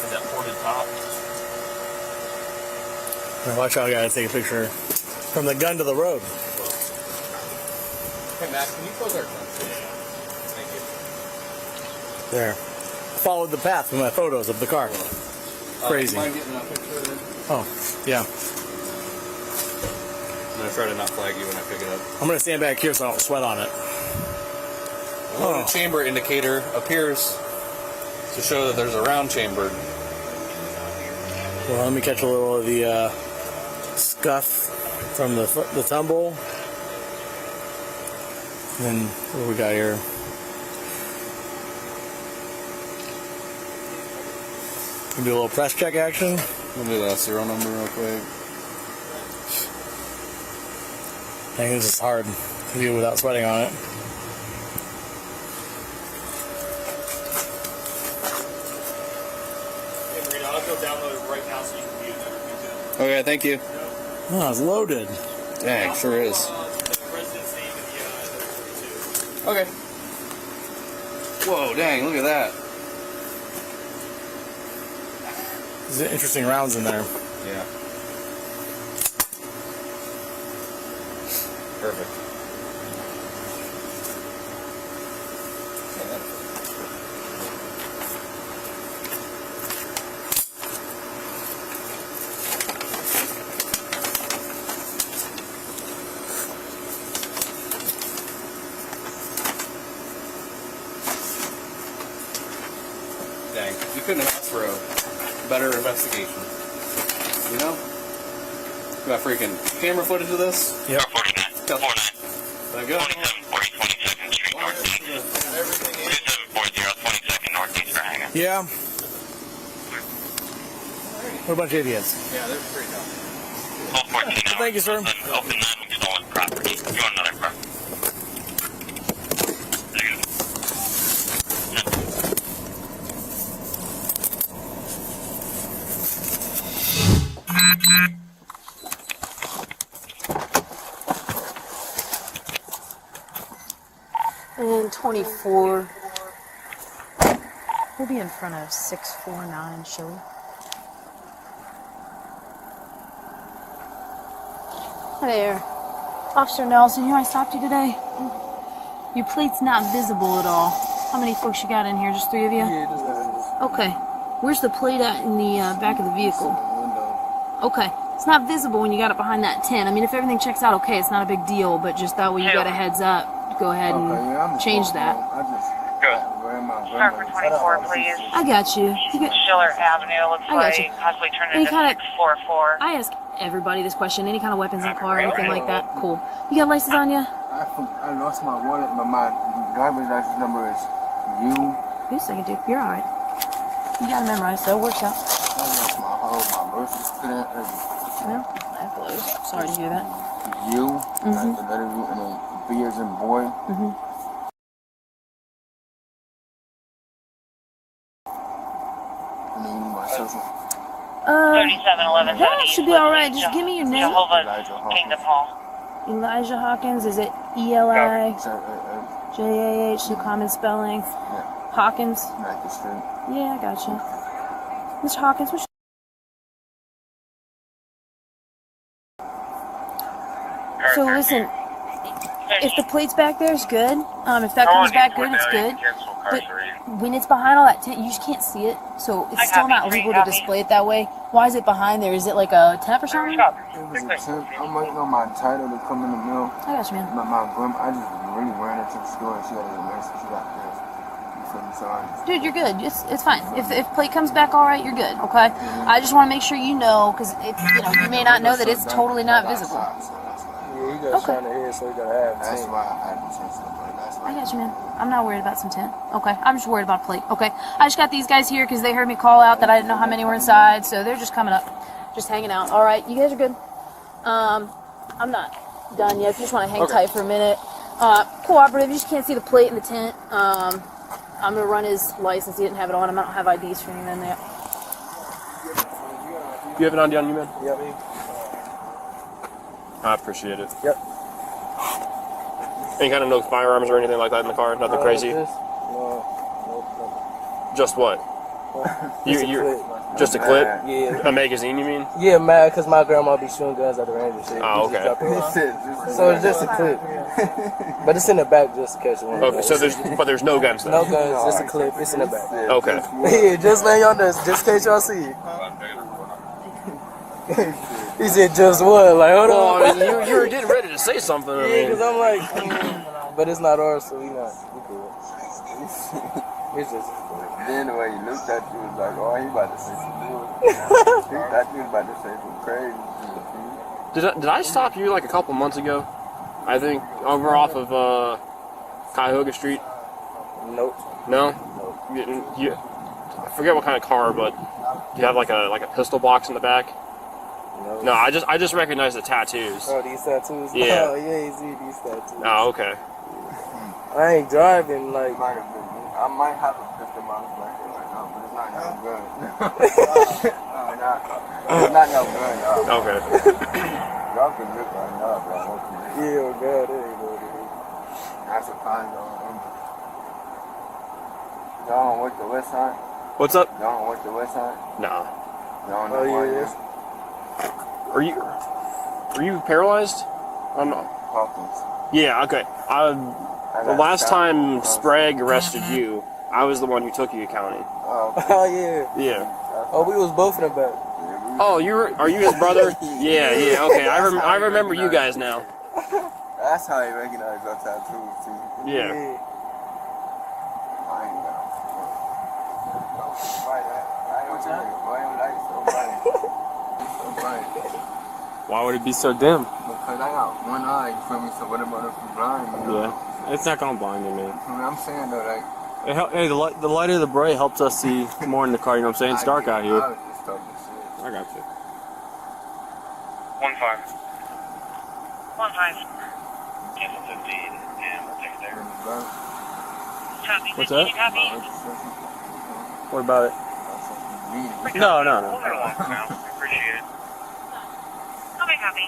Is that ported top?
Now watch out, I gotta take a picture from the gun to the road.
Hey, Matt, can you close our gun? Thank you.
There. Followed the path with my photos of the car. Crazy.
Mind getting a picture of it?
Oh, yeah.
I'm going to try to not flag you when I pick it up.
I'm gonna stand back here so I don't sweat on it.
The chamber indicator appears to show that there's a round chamber.
Well, let me catch a little of the scuff from the tumble. And then what we got here? We'll do a little press check action.
We'll do that serial number real quick.
I think this is hard to do without sweating on it.
I'll go download it right now so you can view it.
Okay, thank you.
Oh, it's loaded.
Dang, sure is. Okay. Whoa, dang, look at that.
There's interesting rounds in there.
Yeah. Perfect. Dang, you couldn't have asked for a better investigation. You know? You got freaking camera footage of this?
Yep.
49.
Let go.
2740 22nd Street Northeast. 2740 22nd Northeast for hanging.
Yeah. What a bunch of idiots.
Yeah, they're pretty dumb.
1214 hours.
Thank you, sir.
Open non-stolen property. You want another car?
And 24. We'll be in front of 649 Shilly. Hi there. Officer Nelson, here I stopped you today. Your plate's not visible at all. How many folks you got in here? Just 3 of you?
Yeah, just
Okay. Where's the plate at in the back of the vehicle? Okay. It's not visible when you got it behind that tent. I mean, if everything checks out okay, it's not a big deal, but just that way you got a heads up. Go ahead and change that.
Start for 24, please.
I got you.
Schiller Avenue looks
I got
like
you.
possibly turned
Any
into
kind of
644.
I ask everybody this question. Any kind of weapons in the car, anything like that? Cool. You got license on you?
I lost my wallet, but my driver's license number is U.
Wait a second, dude. You're alright. You got it memorized, so it works out.
I lost my birth certificate.
Well, that blows. Sorry to hear that.
U, like the letter U, and then B as in boy. And then my social.
3711.
That should be alright. Just give me your name.
Jehovah's Kingdom Hall.
Elijah Hawkins. Is it E-L-I? J-A-H, so common spelling. Hawkins. Yeah, I gotcha. Mr. Hawkins, what's So listen, if the plate's back there, it's good. If that comes back good, it's good. But when it's behind all that tent, you just can't see it. So it's still not legal to display it that way. Why is it behind there? Is it like a temp or something?
It was a temp. I'm waiting on my title to come in the mail.
I got you, man.
My grandma, I just really ran into the store and she had a mess. She got this. You feel me? Sorry.
Dude, you're good. It's fine. If plate comes back all right, you're good. Okay. I just want to make sure you know, because you may not know that it's totally not visible.
Yeah, he got shot in the head, so he gotta have That's why I had to change the plate.
I got you, man. I'm not worried about some tent. Okay. I'm just worried about a plate. Okay. I just got these guys here because they heard me call out that I didn't know how many were inside, so they're just coming up, just hanging out. All right. You guys are good. I'm not done yet. If you just want to hang tight for a minute. Cooperative. You just can't see the plate in the tent. I'm gonna run his license. He didn't have it on him. I don't have IDs for him in there.
You have an ID on you, man?
Yep.
I appreciate it.
Yep.
Any kind of no firearms or anything like that in the car? Nothing crazy?
No.
Just what? Just a clip?
Yeah.
A magazine, you mean?
Yeah, mad because my grandma be shooting guns at the range and shit.
Oh, okay.
So it's just a clip. But it's in the back just to catch one.
Okay, so there's no guns then?
No guns, just a clip. It's in the back.
Okay.
Yeah, just letting y'all know, just in case y'all see it. He said just what? Like, hold on.
Well, I mean, you were getting ready to say something.
Yeah, because I'm like, but it's not ours, so we cool. It's just.
Then the way he looked at you was like, oh, he about to say some bull. He thought you was about to say some crazy shit.
Did I stop you like a couple months ago? I think over off of Cuyahoga Street.
Nope.
No. You, I forget what kind of car, but you have like a pistol box in the back. No, I just recognize the tattoos.
Oh, these tattoos?
Yeah.
Oh, yeah, you see these tattoos.
Oh, okay.
I ain't driving, like...
I might have a pistol box right here right now, but it's not no good. It's not no good, y'all.
Okay.
Y'all can look right now, bro.
Yeah, oh God, there you go.
That's a kind of... Y'all don't work the west side?
What's up?
Y'all don't work the west side?
Nah.
Y'all don't know why it is?
Are you paralyzed? I'm not.
Hawkins.
Yeah, okay. The last time Sprague arrested you, I was the one who took you to county.
Oh, yeah.
Yeah.
Oh, we was both in the back.
Oh, are you his brother? Yeah, okay. I remember you guys now.
That's how he recognized our tattoos, too.
Yeah.
I ain't got
Why would it be so dim?
Because I got one eye, you feel me? So what about if you're blind?
Yeah. It's not gonna blind you, man.
I'm saying though, like...
Hey, the lighter the bright helps us see more in the car, you know what I'm saying? It's dark out here.
I was just talking shit.
I got you.
1-5. 1-5. Cancel 15, and we'll take it there. Copy.
What's that?
Copy.
What about it? No.
Appreciate it. Okay, copy.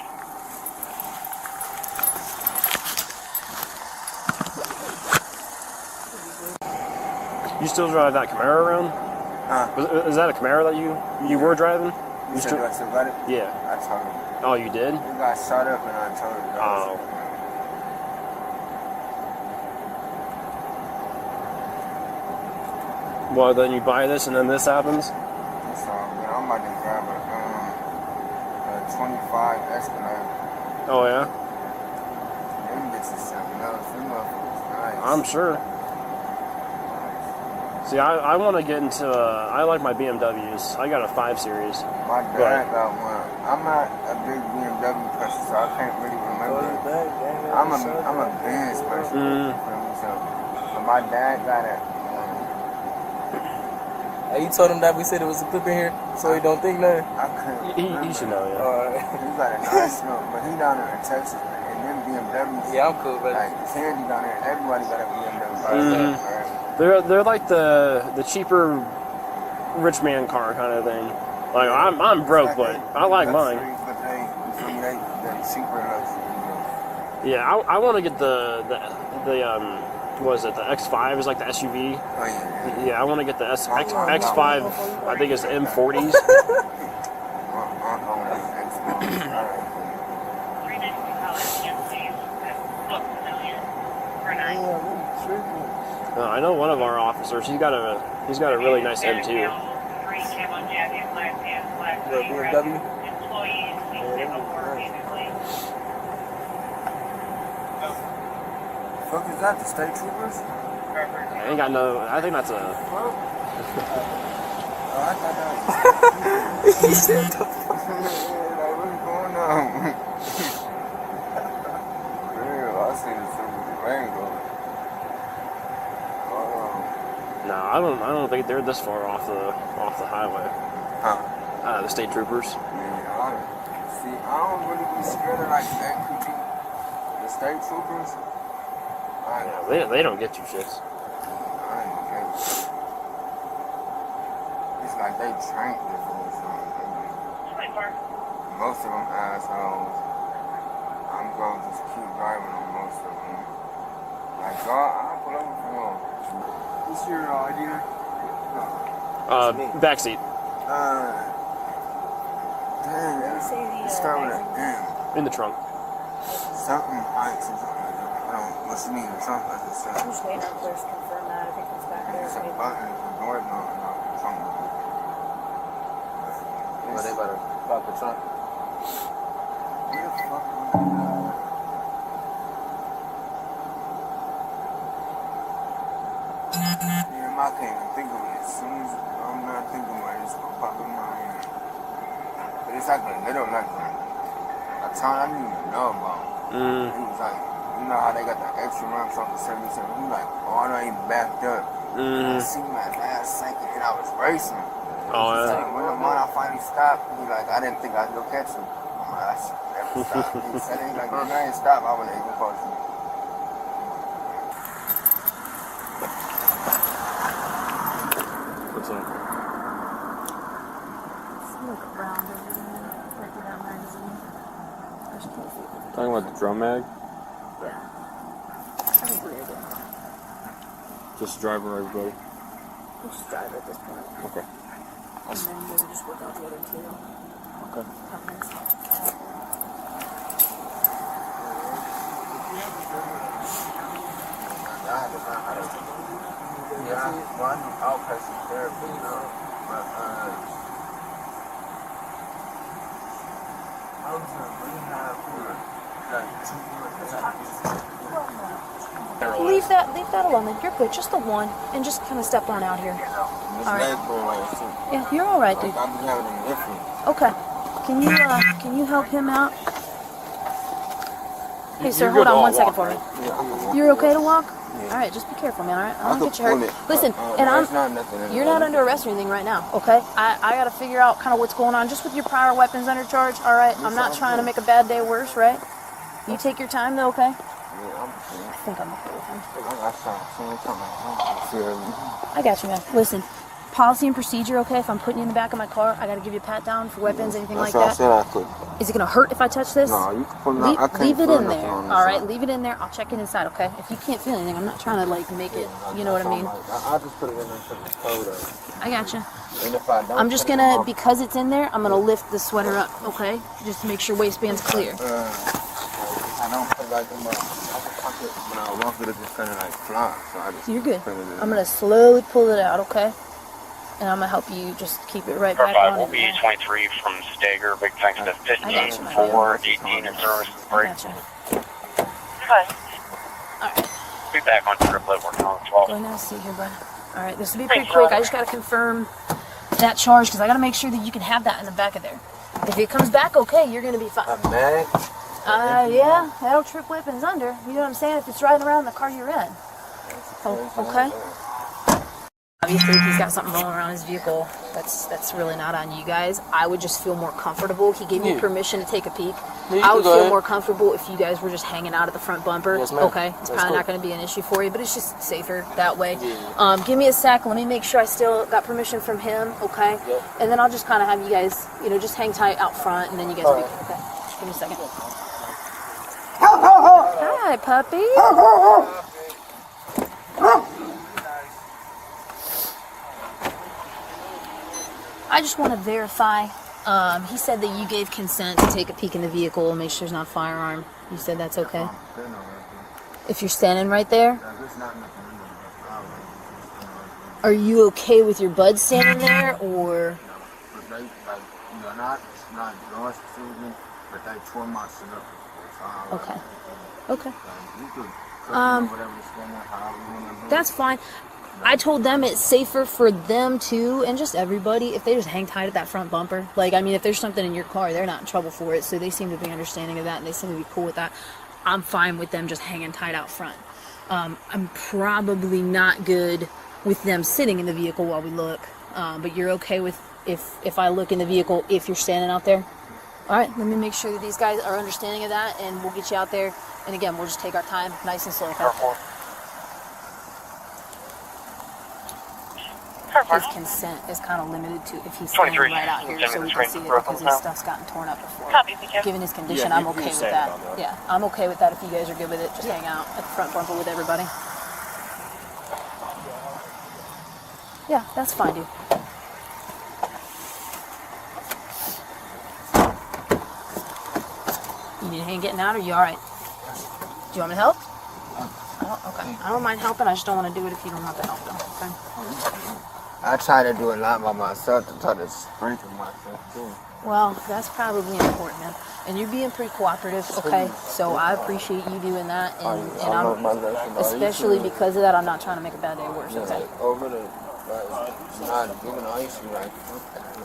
You still drive that Camaro around? Is that a Camaro that you were driving?
You said do I still got it?
Yeah.
I told him.
Oh, you did?
You got shot up and I told him.
Oh. Well, then you buy this and then this happens?
So, I'm about to grab a 25 Escalade.
Oh, yeah?
Them bitches something else. Them motherfuckers nice.
I'm sure. See, I want to get into, I like my BMWs. I got a 5 Series.
My dad got one. I'm not a big BMW person, so I can't really remember. I'm a Benz person. But my dad got it.
You told him that we said it was a clip in here, so he don't think nothing?
I couldn't.
He should know, yeah.
Alright.
He got a nice smoke, but he down there in Texas, and them BMWs.
Yeah, I'm cool, but
like Sandy down there, everybody got a BMW.
They're like the cheaper rich man car kind of thing. Like I'm broke, but I like mine.
But they're cheaper luxury.
Yeah, I want to get the what is it? The X5 is like the SUV.
Oh yeah.
Yeah, I want to get the X5. I think it's the M40s. I know one of our officers. He's got a really nice M2.
BMW?
Fuck is that? The state troopers?
I ain't got no. I think that's a.
Oh, I thought that was.
He said the fuck.
Like, what's going on? Real, I see the super Rango.
No, I don't think they're this far off the highway. The state troopers.
Yeah, I don't really be scared of like that. The state troopers.
Yeah, they don't get you shits.
It's like they trained it for something. Most of them assholes. I'm going to just keep driving on most of them. Like, I'll pull over for him. What's your ID?
Backseat.
Dang, it start with an M.
In the trunk.
Something heights or something like that. I don't, what's you mean? Something like that.
I'm just waiting on Claire to confirm that. I think it's back there.
It's a button, the door knob, and something.
Well, they better pop the trunk.
Where the fuck am I? Damn, I can't even think of it. As soon as I'm not thinking about it, it's gonna pop in my head. But it's like a little, like a town I didn't even know about. He was like, you know how they got the extra ramps off the 77? He like, oh, I know he backed up. I see my last second and I was racing.
Oh, yeah.
Like, when the one I finally stopped, he like, I didn't think I'd go catch him. I'm like, I should never stop. He said, he's like, if I didn't stop, I wouldn't even catch him.
What's that?
Look around over there. Like that magazine. I just can't see it.
Talking about the drum mag?
Yeah. I think we're good.
Just driver, everybody.
We'll just drive at this point.
Okay.
And then we'll just work out the other two.
Okay.
Comments.
Yeah, well, I do outpatient therapy, you know, but I was in rehab for like 2 years.
Leave that alone then. You're good. Just the one. And just kind of step on out here. Alright. Yeah, you're alright, dude.
I've been having them different.
Okay. Can you help him out? Hey sir, hold on 1 second for me. You're okay to walk? Alright, just be careful, man, alright? I don't get you hurt. Listen, and you're not under arrest or anything right now, okay? I gotta figure out kind of what's going on just with your prior weapons under charge, alright? I'm not trying to make a bad day worse, right? You take your time though, okay? I think I'm okay with him. I got you, man. Listen, policy and procedure, okay? If I'm putting you in the back of my car, I gotta give you a pat down for weapons, anything like that.
That's what I said I could.
Is it gonna hurt if I touch this?
No, you can put it on. I can't
Leave it
feel
in
nothing
there.
on this
All right,
side.
leave it in there. I'll check it inside, okay? If you can't feel anything, I'm not trying to like make it. You know what I mean?
I'll just put it in there for the photo.
I gotcha.
And if I don't,
I'm just gonna, because it's in there, I'm gonna lift the sweater up, okay? Just to make sure waistband's clear.
I don't put like in my pocket when I walk it, it just kind of like fly. So I just
You're good.
put it in.
I'm gonna slowly pull it out, okay? And I'm gonna help you just keep it right back on
will
it.
be 23 from Stager. Big thanks to 15, 4, 18, and service break.
Gotcha.
Alright. Be back on triplet working on 12.
Go now, see here, bud. All right, this will be pretty quick. I just gotta confirm that charge because I gotta make sure that you can have that in the back of there. If it comes back okay, you're gonna be fine.
A mag?
Yeah, that'll trip weapons under. You know what I'm saying? If it's riding around the car you're in. Oh, okay. Obviously, if he's got something rolling around his vehicle, that's really not on you guys. I would just feel more comfortable. He gave me permission to take a peek. I would feel more comfortable if you guys were just hanging out at the front bumper.
Yes, ma'am.
Okay, it's probably not going to be an issue for you, but it's just safer that way. Give me a sec. Let me make sure I still got permission from him. Okay, and then I'll just kind of have you guys, just hang tight out front, and then you guys will be okay. Give me a second. Hi, puppy. I just want to verify. He said that you gave consent to take a peek in the vehicle and make sure there's not a firearm. You said that's okay? If you're standing right there? Are you okay with your bud standing there, or? Okay. Okay. That's fine. I told them it's safer for them too, and just everybody, if they just hang tight at that front bumper. If there's something in your car, they're not in trouble for it, so they seem to be understanding of that, and they seem to be cool with that. I'm fine with them just hanging tight out front. I'm probably not good with them sitting in the vehicle while we look, but you're okay with if I look in the vehicle if you're standing out there? All right, let me make sure that these guys are understanding of that, and we'll get you out there. And again, we'll just take our time, nice and slow. Okay? his consent is kind of limited to if he's standing right out here so we can see it because his stuff's gotten torn up before. Given his condition, I'm okay with that. Yeah, I'm okay with that if you guys are good with it. Just hang out at the front bumper with everybody. Yeah, that's fine, dude. You need a hand getting out, or you alright? Do you want me to help? Okay. I don't mind helping, I just don't want to do it if you don't have the help, though. Okay?
I try to do a lot by myself to try to strengthen myself, too.
Well, that's probably important, man. And you're being pretty cooperative, okay? So I appreciate you doing that, and I'm, especially because of that, I'm not trying to make a bad day worse, okay?
Over the, not giving ice, like,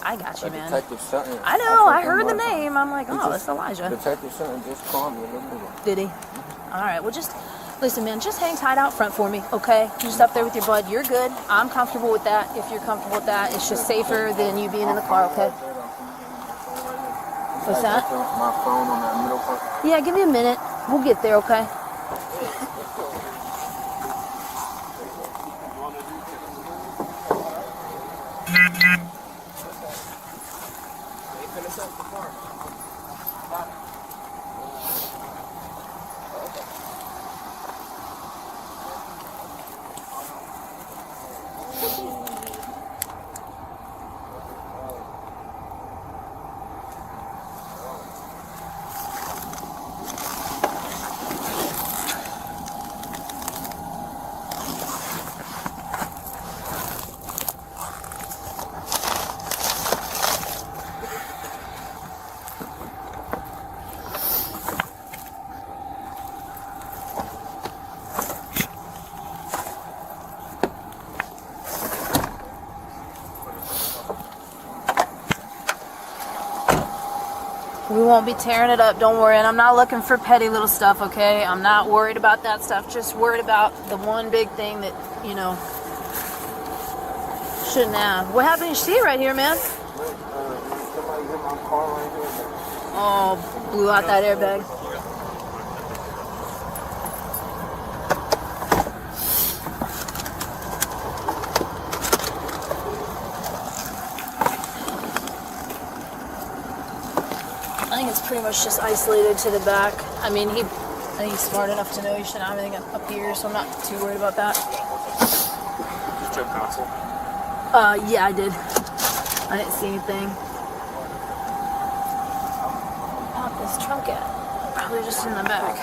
I got you, man.
Detective Sutton.
I know, I heard the name. I'm like, oh, that's Elijah.
Detective Sutton just called me a little bit.
Did he? All right, well, just, listen, man, just hang tight out front for me, okay? Just up there with your bud. You're good. I'm comfortable with that. If you're comfortable with that, it's just safer than you being in the car, okay? What's that?
My phone on that middle part.
Yeah, give me a minute. We'll get there, okay? We won't be tearing it up, don't worry. And I'm not looking for petty little stuff, okay? I'm not worried about that stuff. Just worried about the one big thing that, you know, shouldn't have. What happened to your seat right here, man? Oh, blew out that airbag. I think it's pretty much just isolated to the back. I mean, I think he's smart enough to know he shouldn't have anything up here, so I'm not too worried about that.
Did you check console?
Yeah, I did. I didn't see anything. Pop this trunk at? Probably just in the back.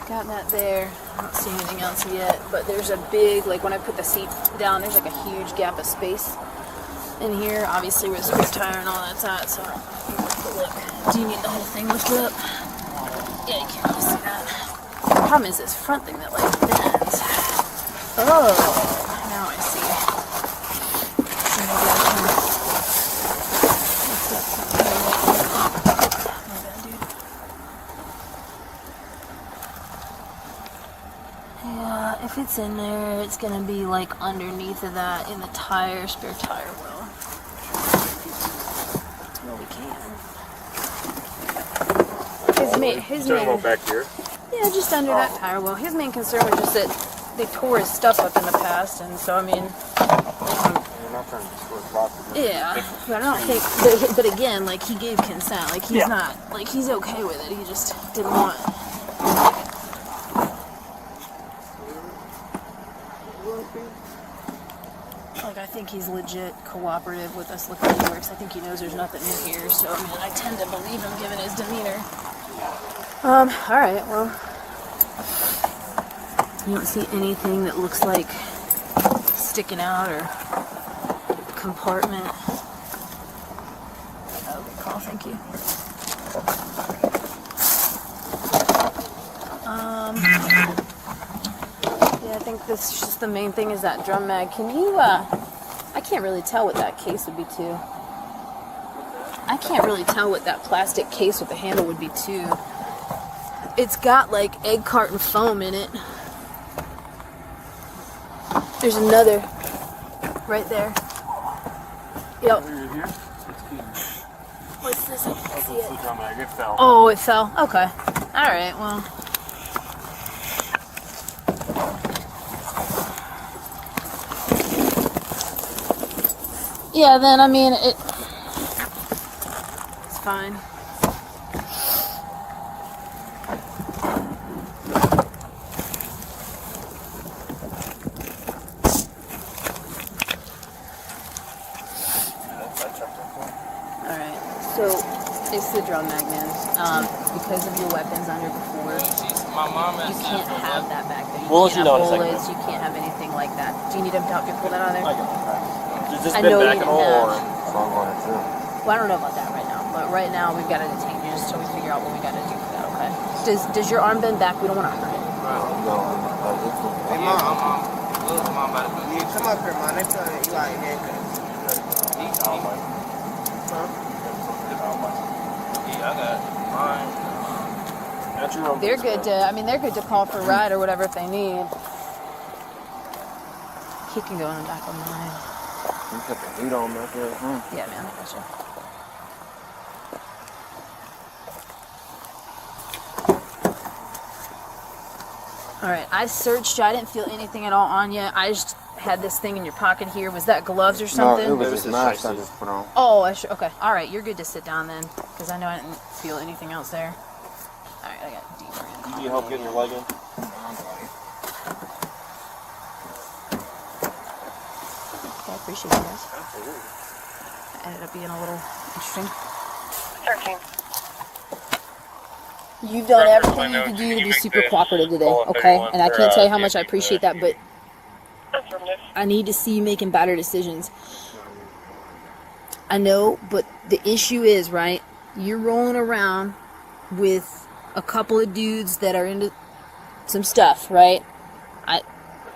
Got that there. I don't see anything else yet, but there's a big, like when I put the seat down, there's like a huge gap of space in here, obviously where the spare tire and all that's at, so look. Do you need the whole thing lifted up? Yeah, you can't really see that. The problem is this front thing that like bends. Oh, now I see. Maybe I can lift up something. My bad, dude. Yeah, if it's in there, it's gonna be like underneath of that in the tire, spare tire well. Well, we can. His main
back here.
Yeah, just under that tire well. His main concern was just that they tore his stuff up in the past, and so I mean. Yeah, but I don't think. But again, like he gave consent. Like he's not. Like he's okay with it. He just didn't want. Like, I think he's legit cooperative with us looking anywhere, because I think he knows there's nothing in here, so, I mean, I tend to believe him given his demeanor. Alright, well, you don't see anything that looks like sticking out or compartment. Oh, good call, thank you. Yeah, I think this is just the main thing is that drum mag. Can you, I can't really tell what that case would be too. I can't really tell what that plastic case with the handle would be too. It's got like egg carton foam in it. There's another right there. Yep. What's this? I can't see it.
It fell.
Oh, it fell. Okay. Alright, well. Yeah, then, I mean, it's fine. Alright, so, it's the drum mag, man. Because of your weapons under before, you can't have that back there. You can't have bullets, you can't have anything like that. Do you need him to help you pull that out of there?
Is this
I
been
know
back
you
at all,
have.
or?
Well, I don't know about that right now, but right now we've got to detain you just until we figure out what we got to do for that, okay? Does your arm bend back? We don't want to hurt it.
Hey, Mom. Yeah, come up here, man. They tell you like
They're good to, I mean, they're good to call for a ride or whatever if they need. He can go in the back of mine.
You put the heat on back there, huh?
Yeah, man, I gotcha. Alright, I searched you. I didn't feel anything at all on you. I just had this thing in your pocket here. Was that gloves or something?
No, it was just a mask I just put on.
Oh, okay. Alright, you're good to sit down then. Because I know I didn't feel anything else there. Alright, I got deeper in.
Do you need help getting your leg in?
Okay, I appreciate it, guys. That ended up being a little interesting.
13.
You've done everything you could do to be super cooperative today, okay? And I can't tell you how much I appreciate that, but I need to see you making better decisions. I know, but the issue is, right, you're rolling around with a couple of dudes that are into some stuff, right? I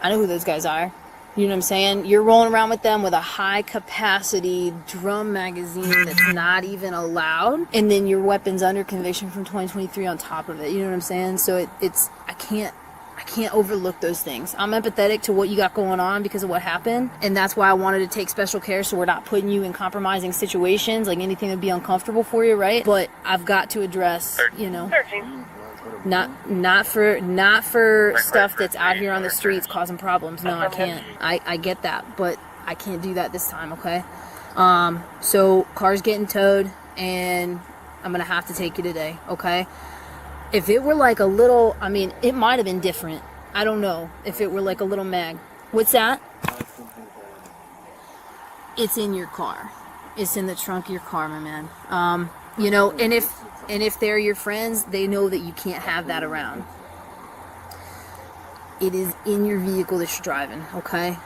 know who those guys are. You know what I'm saying? You're rolling around with them with a high capacity drum magazine that's not even allowed, and then your weapons under conviction from 2023 on top of it. You know what I'm saying? So it's I can't overlook those things. I'm empathetic to what you got going on because of what happened, and that's why I wanted to take special care so we're not putting you in compromising situations, like anything that would be uncomfortable for you, right? But I've got to address, you know,
13.
not for stuff that's out here on the streets causing problems. No, I can't. I get that, but I can't do that this time, okay? So car's getting towed, and I'm gonna have to take you today, okay? If it were like a little, I mean, it might have been different. I don't know if it were like a little mag. What's that? It's in your car. It's in the trunk of your car, my man. You know, and if they're your friends, they know that you can't have that around. It is in your vehicle that you're driving, okay?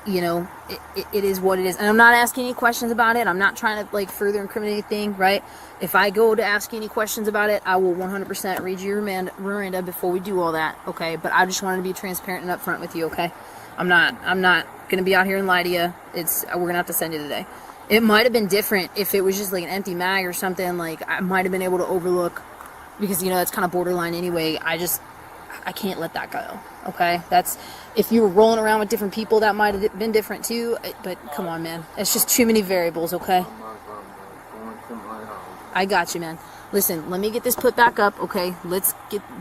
You know, it is what it is. And I'm not asking any questions about it. I'm not trying to, like, further incriminate anything, right? If I go to ask you any questions about it, I will 100% read your Miranda before we do all that, okay? But I just wanted to be transparent and upfront with you, okay? I'm not going to be out here and lie to you. We're going to have to send you today. It might have been different if it was just like an empty mag or something. Like, I might have been able to overlook, because, you know, that's kind of borderline anyway. I can't let that go, okay? If you were rolling around with different people, that might have been different too, but come on, man. It's just too many variables, okay? I got you, man. Listen, let me get this put back up, okay? Let's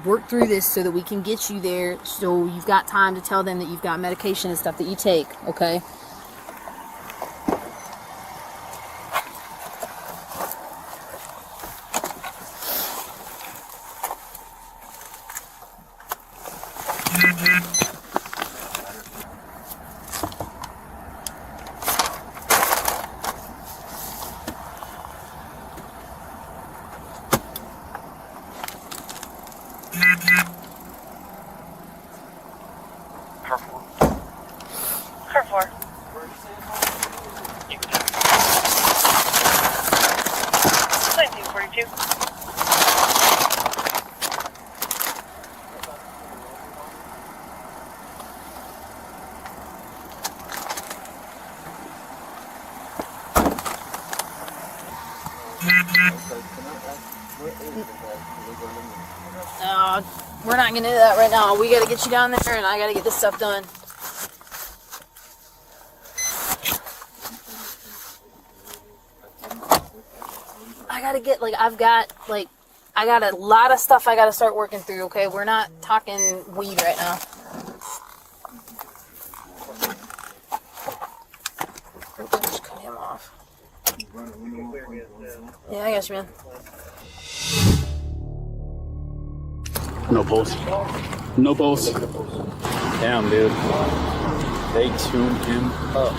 work through this so that we can get you there, so you've got time to tell them that you've got medication and stuff that you take, okay?
Car 4.
We're not gonna do that right now. We gotta get you down there, and I gotta get this stuff done. I gotta get, I got a lot of stuff I gotta start working through, okay? We're not talking weed right now. Just cut him off. Yeah, I got you, man.
No pulse. No pulse. Damn, dude. They tuned him up.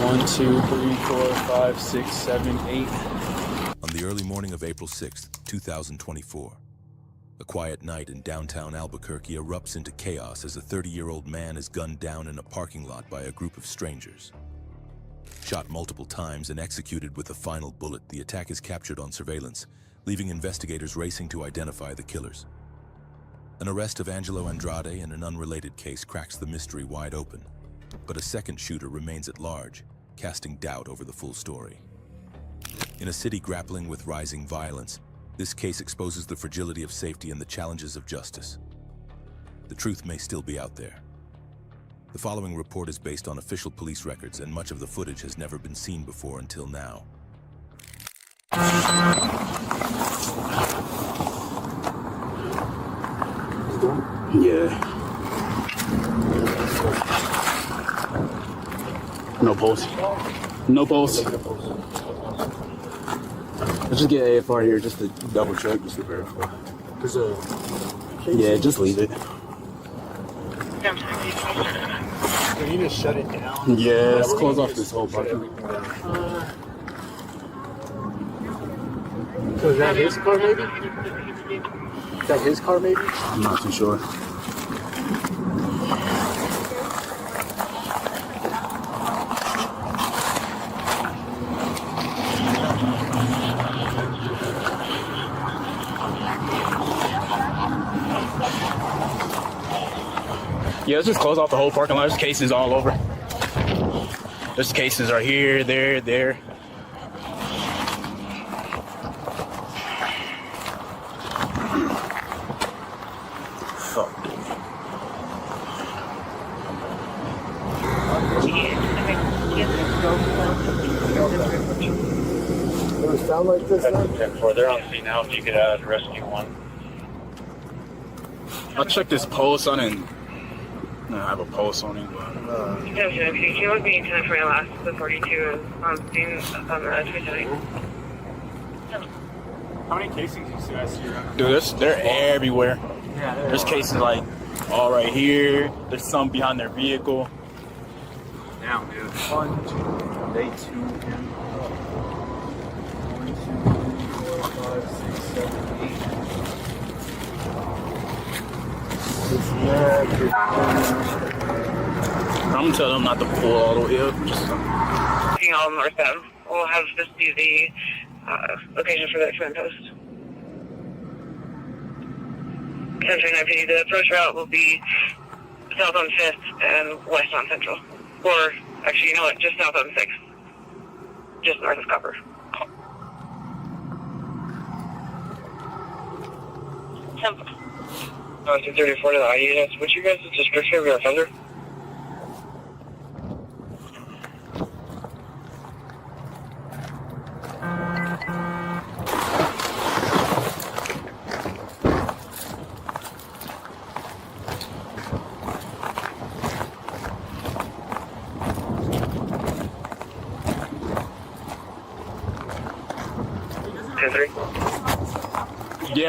1, 2, 3, 4, 5, 6, 7, 8.
On the early morning of April 6th, 2024, a quiet night in downtown Albuquerque erupts into chaos as a 30-year-old man is gunned down in a parking lot by a group of strangers. Shot multiple times and executed with a final bullet, the attack is captured on surveillance, leaving investigators racing to identify the killers. An arrest of Angelo Andrade in an unrelated case cracks the mystery wide open, but a second shooter remains at large, casting doubt over the full story. In a city grappling with rising violence, this case exposes the fragility of safety and the challenges of justice. The truth may still be out there. The following report is based on official police records, and much of the footage has never been seen before until now.
Yeah. No pulse. No pulse. Let's just get AFR here just to double check, just to verify. Yeah, just leave it.
Can you just shut it down?
Yeah, let's close off this whole parking.
So is that his car, maybe? Is that his car, maybe?
I'm not too sure. Yeah, let's just close off the whole parking lot. There's cases all over. There's cases right here, there. Fuck.
Does it sound like this now?
10-4, they're on scene now. If you could rescue one.
I'll check this pulse on it. I have a pulse on it, but...
You would be in 10 for your last, the 42 is on scene on the 370.
How many casings do you guys see around?
Dude, they're everywhere. Yeah, there's cases like all right here. There's some behind their vehicle.
Down, dude.
1, 2, they 2, 1, 2, 3, 4, 5, 6, 7, 8. I'm gonna tell them not to pull all the way up. Just
Looking all northbound. We'll have this be the location for the command post. 1039 PD. The approach route will be south on 5th and west on Central. Or, actually, you know what? Just south on 6th. Just north of Copper. Temple. 234 to the ID units. What's your guys' description of your offender?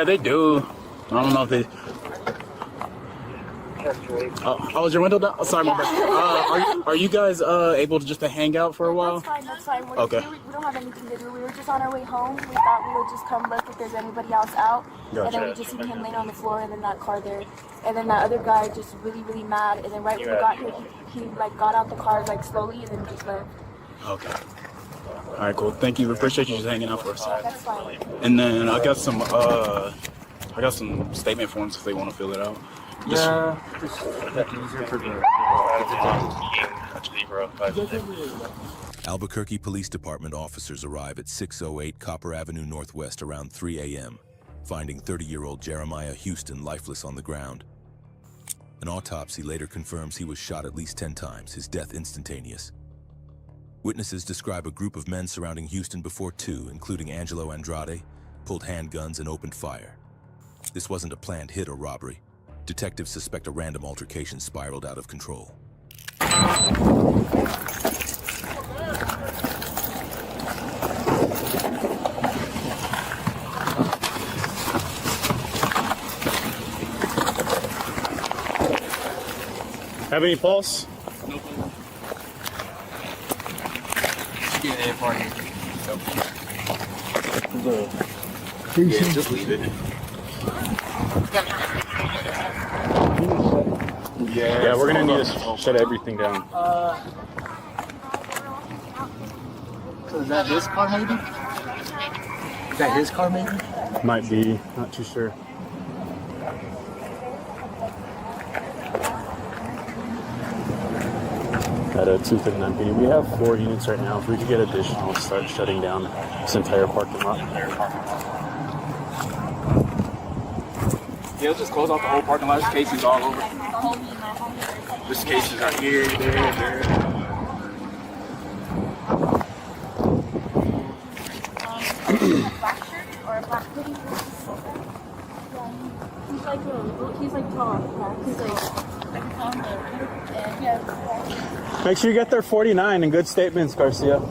yeah, they do. I don't know if they. Oh, is your window down? Oh, sorry, my bad. Are you guys able to just to hang out for a while?
That's fine, that's fine. We're
Okay.
Here, we don't have anything to do. We were just on our way home. We thought we would just come look if there's anybody else out.
Gotcha.
And then we just seen him laying on the floor and then that car there. And then that other guy just really, really mad. And then right when we got here, he like got out the car like slowly and then just left.
Okay. All right, cool. Thank you. We appreciate you just hanging out for us.
That's fine.
And then I got some statement forms if they want to fill it out.
Yeah, just easier for the
Albuquerque Police Department officers arrive at 608 Copper Avenue Northwest around 3 a.m., finding 30-year-old Jeremiah Houston lifeless on the ground. An autopsy later confirms he was shot at least 10 times, his death instantaneous. Witnesses describe a group of men surrounding Houston before two, including Angelo Andrade, pulled handguns and opened fire. This wasn't a planned hit or robbery. Detectives suspect a random altercation spiraled out of control.
Have any pulse?
Nope. Yeah, party.
Yeah, just leave it. Yeah, we're gonna need to shut everything down.
So is that his car maybe? Is that his car maybe?
Might be, not too sure. At 2:39 p.m. We have 4 units right now. If we could get additional, we'll start shutting down this entire parking lot.
Yeah, let's just close off the whole parking lot. There's cases all over. There's cases right here, there.
Black shirt or a black hoodie? He's like tall. He's like
Make sure you get there 49 and good statements, Garcia.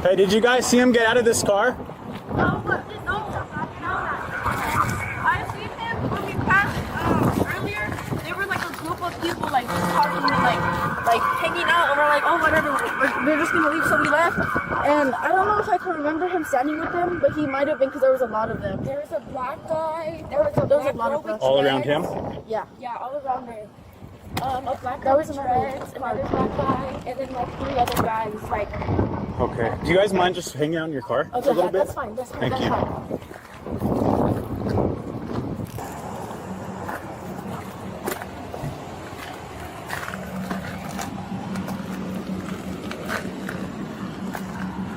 Hey, did you guys see him get out of this car?
I seen him when we passed earlier. There were like a group of people like just talking and like hanging out, and we're like, oh whatever, we're just gonna leave, so we left. And I don't know if I can remember him standing with them, but he might have been because there was a lot of them. There was a black guy. There was a lot of them.
All around him?
Yeah, all around there. A black guy with dreads, another black guy, and then like 3 other guys like.
Okay. Do you guys mind just hanging out in your car
Okay,
for a little bit?
that's fine.
Thank you.
Fine.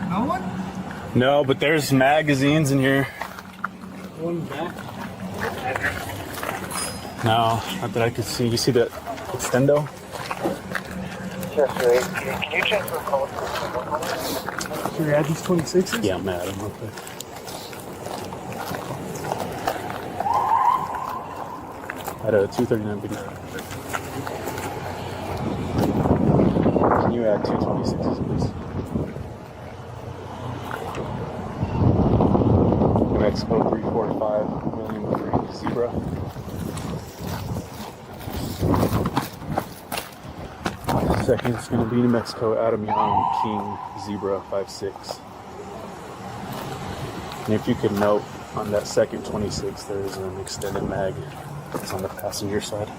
No one?
No, but there's magazines in here.
One back.
No, not that I could see. You see the extendo?
Yes, sir. Can you check for code?
Your address 26? Yeah, I'm at him real quick. At 239 video. Can you add 226s, please? New Mexico 345 William 3 Zebra. Second is going to be New Mexico Adam Young King Zebra 56. And if you could note on that second 26, there's an extended mag. It's on the passenger side.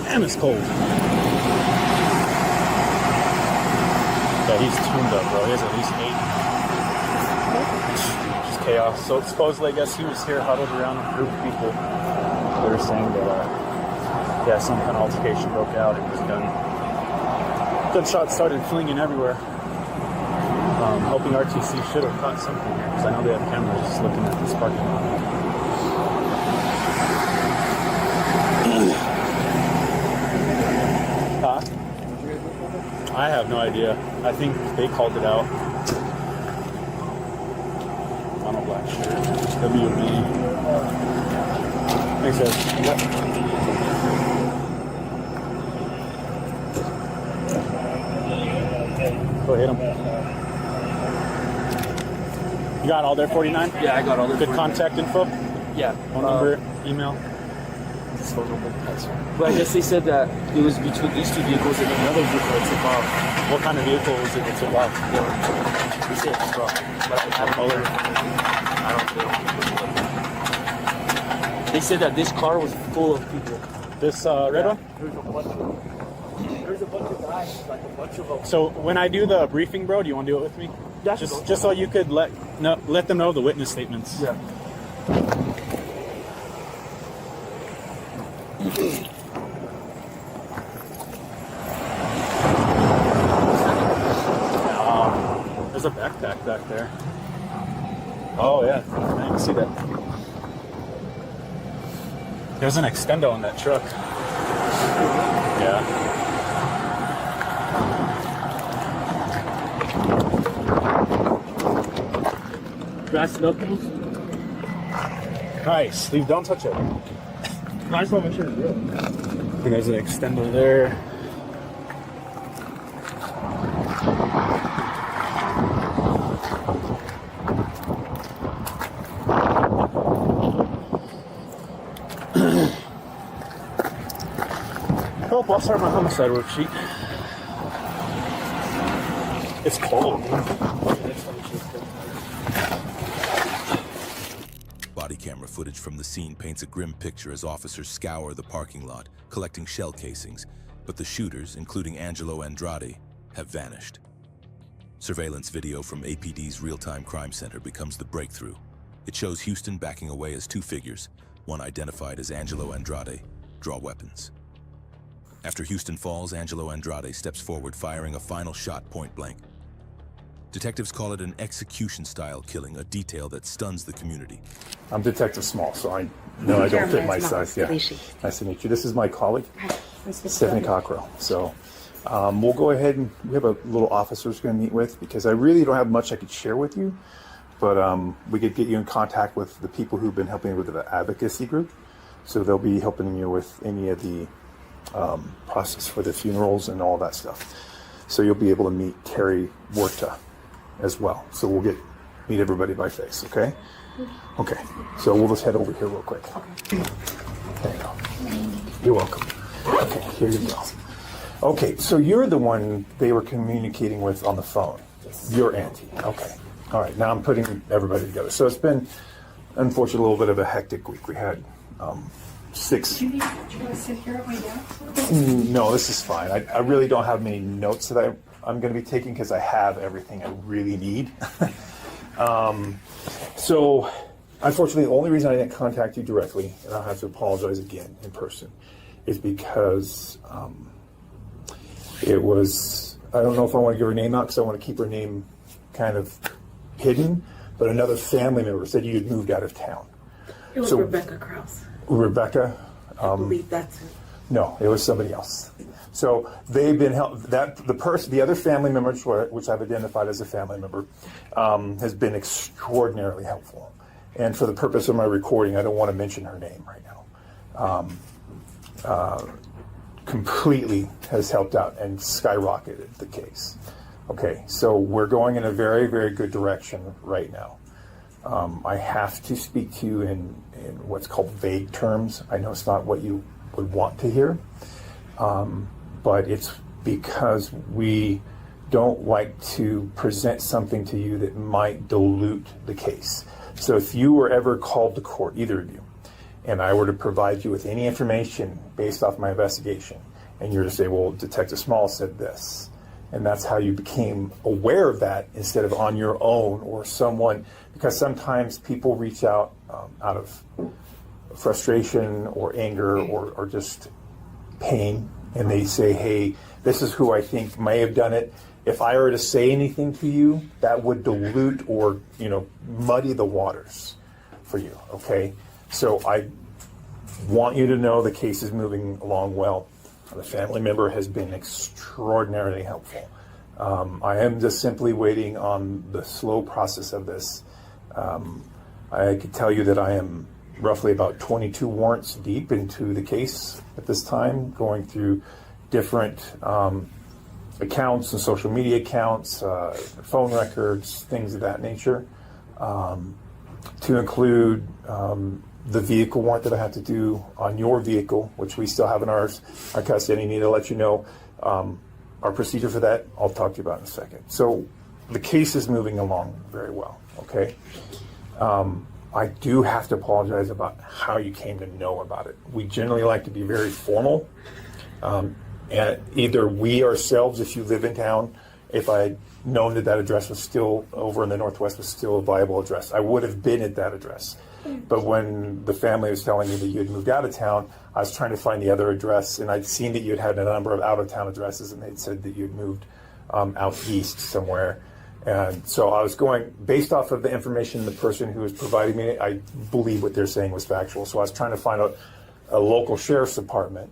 Damn, it's cold. Yeah, he's tuned up, bro. He has at least 8. Just chaos. So supposedly, I guess he was here huddled around a group of people. They were saying that, some kind of altercation broke out. It was done. Gunshots started flinging everywhere. Hoping RTC should have caught something here, because I know they have cameras just looking at this parking lot. I have no idea. I think they called it out. On a black shirt. WB. Thanks, guys. Go hit him. You got all their 49?
Yeah, I got all their
Good
49.
contact info?
Yeah.
Phone number, email?
But I guess they said that it was between these two vehicles and another vehicle that took off.
What kind of vehicle was it that took off?
Yeah. They said it took off. But I don't know. They said that this car was full of people.
This red one?
There's a bunch of guys, like a bunch of them.
So when I do the briefing, bro, do you want to do it with me?
Yeah,
just so you could let them know the witness statements.
Yeah.
There's a backpack back there. Oh yeah, I can see that. There's an extendo in that truck. Yeah.
Brass knuckles.
Nice. Steve, don't touch it.
I just want to make sure it's real.
And there's an extender there. Oh, I'll start my homicide worksheet. It's cold.
Body camera footage from the scene paints a grim picture as officers scour the parking lot, collecting shell casings, but the shooters, including Angelo Andrade, have vanished. Surveillance video from APD's real-time crime center becomes the breakthrough. It shows Houston backing away as two figures, one identified as Angelo Andrade, draw weapons. After Houston falls, Angelo Andrade steps forward, firing a final shot point blank. Detectives call it an execution-style killing, a detail that stuns the community.
I'm Detective Small, so I know I don't fit my size. Yeah. Nice to meet you. This is my colleague, Stephanie Cockrell. So we'll go ahead and we have a little officer who's going to meet with, because I really don't have much I could share with you, but we could get you in contact with the people who've been helping with the advocacy group. So they'll be helping you with any of the process for the funerals and all that stuff. So you'll be able to meet Terry Huerta as well. So we'll meet everybody by face, okay? Okay, so we'll just head over here real quick. There you go. You're welcome. Okay, here you go. Okay, so you're the one they were communicating with on the phone. Your auntie. Okay. All right, now I'm putting everybody together. So it's been, unfortunately, a little bit of a hectic week. We had 6.
Do you want to sit here at my desk?
No, this is fine. I really don't have many notes that I'm going to be taking, because I have everything I really need. So, unfortunately, the only reason I didn't contact you directly, and I'll have to apologize again in person, is because it was, I don't know if I want to give her name out, because I want to keep her name kind of hidden, but another family member said you had moved out of town.
It was Rebecca Krause.
Rebecca?
I believe that's it.
No, it was somebody else. So they've been the other family member, which I've identified as a family member, has been extraordinarily helpful. And for the purpose of my recording, I don't want to mention her name right now. Completely has helped out and skyrocketed the case. Okay, so we're going in a very, very good direction right now. I have to speak to you in what's called vague terms. I know it's not what you would want to hear, but it's because we don't like to present something to you that might dilute the case. So if you were ever called to court, either of you, and I were to provide you with any information based off my investigation, and you're to say, well, Detective Small said this, and that's how you became aware of that instead of on your own or someone, because sometimes people reach out out of frustration or anger or just pain, and they say, hey, this is who I think may have done it. If I were to say anything to you, that would dilute or, muddy the waters for you, okay? So I want you to know the case is moving along well. The family member has been extraordinarily helpful. I am just simply waiting on the slow process of this. I could tell you that I am roughly about 22 warrants deep into the case at this time, going through different accounts and social media accounts, phone records, things of that nature, to include the vehicle warrant that I have to do on your vehicle, which we still have in our custody. I need to let you know our procedure for that. I'll talk to you about in a second. So the case is moving along very well, okay? I do have to apologize about how you came to know about it. We generally like to be very formal. And either we ourselves, if you live in town, if I had known that address was still over in the Northwest, was still a viable address, I would have been at that address. But when the family was telling me that you had moved out of town, I was trying to find the other address, and I'd seen that you had a number of out-of-town addresses, and they'd said that you'd moved out east somewhere. And so I was going, based off of the information the person who was providing me, I believe what they're saying was factual. So I was trying to find out a local sheriff's department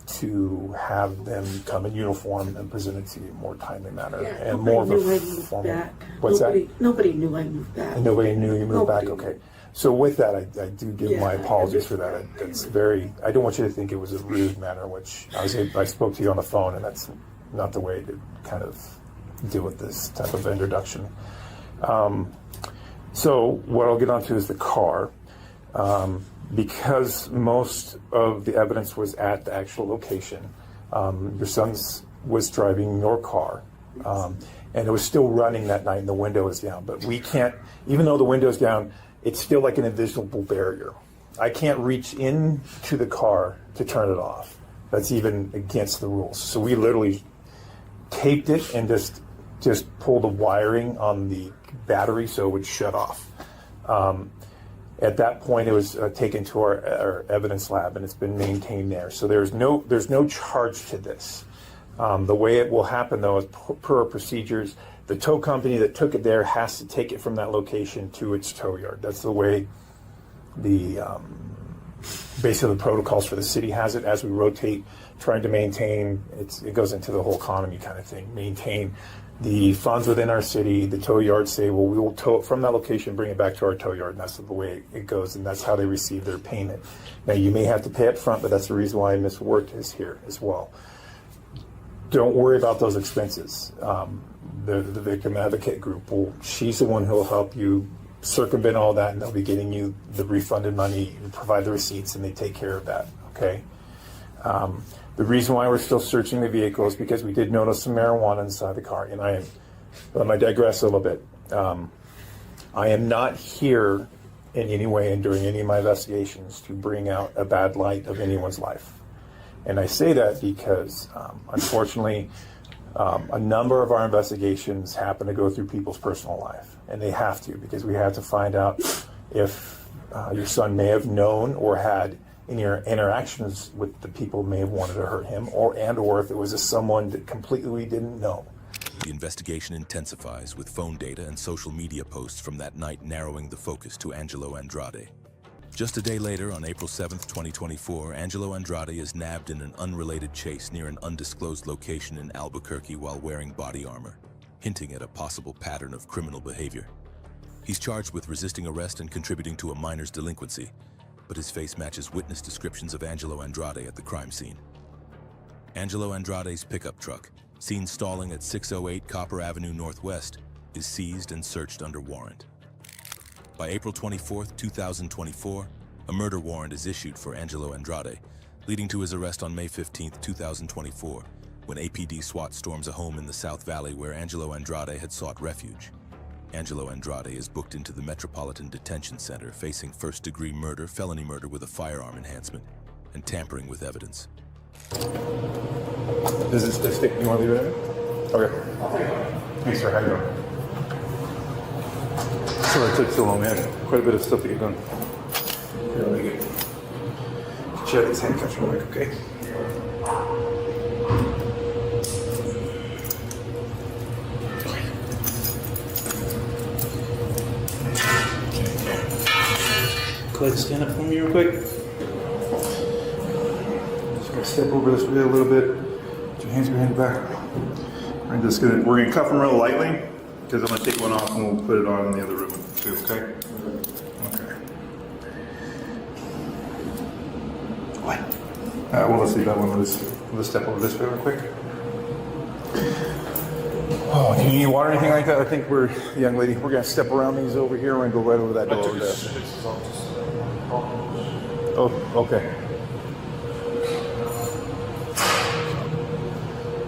to have them come in uniform and present it to you in a more timely manner and more of a formal. What's that?
Nobody knew I moved back.
And nobody knew you moved back. Okay. So with that, I do give my apologies for that. It's I don't want you to think it was a rude manner, which I spoke to you on the phone, and that's not the way to kind of deal with this type of introduction. So what I'll get onto is the car. Because most of the evidence was at the actual location, your son's was driving your car, and it was still running that night and the window is down. But we can't, even though the window's down, it's still like an invisible barrier. I can't reach into the car to turn it off. That's even against the rules. So we literally taped it and just pulled the wiring on the battery so it would shut off. At that point, it was taken to our evidence lab, and it's been maintained there. So there's no charge to this. The way it will happen, though, is per our procedures, the tow company that took it there has to take it from that location to its tow yard. That's the way the basically the protocols for the city has it. As we rotate, trying to maintain, it goes into the whole economy kind of thing. Maintain the funds within our city. The tow yards say, well, we will tow it from that location, bring it back to our tow yard, and that's the way it goes, and that's how they receive their payment. Now, you may have to pay up front, but that's the reason why Ms. Wirt is here as well. Don't worry about those expenses. The victim advocate group, she's the one who will help you circumvent all that, and they'll be getting you the refunded money and provide the receipts, and they take care of that, okay? The reason why we're still searching the vehicle is because we did notice some marijuana inside the car, and I digress a little bit. I am not here in any way and during any of my investigations to bring out a bad light of anyone's life. And I say that because, unfortunately, a number of our investigations happen to go through people's personal life, and they have to, because we have to find out if your son may have known or had in your interactions with the people who may have wanted to hurt him, or if it was someone that completely we didn't know.
The investigation intensifies with phone data and social media posts from that night narrowing the focus to Angelo Andrade. Just a day later, on April 7th, 2024, Angelo Andrade is nabbed in an unrelated chase near an undisclosed location in Albuquerque while wearing body armor, hinting at a possible pattern of criminal behavior. He's charged with resisting arrest and contributing to a minor's delinquency, but his face matches witness descriptions of Angelo Andrade at the crime scene. Angelo Andrade's pickup truck, seen stalling at 608 Copper Avenue Northwest, is seized and searched under warrant. By April 24, 2024, a murder warrant is issued for Angelo Andrade, leading to his arrest on May 15, 2024, when APD SWAT storms a home in the South Valley where Angelo Andrade had sought refuge. Angelo Andrade is booked into the Metropolitan Detention Center facing first-degree murder, felony murder with a firearm enhancement, and tampering with evidence.
Does this stick? You want to leave it in? Okay. Hey, sir. How you doing? Sorry it took so long. We had quite a bit of stuff to get done. Really good. Check these handcuffs real quick, okay? Go ahead and stand up for me real quick. Just gonna step over this way a little bit. Put your hands behind your back. We're gonna cuff them real lightly because I'm gonna take one off and we'll put it on in the other room too, okay? Okay. What? Well, let's leave that one. Let's step over this way real quick. Oh, do you need water or anything like that? I think we're, young lady, we're gonna step around these over here. We're gonna go right over that door over there. Oh, okay.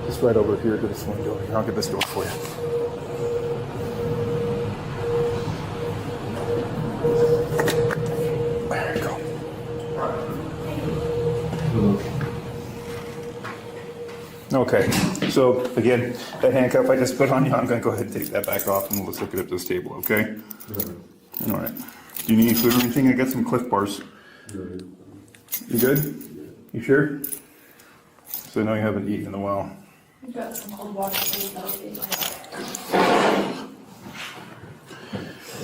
Just right over here to this window here. I'll get this door for you. There you go. Okay, so again, that handcuff I just put on you, I'm gonna go ahead and take that back off and let's look it up this table, okay? All right. Do you need any food or anything? I got some Cliff Bars. You good? You sure? So I know you haven't eaten in a while.
We've got some cold water.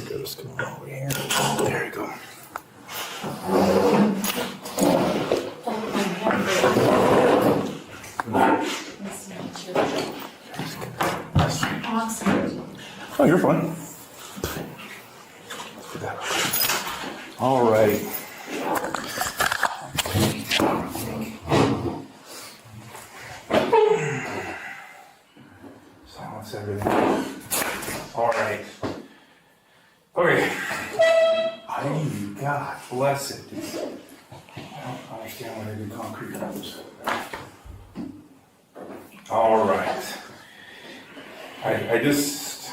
Just come over here. There you go. Oh, you're fine. All right. Silence everything. All right. Okay. God bless it. I don't understand why they do concrete roads. All right. I just,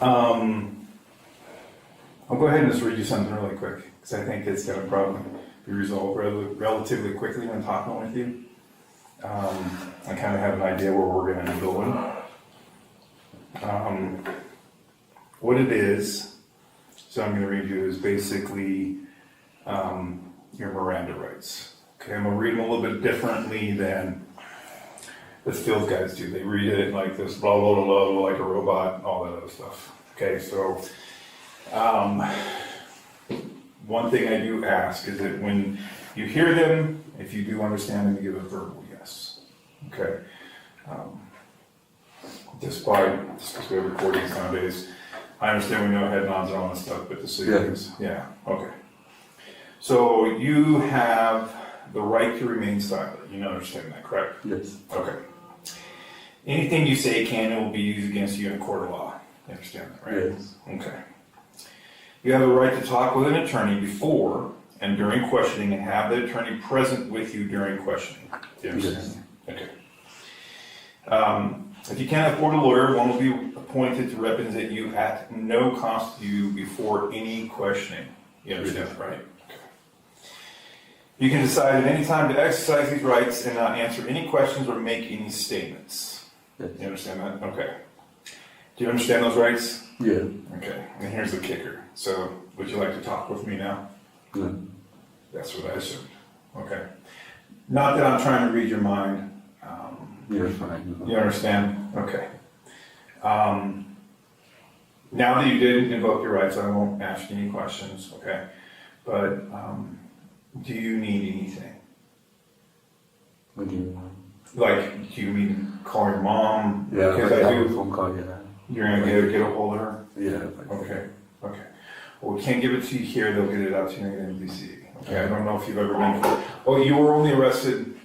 I'll go ahead and just read you something really quick because I think it's going to probably be resolved relatively quickly when talking with you. I kind of have an idea where we're going to be going. What it is, so I'm going to read you, is basically your Miranda rights. Okay, I'm going to read them a little bit differently than the field guys do. They read it like this, blah, blah, blah, blah, like a robot, all that other stuff. Okay, so one thing I do ask is that when you hear them, if you do understand them, you give a verbal yes. Okay. Just because we have recordings nowadays, I understand we know head nods and all that stuff, but the cities, yeah, okay. So you have the right to remain silent. You understand that, correct?
Yes.
Okay. Anything you say can and will be used against you in a court of law. You understand that, right?
Yes.
Okay. You have the right to talk with an attorney before and during questioning and have the attorney present with you during questioning. Do you understand? Yes. Okay. If you can't afford a lawyer, one will be appointed to represent you at no cost to you before any questioning. You understand that, right? Okay. You can decide at any time to exercise these rights and not answer any questions or make any statements.
Yes.
You understand that? Okay. Do you understand those rights?
Yeah.
Okay. And here's the kicker. So, would you like to talk with me now?
Yeah.
That's what I assumed. Okay. Not that I'm trying to read your mind.
You're fine.
You understand? Okay. Now that you did invoke your rights, I won't ask you any questions, okay? But do you need anything?
What do you want?
Like, do you mean call your mom?
Yeah,
because
I
I
have
do.
a phone call, yeah.
You're gonna get a hold of her?
Yeah.
Okay. Okay. Well, we can't give it to you here. They'll get it out to you in NBC. Okay. I don't know if you've ever been. Oh, you were only arrested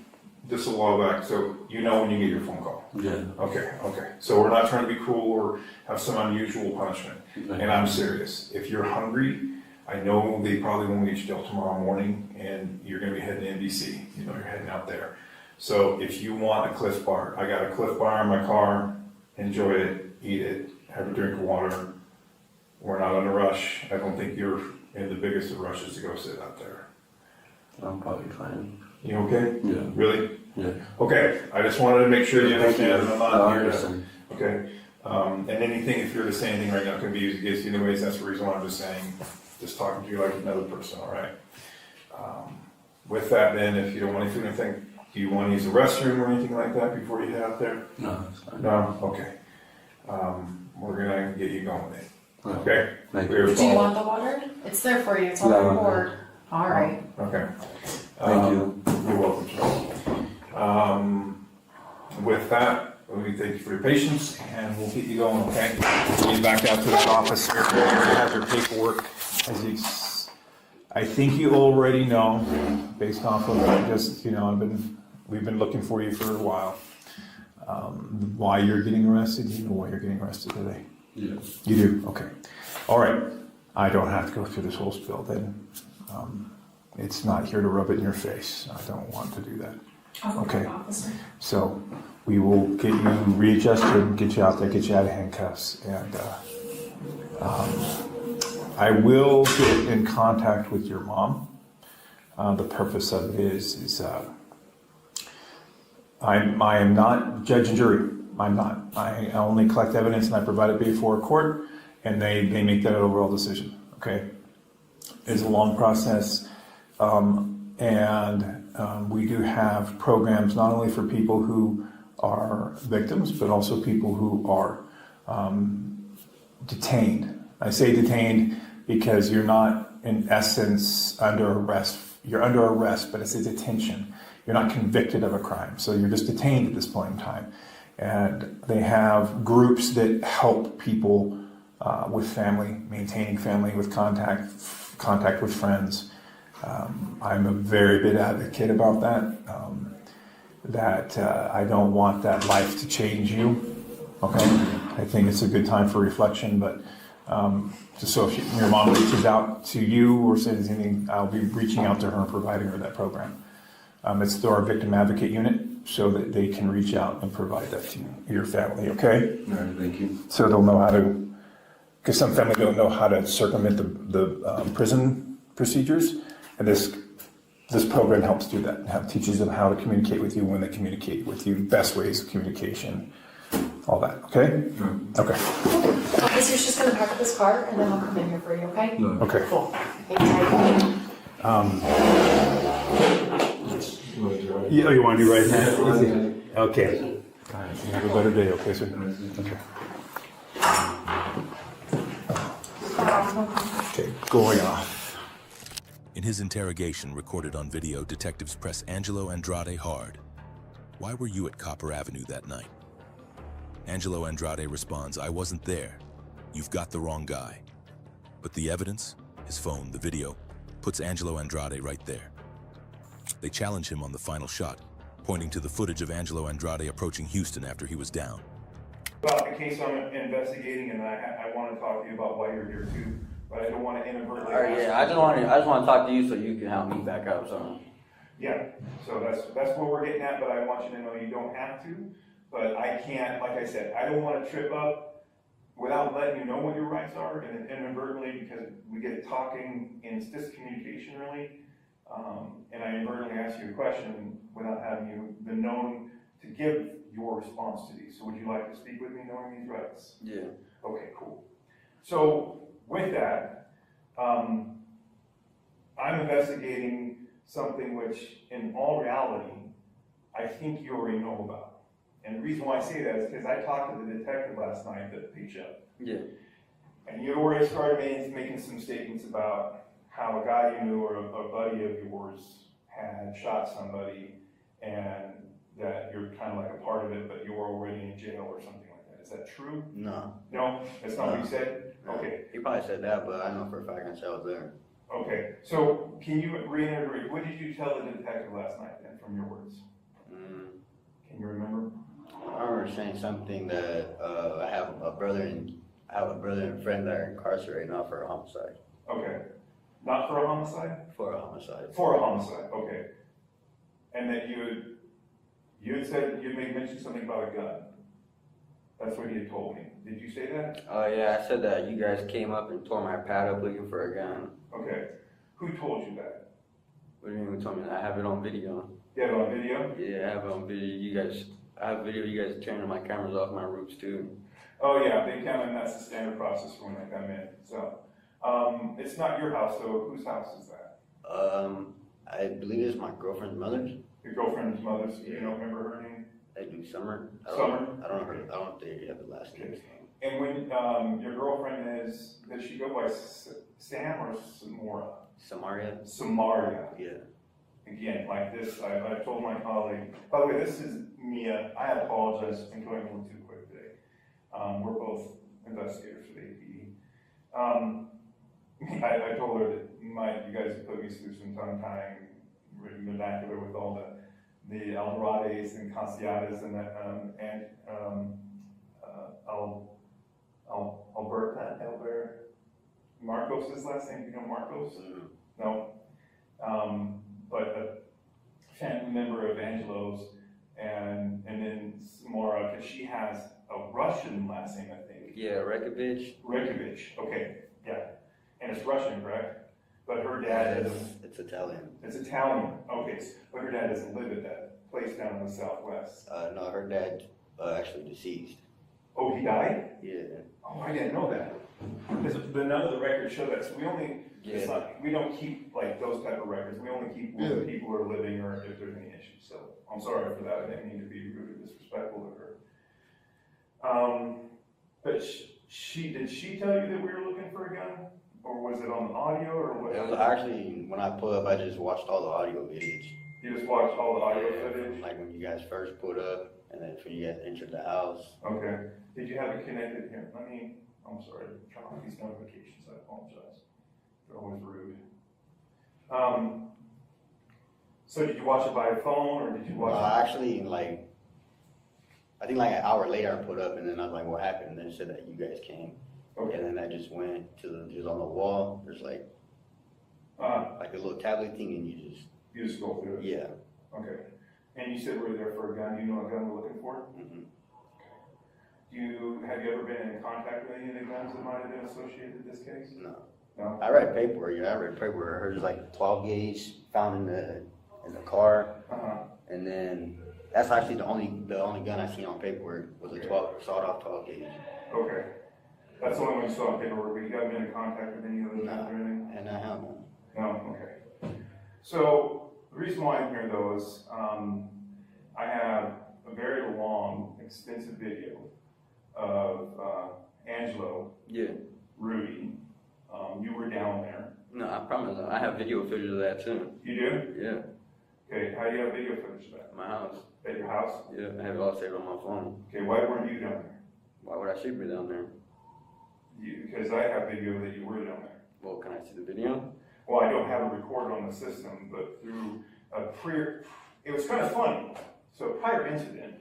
just a while back, so you know when you get your phone call.
Yeah.
Okay. Okay. So we're not trying to be cruel or have some unusual punishment. And I'm serious. If you're hungry, I know they probably won't get you till tomorrow morning, and you're going to be heading to NBC. You know, you're heading out there. So if you want a Cliff Bar, I got a Cliff Bar in my car. enjoy it, eat it, have a drink of water. We're not in a rush. I don't think you're in the biggest of rushes to go sit out there.
I'm probably fine.
You okay?
Yeah.
Really?
Yeah.
Okay, I just wanted to make sure you understand that I'm
I
not here to,
understand.
okay? And anything, if you're to say anything right now, can be used against you anyways. That's the reason why I'm just saying, just talking to you like another person, all right? With that then, if you don't want to do anything, do you want to use the restroom or anything like that before you head out there?
No, it's fine.
No? Okay. We're gonna get you going then. Okay?
Thank
you.
Do you want the water? It's there for you. It's on the board. All right.
Okay.
Thank you.
You're welcome, Charles. With that, we thank you for your patience, and we'll get you going, okay? Get you back out to that office here. You already have your paperwork. I think you already know, based off of just, we've been looking for you for a while. Why you're getting arrested? You know why you're getting arrested today?
Yeah.
You do? Okay. All right. I don't have to go through this whole spiel then. It's not here to rub it in your face. I don't want to do that. Okay. So we will get you readjusted, get you out there, get you out of handcuffs, and I will get in contact with your mom. The purpose of it is I am not judge and jury. I'm not. I only collect evidence and I provide it before a court, and they make that an overall decision. Okay. It's a long process, and we do have programs not only for people who are victims, but also people who are detained. I say detained because you're not, in essence, under arrest. You're under arrest, but it's a detention. You're not convicted of a crime, so you're just detained at this point in time. And they have groups that help people with family, maintaining family, with contact with friends. I'm a very big advocate about that. I don't want that life to change you. Okay, I think it's a good time for reflection, but just so if your mom reaches out to you or says anything, I'll be reaching out to her and providing her that program. It's through our victim advocate unit, so that they can reach out and provide that to your family, okay?
All right, thank you.
So they'll know how to, because some families don't know how to circumvent the prison procedures, and this program helps do that. Teaches them how to communicate with you, when they communicate with you, best ways of communication, all that, okay? Okay.
Officer's just going to pack up his car, and then I'll come in here for you, okay?
Okay.
Cool. Thanks.
Yeah, you want to do right now? Okay. Have a better day, okay, sir? Okay. Okay, going off.
In his interrogation recorded on video, detectives press Angelo Andrade hard. Why were you at Copper Avenue that night? Angelo Andrade responds, I wasn't there. You've got the wrong guy. But the evidence, his phone, the video, puts Angelo Andrade right there. They challenge him on the final shot, pointing to the footage of Angelo Andrade approaching Houston after he was down.
About the case I'm investigating, and I want to talk to you about why you're here too, but I don't want to inadvertently.
All right, yeah, I just want to talk to you so you can help me back up. So.
Yeah, so that's what we're getting at, but I want you to know you don't have to. But I can't, like I said, I don't want to trip up without letting you know what your rights are, and inadvertently, because we get talking and it's discommunication really. And I inadvertently ask you a question without having you been known to give your response to these. So would you like to speak with me knowing these rights?
Yeah.
Okay, cool. So with that, I'm investigating something which in all reality, I think you already know about. And the reason why I say that is because I talked to the detective last night that beat you up.
Yeah.
And you already started making some statements about how a guy you knew or a buddy of yours had shot somebody, and that you're kind of like a part of it, but you're already in jail or something like that. Is that true?
No.
No? That's not what you said? Okay.
He probably said that, but I know for a fact I was there.
Okay. So can you reiterate, what did you tell the detective last night then, from your words? Can you remember?
I remember saying something that I have a brother and a friend that are incarcerated now for a homicide.
Okay. Not for a homicide?
For a homicide.
For a homicide, okay. And that you had said, you may mention something about a gun. That's what he had told me. Did you say that?
Oh yeah, I said that you guys came up and tore my pad up looking for a gun.
Okay. Who told you that?
What do you mean? Who told me that? I have it on video.
You have it on video?
Yeah, I have it on video. I have video of you guys turning my cameras off my roofs too.
Oh yeah, they come in. That's the standard process for when they come in. So, it's not your house. So whose house is that?
I believe it's my girlfriend's mother's.
Your girlfriend's mother's. You don't remember her name?
I do Summer.
Summer.
I don't know her. I don't think you have the last name.
And when your girlfriend is, does she go by Sam or Samora?
Samaria.
Samaria.
Yeah.
Again, like this, I told my colleague, by the way, this is Mia. I apologize for going a little too quick today. We're both investigators for the APD. I told her that you guys put me through some tongue-tying written vernacular with all the Alvarades and Canciadas and that, Albert, Marcos' last name, you know Marcos? No. But a family member of Angelo's, and then Samora, because she has a Russian last name, I think.
Yeah, Rekovich.
Rekovich, okay, yeah. And it's Russian, correct? But her dad is...
It's Italian.
It's Italian, okay. But her dad doesn't live at that place down in the southwest.
No, her dad actually deceased.
Oh, he died?
Yeah.
Oh, I didn't know that. Because none of the records show that. So we only, it's not, we don't keep like those type of records. We only keep when people are living or if there's any issues. So I'm sorry for that. I didn't mean to be rude or disrespectful of her. But did she tell you that we were looking for a gun? Or was it on the audio or what?
It was actually, when I pulled up, I just watched all the audio footage.
You just watched all the audio footage?
Like when you guys first pulled up and then when you guys entered the house.
Okay. Did you have it connected here? I'm sorry, I'm trying to get these notifications, I apologize. They're always rude. So did you watch it by phone or did you watch it?
Actually, I think like an hour later I put up and then I was like, what happened? And then it said that you guys came. Okay. And then I just went to just on the wall, there's like a little tablet thing and
you just go through it?
Yeah.
Okay. And you said we're there for a gun. Do you know what gun we're looking for?
Mm-hmm.
Have you ever been in contact with any of the guns that might have been associated with this case?
No.
No?
I read paperwork, I read paperwork. There's like 12 gauge found in the car. And then that's actually the only gun I seen on paperwork was a sawed-off 12 gauge.
Okay. That's the only one you saw on paperwork, but you haven't been in contact with any of those guns or anything?
And I haven't.
No? Okay. So, the reason why I'm here though is, I have a very long, extensive video of Angelo, Rudy. You were down there.
No, I promise. I have video footage of that too.
You do?
Yeah.
Okay, how do you have video footage of that?
My house.
At your house?
Yeah, I have it all saved on my phone.
Okay, why weren't you down there?
Why would I shoot me down there?
Because I have video that you were down there.
Well, can I see the video?
Well, I don't have it recorded on the system, but through it was kind of funny. So a prior incident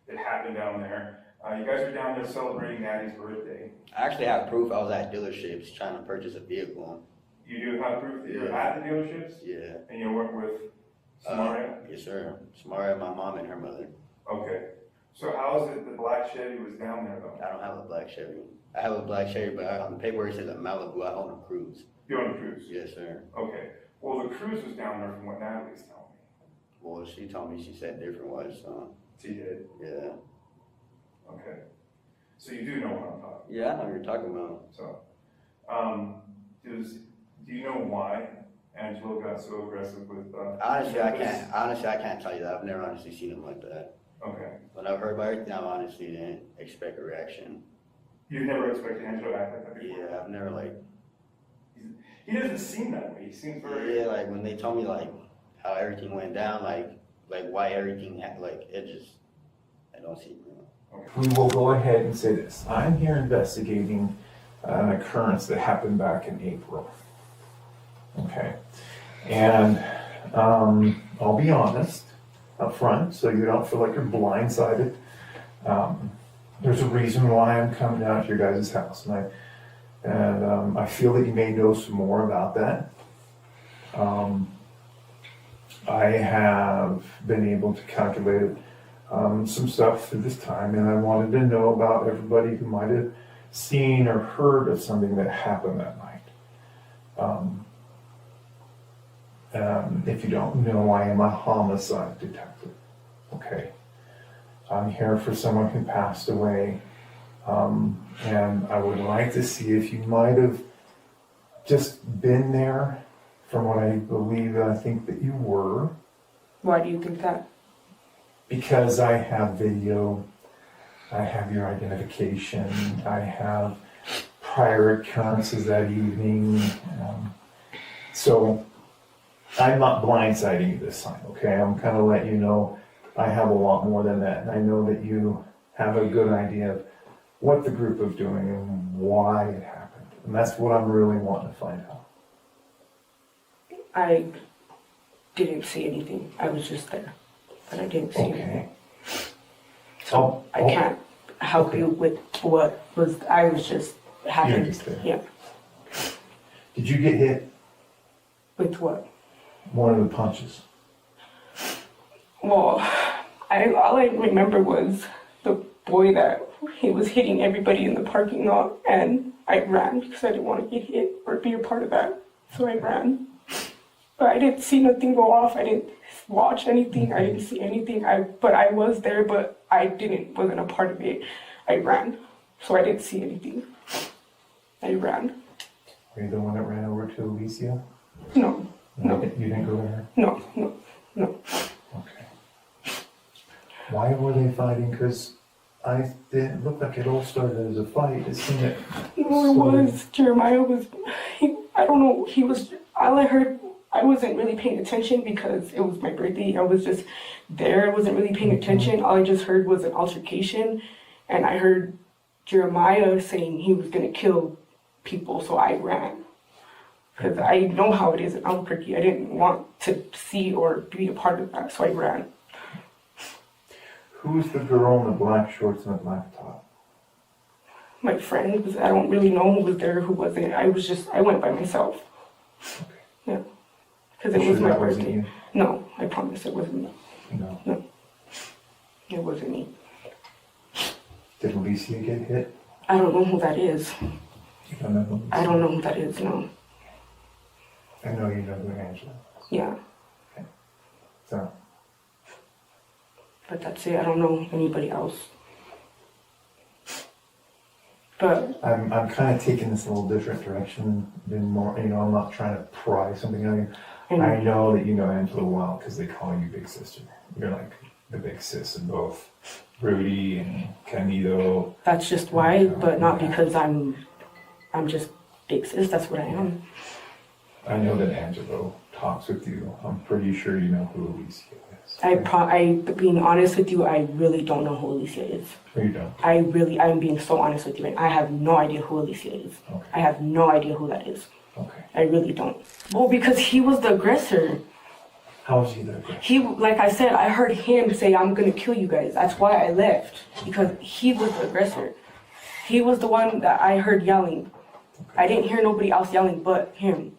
that happened down there, you guys were down there celebrating Maddie's birthday.
I actually have proof I was at dealerships trying to purchase a vehicle.
You do have proof that you're at the dealerships?
Yeah.
And you work with Samaria?
Yes, sir. Samaria, my mom and her mother.
Okay. So how is it the black Chevy was down there though?
I don't have a black Chevy. I have a black Chevy, but on the paperwork it says a Malibu. I own a Cruise.
You own a Cruise?
Yes, sir.
Okay. Well, the Cruise was down there from what Natalie's telling me.
Well, she told me she said different was, so.
She did?
Yeah.
Okay. So you do know what I'm talking about?
Yeah, I know what you're talking about.
So, do you know why Angelo got so aggressive with?
Honestly, I can't tell you that. I've never honestly seen him like that.
Okay.
When I've heard about everything, I honestly didn't expect a reaction.
You've never expected Angelo to act like that before?
Yeah, I've never
He doesn't seem that way. He seems very.
Yeah, like when they told me like how everything went down, like why everything I don't see.
Okay. We will go ahead and say this. I'm here investigating an occurrence that happened back in April. Okay. And I'll be honest up front so you don't feel like you're blindsided. There's a reason why I'm coming down to your guys' house. And I feel that you may know some more about that. I have been able to calculate some stuff at this time, and I wanted to know about everybody who might have seen or heard of something that happened that night. If you don't know, I am a homicide detective. Okay. I'm here for someone who passed away, and I would like to see if you might have just been there, from what I believe, I think that you were.
Why do you think that?
Because I have video, I have your identification, I have prior occurrences that evening. So I'm not blindsiding you this time, okay? I'm kind of letting you know I have a lot more than that. And I know that you have a good idea of what the group was doing and why it happened. And that's what I'm really wanting to find out.
I didn't see anything. I was just there. But I didn't see anything. So I can't help you with what was, I was just happened.
Just there.
Yeah.
Did you get hit?
With what?
One of the punches.
Well, all I remember was the boy that he was hitting everybody in the parking lot, and I ran because I didn't want to get hit or be a part of that. So I ran. But I didn't see nothing go off. I didn't watch anything. I didn't see anything. But I was there, but I wasn't a part of it. I ran. So I didn't see anything. I ran.
Were you the one that ran over to Alicia?
No.
No. You didn't go there?
No.
Okay. Why were they fighting? Because I didn't look like it all started as a fight. It seemed that...
No, it was. Jeremiah was... I don't know. He was... All I heard... I wasn't really paying attention because it was my birthday. I was just there. I wasn't really paying attention. All I just heard was an altercation. And I heard Jeremiah saying he was going to kill people. So I ran. Because I know how it is in Albuquerque. I didn't want to see or be a part of that. So I ran.
Who's the girl in the black shorts and the black top?
My friend. I don't really know who was there, who wasn't. I went by myself.
Okay.
Yeah. Because it was my
that wasn't
birthday.
you?
No, I promise it wasn't me.
No.
It wasn't me.
Did Alicia get hit?
I don't know who that is.
You don't know who?
I don't know who that is, no.
I know you know who Angela is.
Yeah.
Okay. So.
But that's it. I don't know anybody else. But
I'm kind of taking this a little different direction than more, I'm not trying to pry something out of you. I know that you know Angela well because they call you Big Sister. You're like the big sis of both Rudy and Candido.
that's just why, but not because I'm just big sis. That's what I am.
I know that Angelo talks with you. I'm pretty sure you know who Alicia is.
Being honest with you, I really don't know who Alicia is.
No, you don't.
I'm being so honest with you, and I have no idea who Alicia is.
Okay.
I have no idea who that is.
Okay.
I really don't. Well, because he was the aggressor.
How was he the aggressor?
Like I said, I heard him say, "I'm gonna kill you guys." That's why I left, because he was the aggressor. He was the one that I heard yelling. I didn't hear nobody else yelling but him.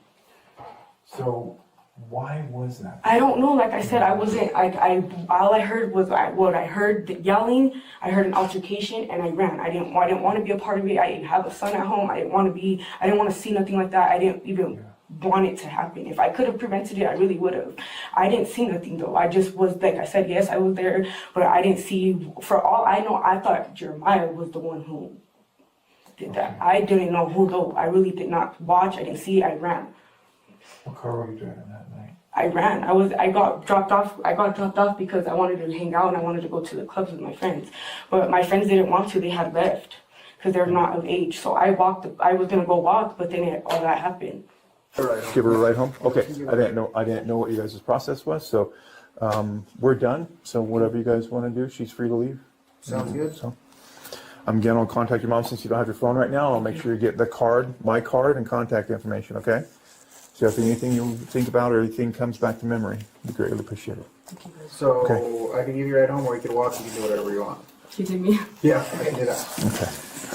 So, why was that?
I don't know. Like I said, I wasn't. All I heard was what I heard the yelling. I heard an altercation, and I ran. I didn't want to be a part of it. I didn't have a son at home. I didn't want to see nothing like that. I didn't even want it to happen. If I could have prevented it, I really would have. I didn't see nothing though. I just was like I said. Yes, I was there, but I didn't see. For all I know, I thought Jeremiah was the one who did that. I didn't know who though. I really did not watch. I didn't see. I ran.
What car were you driving that night?
I ran. I got dropped off because I wanted to hang out and I wanted to go to the clubs with my friends. But my friends didn't want to. They had left because they're not of age. So I was gonna go walk, but then all that happened.
Give her a ride home. Okay. I didn't know what you guys' process was. So we're done. So whatever you guys want to do, she's free to leave.
Sounds good.
So I'm gonna contact your mom since you don't have your phone right now. I'll make sure you get the card, my card, and contact information. Okay. So if anything you think about or anything comes back to memory, we greatly appreciate it.
So I can give you a ride home, or you can walk. You can do whatever you want.
You did me?
Yeah, I can do that.
Okay.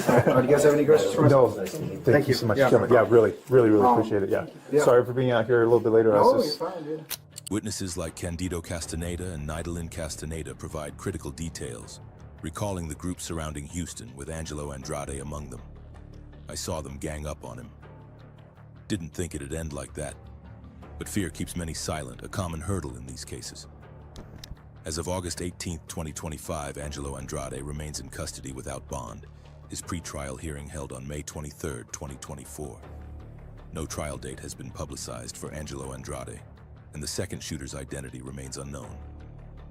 All right. Do you guys have any questions for us?
No. Thank you so much.
Yeah,
Yeah, really appreciate it. Yeah.
Yeah.
Sorry for being out here a little bit later.
No, you're fine, dude.
Witnesses like Candido Castaneda and Nidalyn Castaneda provide critical details, recalling the group surrounding Houston with Angelo Andrade among them. I saw them gang up on him. Didn't think it'd end like that, but fear keeps many silent, a common hurdle in these cases. As of August 18, 2025, Angelo Andrade remains in custody without bond, his pre-trial hearing held on May 23, 2024. No trial date has been publicized for Angelo Andrade, and the second shooter's identity remains unknown.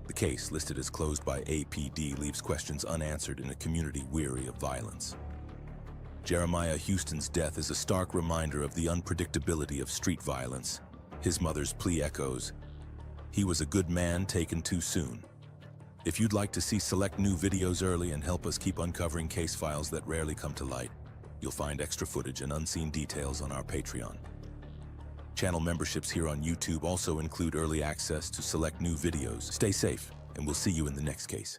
The case, listed as closed by APD, leaves questions unanswered in a community weary of violence. Jeremiah Houston's death is a stark reminder of the unpredictability of street violence. His mother's plea echoes, "He was a good man taken too soon." If you'd like to see select new videos early and help us keep uncovering case files that rarely come to light, you'll find extra footage and unseen details on our Patreon. Channel memberships here on YouTube also include early access to select new videos. Stay safe, and we'll see you in the next case.